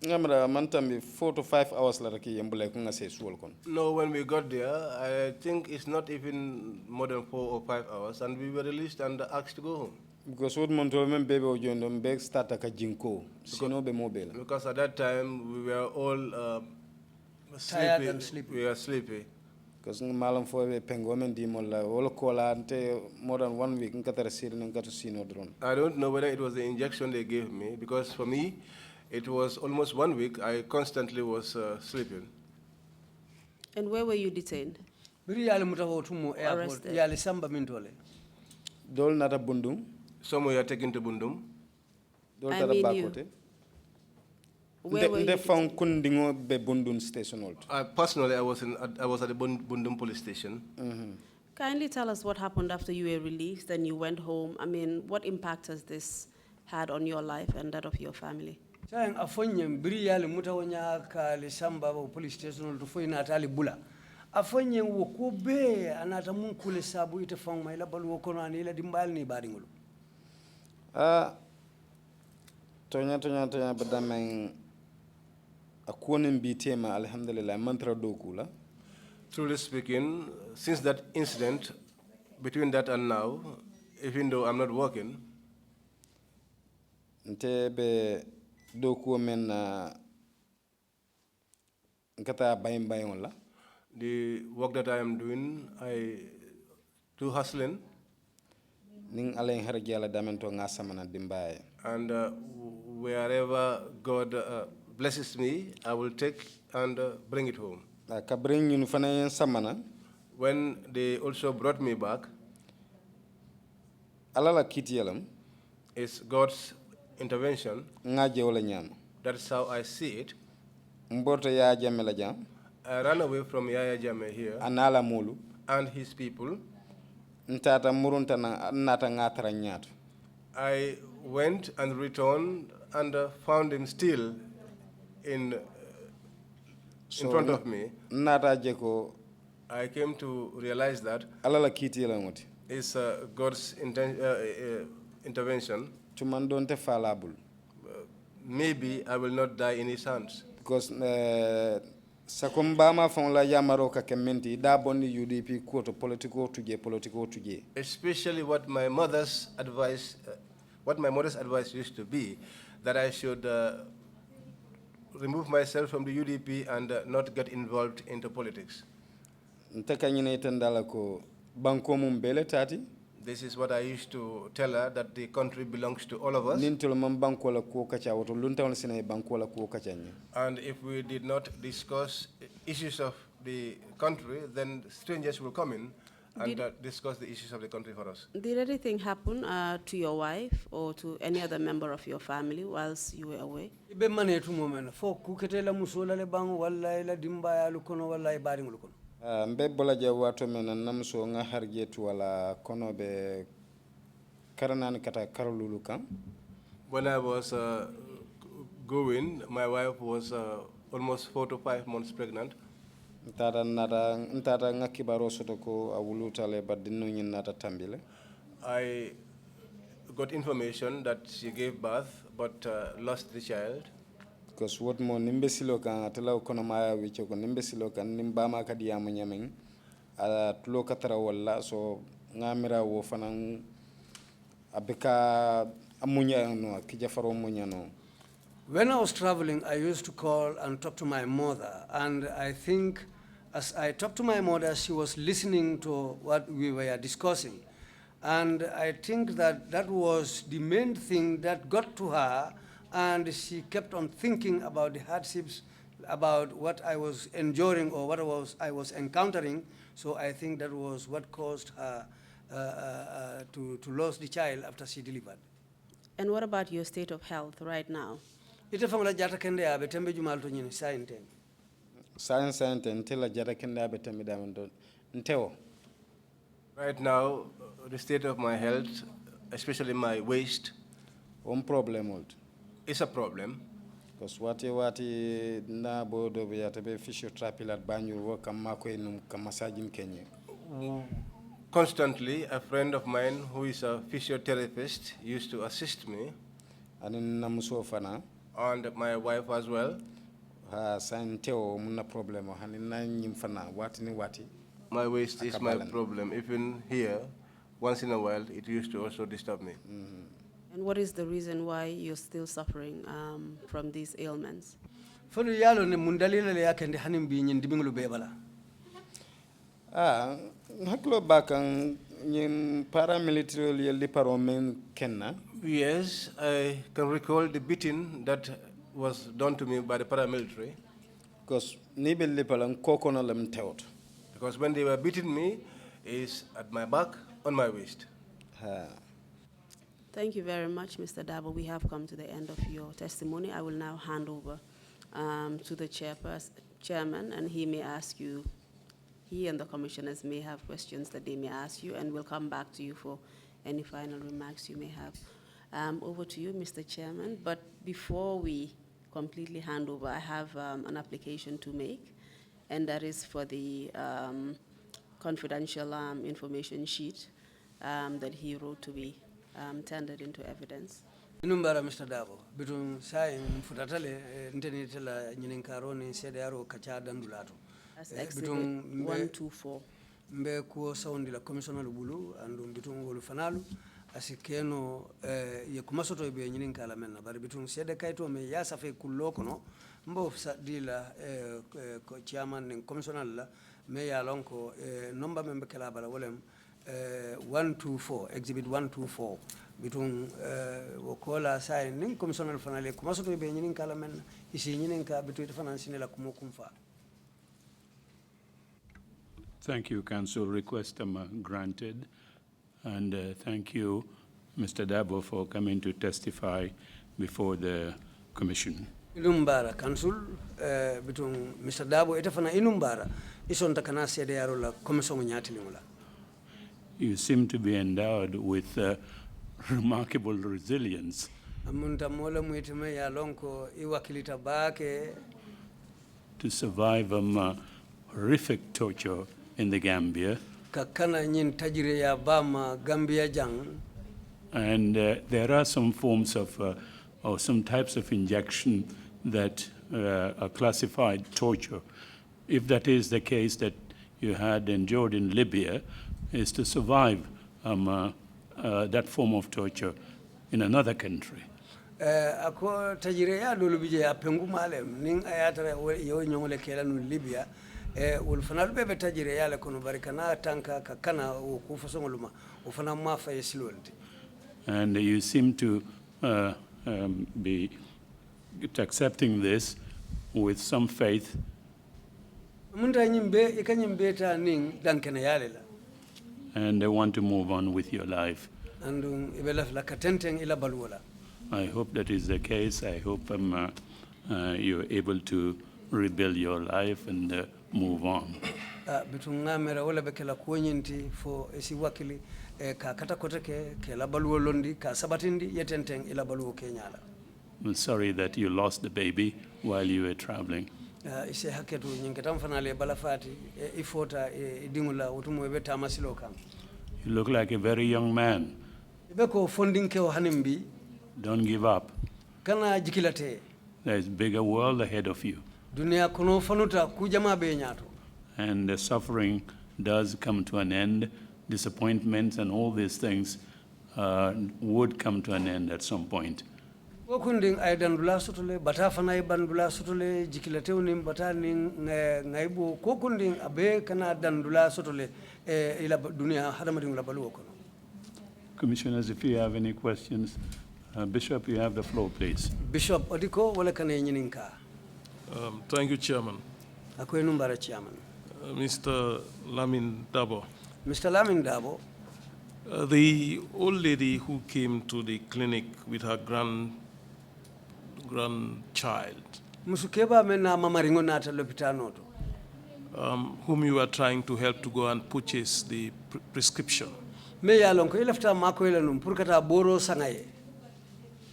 ngamra mantambi 4 to 5 hours la raki yembule ko ngase suwol kon. No, when we got there, I think it's not even more than 4 or 5 hours, and we were released and asked to go home. Because what montol men bebe o jondo mbek starta ka jinko sino be mobile. Because at that time we were all tired sleepy. and sleepy. We were sleepy. Because malam fo be pengo men di molla wol kola ante more than 1 week nkatara sir ngatu sino drone. I don't know whether it was the injection they gave me, because for me, it was almost 1 week. I constantly was sleeping. And where were you detained? Arrested. Dol nata bundum. Some were taken to Bundum. Dol I tata mean bakote. Where were you Nde found detained? kundingo be bundun station also. Personally, I was at the Bundum police station. Kindly tell us what happened after you were released and you went home. I mean, what impact has this had on your life and that of your family? Sayang afonyem biri yale mutawonya ka le samba ba police station to foi na tali bula afonyem wo ko be anata mun kule sabu ite fang mai la balu ko na ni la dimbal ni bari ngulu Tonya badameng akuonim bitema alhamdulillah mantra dokula. Truly speaking, since that incident, between that and now, even though I'm not working, Ntebe doku men nkata bayim la. the work that I am doing, I do hustling. Ning aleng harjala damento ngasamana dimbaye. And wherever God blesses me, I will take and bring it home. Kabring yun fana samana. When they also brought me back, Alala kitiyalam. it's God's intervention. Ngaje wala nyam. That's how I see it. Mborto ya jamela jam. I ran away from Yaya Jammeh here Anala mulu. and his people. Ntata murunta na nata ngatara nyatu. I went and returned and found him still in front of me. Nata jeko. I came to realize that Alala kitiyalam. it's God's intervention. Tumandonte fallible. Maybe I will not die in his hands. Because sakumbama fon la yamaro ka kementi da bonni UDP ko to political tuje. Especially what my mother's advice used to be, that I should remove myself from the UDP and not get involved into politics. Ntaka nyine itandala ko banko mum bele tati. This is what I used to tell her, that the country belongs to all of us. And if we did not discuss issues of the country, then strangers will come in and discuss the issues of the country for us. Did anything happen to your wife or to any other member of your family whilst you were away? Mbe bolaja wato mena namso nga harjetu wala kono be karanan kata karolulu kan. When I was going, my wife was almost 4 to 5 months pregnant. Ntata nga kibaro soto ko awuluta le badino nyin nata tambile. I got information that she gave birth but lost the child. Because what more nimbesilo kan atela kono maya wicho ko nimbesilo kan nimbama kadi ya munyameng tulo katara wala so ngamira wo fanan abeka amunya no kijafaro munya no. When I was traveling, I used to call and talk to my mother, and I think as I talked to my mother, she was listening to what we were discussing. And I think that that was the main thing that got to her, and she kept on thinking about the hardships, about what I was enduring or what I was encountering. So I think that was what caused her to lose the child after she delivered. And what about your state of health right now? Ite fangla jata kende abe tembe jumal to nyini sainte. Science ntela jata kende abe tembe damando nteo. Right now, the state of my health, especially my waist, Problem old. is a problem. Because wati na bodo be atabe physiotherapy lat banyu wo kamako enum kamasajin Kenya. Constantly, a friend of mine who is a physiotherapist used to assist me. Anin namuso fana. And my wife as well. Santeo muna problem hanin na nyimfana wati. My waist is my problem. Even here, once in a while, it used to also disturb me. And what is the reason why you're still suffering from these ailments? Fodo yalo ne mundalila le yakende hanim bi nyin dibinglu bebala. Haklo bakang nyim paramilitary liparomen kenna. Yes, I can recall the beating that was done to me by the paramilitary. Because nibe lipalang kokono lam teot. Because when they were beating me, is at my back, on my waist. Thank you very much, Mr. Darboe. We have come to the end of your testimony. I will now hand over to the chairman, and he may ask you, he and the commissioners may have questions that they may ask you, and we'll come back to you for any final remarks you may have. Over to you, Mr. Chairman. But before we completely hand over, I have an application to make, and that is for the confidential information sheet that he wrote to be tendered into evidence. Inumbara Mr. Darboe, between Sai Futatale, Intenitela, Yininkaroni, Sedaro, Kacha, Dandulato. As exhibit 124. Mbe kuo saundi la commissioner Lubulu, and between Wolfanalu, asikeno ye kumasoto ibe Yininkala mena, but between Sede Kaito me Yasafe Kulokono, Mbo Dila chairman and commissioner la, me alonko number member Kalabala Willem 124, exhibit 124. Between Wokola sign ning commissioner fanale kumasoto ibe Yininkala mena, isi Yininka between the financing la Kumukumfa. Thank you, Council. Request granted. And thank you, Mr. Darboe, for coming to testify before the Commission. Inumbara, Council, between Mr. Darboe, etafana inumbara, ison takanasi de arola, Commission nyatilimula. You seem to be endowed with remarkable resilience. Amunta mola muitime ya lonko iwakilita bake to survive horrific torture in the Gambia. Kakana nyin tajire ya bama Gambia jang. And there are some forms of, or some types of injection that are classified torture. If that is the case that you had endured in Libya, is to survive that form of torture in another country. Ako tajire ya dulu bije ya pengu malem ning ayatara yo nyongole kela nu Libya ulfanal bebe tajire ya le kono barikana tanka kakana ukufa songoluma ufana mafa yesilolti. And you seem to be accepting this with some faith. Munta nyimbe ikanyimbe ta ning dankena yalela. And they want to move on with your life. And ibelaf la katenteng ila balwala. I hope that is the case. I hope you're able to rebuild your life and move on. Bitunga mera wala bekela kuonyinti fo esi wakili ka kata koteke ke la baluo londi ka sabatindi yetenteng ila baluo kenyala. I'm sorry that you lost the baby while you were traveling. Ise haketu nyingetam fanale balafati ifota dingula utumu ebe tamasilo kam. You look like a very young man. Ibeko funding ke hanimbi. Don't give up. Kana jikilate. There's a bigger world ahead of you. Dunia kono fanuta kujama be nyato. And the suffering does come to an end. Disappointments and all these things would come to an end at some point. Wakunding ay dandula sotole bata fanay bandula sotole jikilate unim bata ning ngaibu kokunding abe kana dandula sotole ila dunia hadamading la baluo kono. Commissioners, if you have any questions, Bishop, you have the floor, please. Bishop Odiko wala kane nyininka. Thank you, Chairman. Akoy numbara Chairman. Mr. Lamin Darboe. Mr. Lamin Darboe. The old lady who came to the clinic with her grandchild, Musukeba mena mamaringo nata lopitano to. whom you were trying to help to go and purchase the prescription. Me yalon ko ilafta mako ilanum purkata boro sangaye.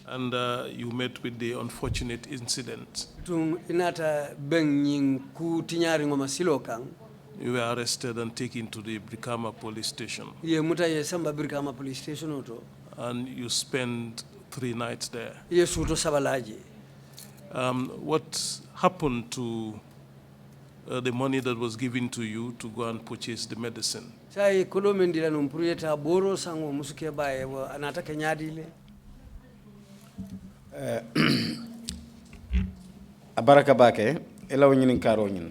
And you met with the unfortunate incident. Tung inata benging ku tinyari ngoma silo kang. You were arrested and taken to the Brikama police station. Ye muta ye samba Brikama police station oto. And you spent 3 nights there. Ye suto sabalaji. What happened to the money that was given to you to go and purchase the medicine? Sai kolo mendila num puriyeta boro sango musukeba ye anata kenyadile. Abaraka bake elaw ñinin karo ñin.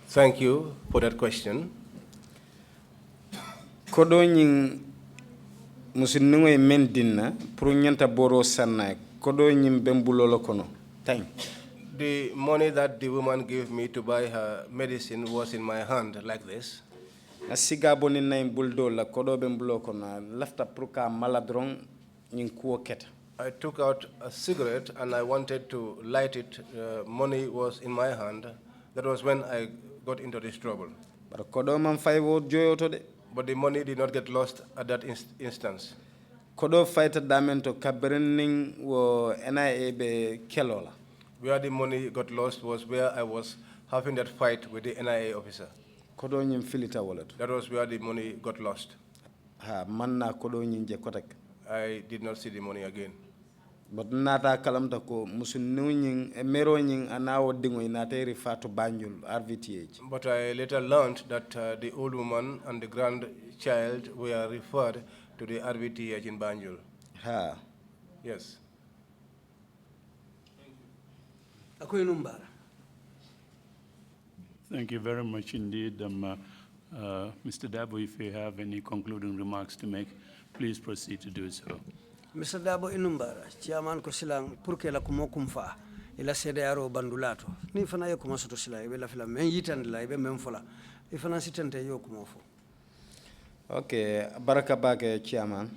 Thank you for that question. Kodo ñing musinningoy mendinna pour ñanta boro sanna kodo ñim bembulolo kono tay. The money that the woman gave me to buy her medicine was in my hand like this. Na siga bonin nay buldo la kodo bembulo kono lafta pour ka maladron ñing kuo keta. I took out a cigarette and I wanted to light it. Money was in my hand. That was when I got into this trouble. But kodo man faywo joyoto de. But the money did not get lost at that instance. Kodo fayta damento kabrening wo NIA be kelola. Where the money got lost was where I was having that fight with the NIA officer. Kodo ñim filita wolato. That was where the money got lost. Ha manna kodo ñim je kotak. I did not see the money again. But nata kalamta ko musununying meroning anawo dingo inate refer to Banjul RVTH. But I later learned that the old woman and the grandchild were referred to the RVTH in Banjul. Ha. Yes. Thank you very much indeed. Mr. Darboe, if you have any concluding remarks to make, please proceed to do so. Mr. Darboe Inumbara, Chairman ko silang purke la kumo kumfa ila sede aro bandulato. Ni fana yo kuma soto sila ibe la fila men yitan la ibe men fola. Ifana sitente yo kumo fo. Okay, baraka bake Chairman.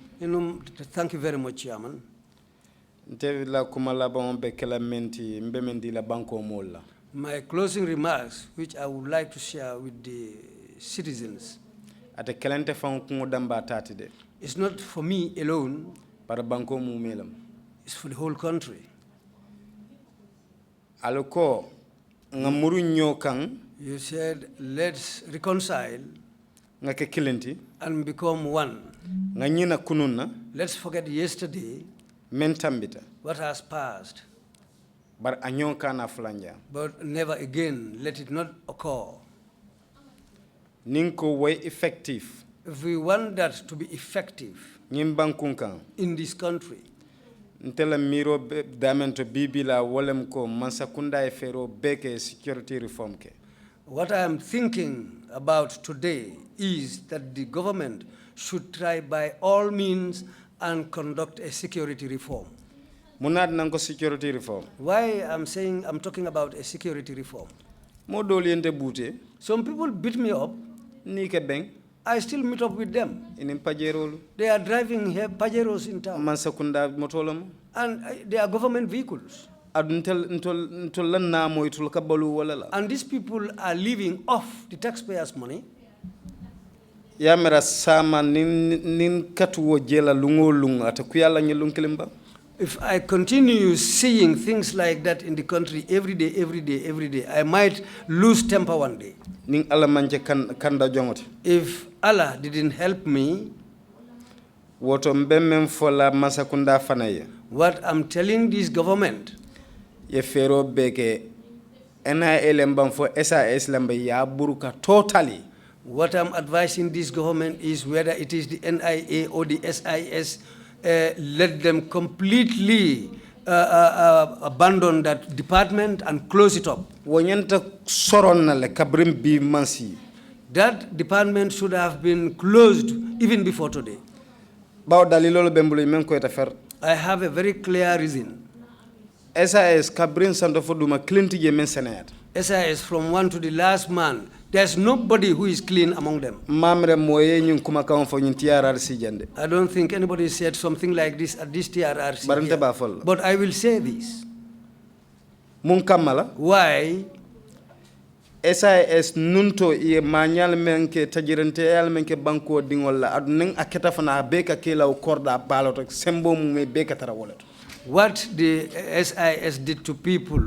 Thank you very much, Chairman. Nte la kumala bon be kala menti mbe mendi la banko mola. My closing remarks, which I would like to share with the citizens, Ate kelente fan kungo damba tatide. it's not for me alone, Para banko mu melam. it's for the whole country. Aloko ngamuru nyokan You said, let's reconcile ngake kilenti and become one. nganyina kununa Let's forget yesterday, mentambita. what has passed, Bar anyonka na flanja. but never again let it not occur. Ninko way effective. If we want that to be effective Nyimbankunkan. in this country, Ntela miro damento bibila wolem ko mansakunda efero beke security reform ke. what I am thinking about today is that the government should try by all means and conduct a security reform. Munad nango security reform. Why I'm talking about a security reform? Modoli ente bute Some people beat me up. ni ke beng I still meet up with them. inin pajerolu They are driving here Pajeros in town, mansakunda motolam and they are government vehicles. aduntel ntol lanna moytul kabalu wala la. And these people are living off the taxpayers' money. Yamera sama nin katuwo jela lungo lunga atakuyala nyelung kilimba. If I continue seeing things like that in the country every day, I might lose temper one day. Ning alamanje kanda jongote. If Allah didn't help me, Woto mbemem fola masakunda fanaye. what I'm telling this government, Ye fero beke NIA lembam fo SAS lemba ya buruka totally. what I'm advising this government is whether it is the NIA or the SIS, let them completely abandon that department and close it up. Wonyanta soron na le kabrim bi mansi. That department should have been closed even before today. Bawo dalilolo bembulu men ko eta fer. I have a very clear reason. SAS kabrin sando fo duma clinti je men senat. SIS from one to the last man, there's nobody who is clean among them. Mamre moye nyun kuma kan fo nyun TRRC jande. I don't think anybody said something like this at this TRRC. Barante here. ba fol. But I will say this. Mun kamala Why? SAS nunto e manyal menke tajirante yal menke banko dingol la adun aketa fana beka kila ukorda baloto sembo mu me beka tara woleto. What the SIS did to people,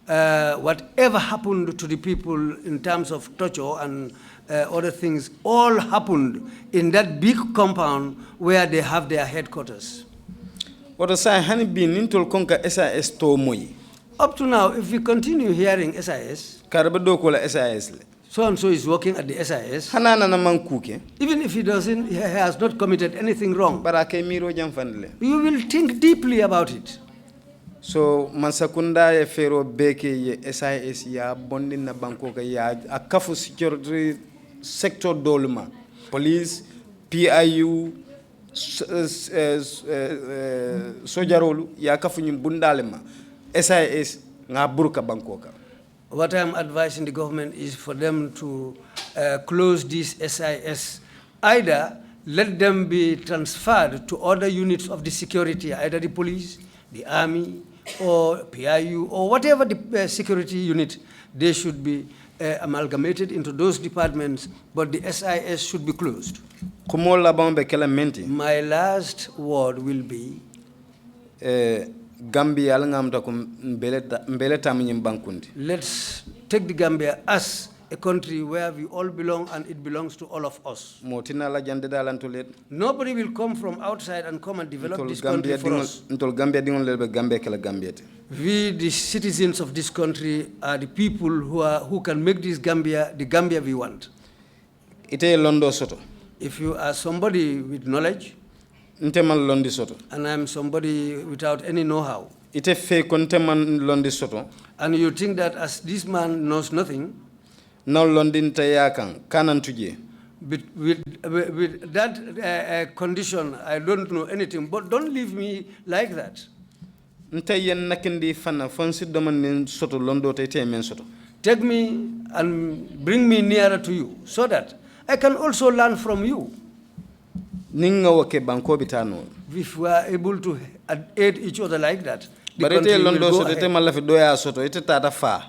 whatever happened to the people in terms of torture and other things, all happened in that big compound where they have their headquarters. Woto sa hani bi nintol konka SAS to moy. Up to now, if we continue hearing SIS, Karbe do ko la SAS le. so-and-so is working at the SIS, Hanana na man kuke. even if he has not committed anything wrong, Barake miro jam fanle. you will think deeply about it. So mansakunda e fero beke ye SIS ya bondi na banko ka ya akafu security sector dolma. Police, PIU, sojarolu ya kafu nyim bundalema. SIS nga buruka banko ka. What I'm advising the government is for them to close this SIS. Either let them be transferred to other units of the security, either the police, the army, or PIU, or whatever the security unit, they should be amalgamated into those departments, but the SIS should be closed. My last word will be, Gambia alngamta ko mbele taminyim bankundi. let's take the Gambia as a country where we all belong and it belongs to all of us. Motina la jande dalantolet. Nobody will come from outside and come and develop this country for us. Ntol Gambia dingol lebe Gambia kala Gambia te. We, the citizens of this country, are the people who can make this Gambia the Gambia we want. Ite londo soto. If you are somebody with knowledge, Ntemal londi soto. and I'm somebody without any know-how, Ite fe konteman londi soto. and you think that as this man knows nothing, Now London tayakan kanan tuje. with that condition, I don't know anything, but don't leave me like that. Ntayen nakindi fana fonsi doman soto londo te men soto. Take me and bring me nearer to you so that I can also learn from you. Ninga wake banko bitano. If we are able to aid each other like that, the But country ite will londo go soto ite ahead. malafi doya soto ite tata fa.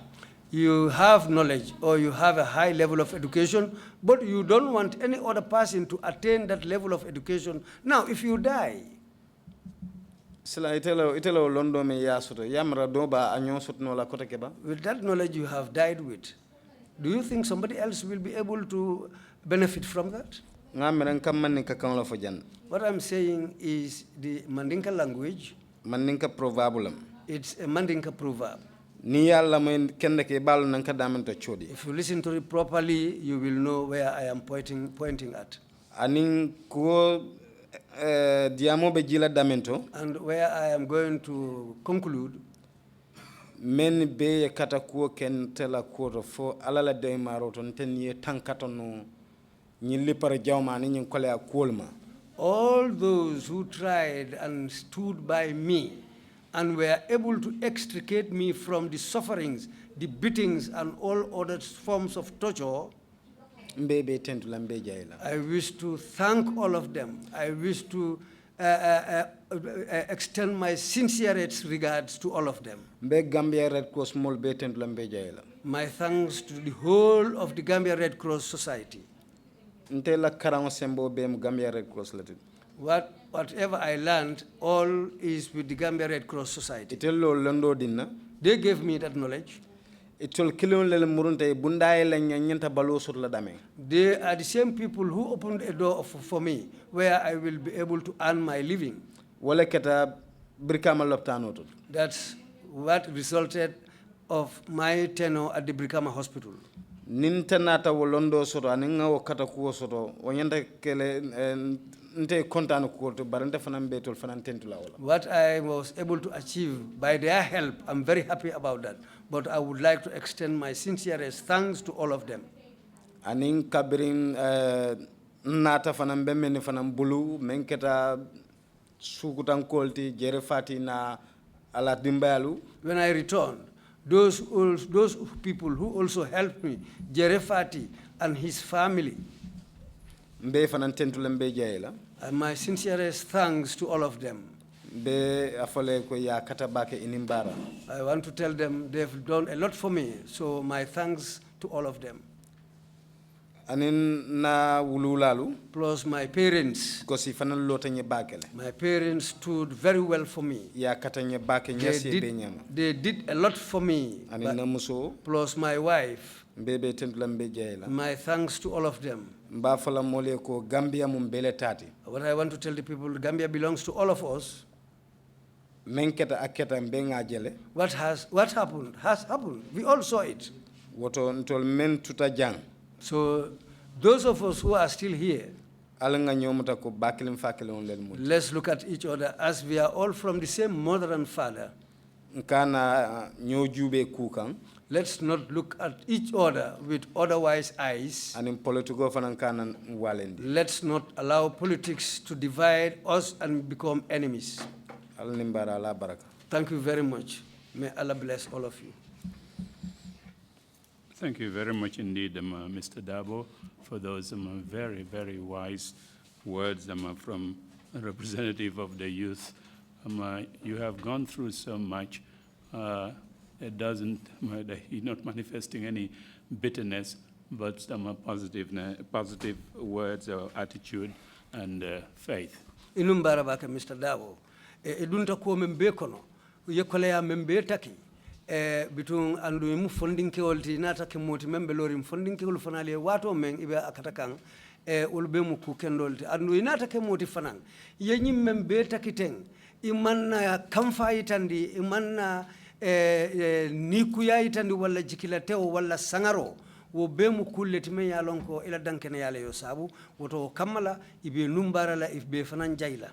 You have knowledge or you have a high level of education, but you don't want any other person to attain that level of education. Now, if you die, Sila itelo londo me ya soto yamra doba anyo soto no la kota keba. with that knowledge you have died with, do you think somebody else will be able to benefit from that? Ngameren kam man ka kan la fo jan. What I'm saying is the Mandinka language, Man ninka proverbulam. it's a Mandinka proverb. Ni yalla may kende ke balu nan ka damen to chodi. If you listen to it properly, you will know where I am pointing at. Anin ko diamo be jila damento And where I am going to conclude, men be kata ko ken tela ko fo alala de maroton ten ye tankatono ni lipara jawma ni nyin kole akolma. all those who tried and stood by me and were able to extricate me from the sufferings, the beatings, and all other forms of torture, I wish to thank all of them. I wish to extend my sincerest regards to all of them. Gambia Red Cross mol be tentu lambe jayla. My thanks to the whole of the Gambia Red Cross Society. Ntela karango sembo be Gambia Red Cross latin. Whatever I learned, all is with the Gambia Red Cross Society. Itello londo dinna. They gave me that knowledge. Itol kilon lele murunte bundaye la nyanta balo sur la dame. They are the same people who opened a door for me where I will be able to earn my living. Wala keta Brikama loptano to. That's what resulted of my tenure at the Brikama Hospital. Nintanata wolondo soto aninga wakata kuo soto wanyanda kele nte kontano kuo to barante fanambe tol fanantentula wala. What I was able to achieve by their help, I'm very happy about that. But I would like to extend my sincerest thanks to all of them. Aning kabirin nata fanambe meni fanambulu menketa sukutan kolti jerefati na ala dimbayalu. When I returned, those people who also helped me, Jerefati and his family, Mbe fanantentula mbe jayela. My sincerest thanks to all of them. Be afole ko ya katabake inimbara. I want to tell them they've done a lot for me, so my thanks to all of them. Anin na wululalu. Plus my parents. Kosi fanal lotanye bakele. My parents stood very well for me. Ya katanye bake nyasi benyama. They did a lot for me. Anin na muso. Plus my wife. Mbebe tentula mbe jayela. My thanks to all of them. Mbafala mole ko Gambia mumbele tati. What I want to tell the people, Gambia belongs to all of us. Menketa aketa mbenga jele. What happened has happened. We all saw it. Woto ntol men tutajang. So those of us who are still here, let's look at each other as we are all from the same mother and father. Let's not look at each other with otherwise eyes. Let's not allow politics to divide us and become enemies. Thank you very much. May Allah bless all of you. Thank you very much indeed, Mr. Darboe, for those very, very wise words from a representative of the youth. You have gone through so much. It doesn't, you're not manifesting any bitterness, but some positive words or attitude and faith. Inumbara baka Mr. Darboe. Edunta ko membe kono. Yekolea membe taki. Between andu mu funding ke olti nata ke moti membe lori funding ke ul fanale wato men ibe akatakan ulbe mu ku kendolti andu inata ke moti fanan yenyi membe takiteng imanna kamfa itandi imanna nikuya itandi wala jikilateo wala sangaro wo be mu kulleti men yalon ko ila dankene yale yo sabu woto kamala ibe numbara la ibe fanan jayla.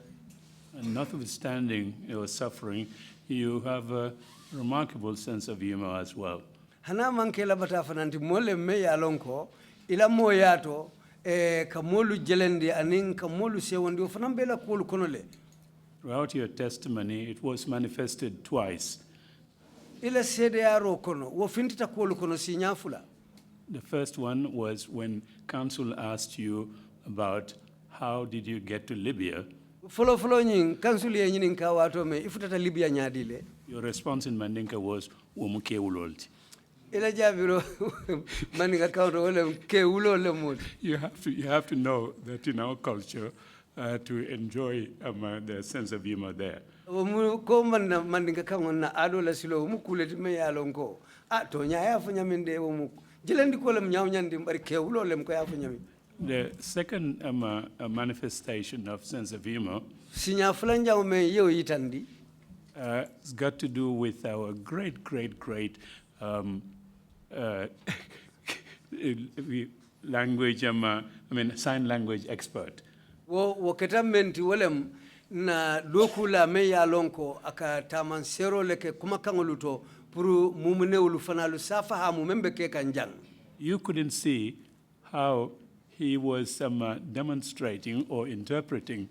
And notwithstanding your suffering, you have a remarkable sense of humor as well. Hana mankela bata fananti mole me yalon ko ila moyato kamolu jelendi anin kamolu sewondi fanan bela kolu konole. Throughout your testimony, it was manifested twice. Ila sede yaro kono wo fintita kolu kono sinyafula. The first one was when counsel asked you about how did you get to Libya. Follow nyin counsel ye nyin ka wato me ifutata Libya nyadile. Your response in Mandinka was womuke ulolti. Ila jabiro Mandinka counter wole ke ulole mut. You have to know that in our culture to enjoy the sense of humor there. Ko manna Mandinka kangonna adola silo mu kuleti me yalonko. To nya ya funya mende wo mu jelendi ko lam nyaw nyandi mbari ke ulole ko ya funya mi. The second manifestation of sense of humor it's got to do with our great language, sign language expert. Wo ketamenti wolem na dokula me ya lonko aka taman sero leke kuma kangoluto puru mumune ulufanalu safa ha mumembe ke kanjang. You couldn't see how he was demonstrating or interpreting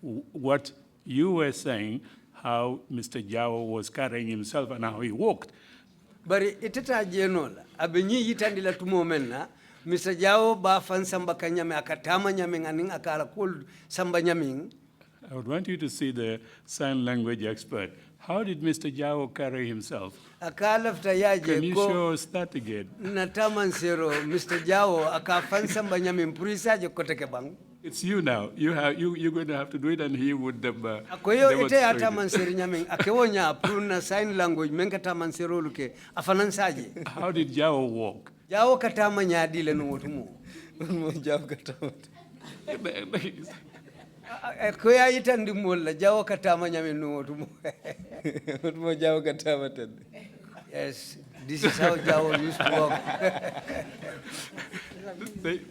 what you were saying, how Mr. Jao was carrying himself and how he walked. Bari iteta jenola abenyi yitandila tumo menna Mr. Jao ba fan samba kanyame akatama nyame nganing akala kul samba nyaming. I would want you to see the sign language expert. How did Mr. Jao carry himself? Can you show us that again? Mr. Jao akafansamba nyame mpurisaje koteke bang. It's you now. You're going to have to do it, and he would Akoyo ite atamanseri nyame akewonya pruna sign language menga tamansero luke afanansaje. How did Jao walk? Jao katama nyadile no wotumo. Jao katama. Koya itandi molla Jao katama nyame no wotumo. Wotumo Jao katama ten. Yes, this is how Jao used to walk.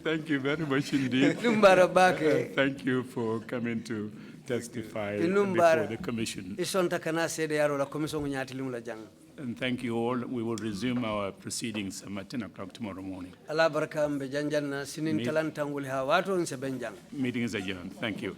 Thank you very much indeed. Thank you for coming to testify before the commission. And thank you all. We will resume our proceedings at 10 o'clock tomorrow morning. Meeting is adjourned. Thank you.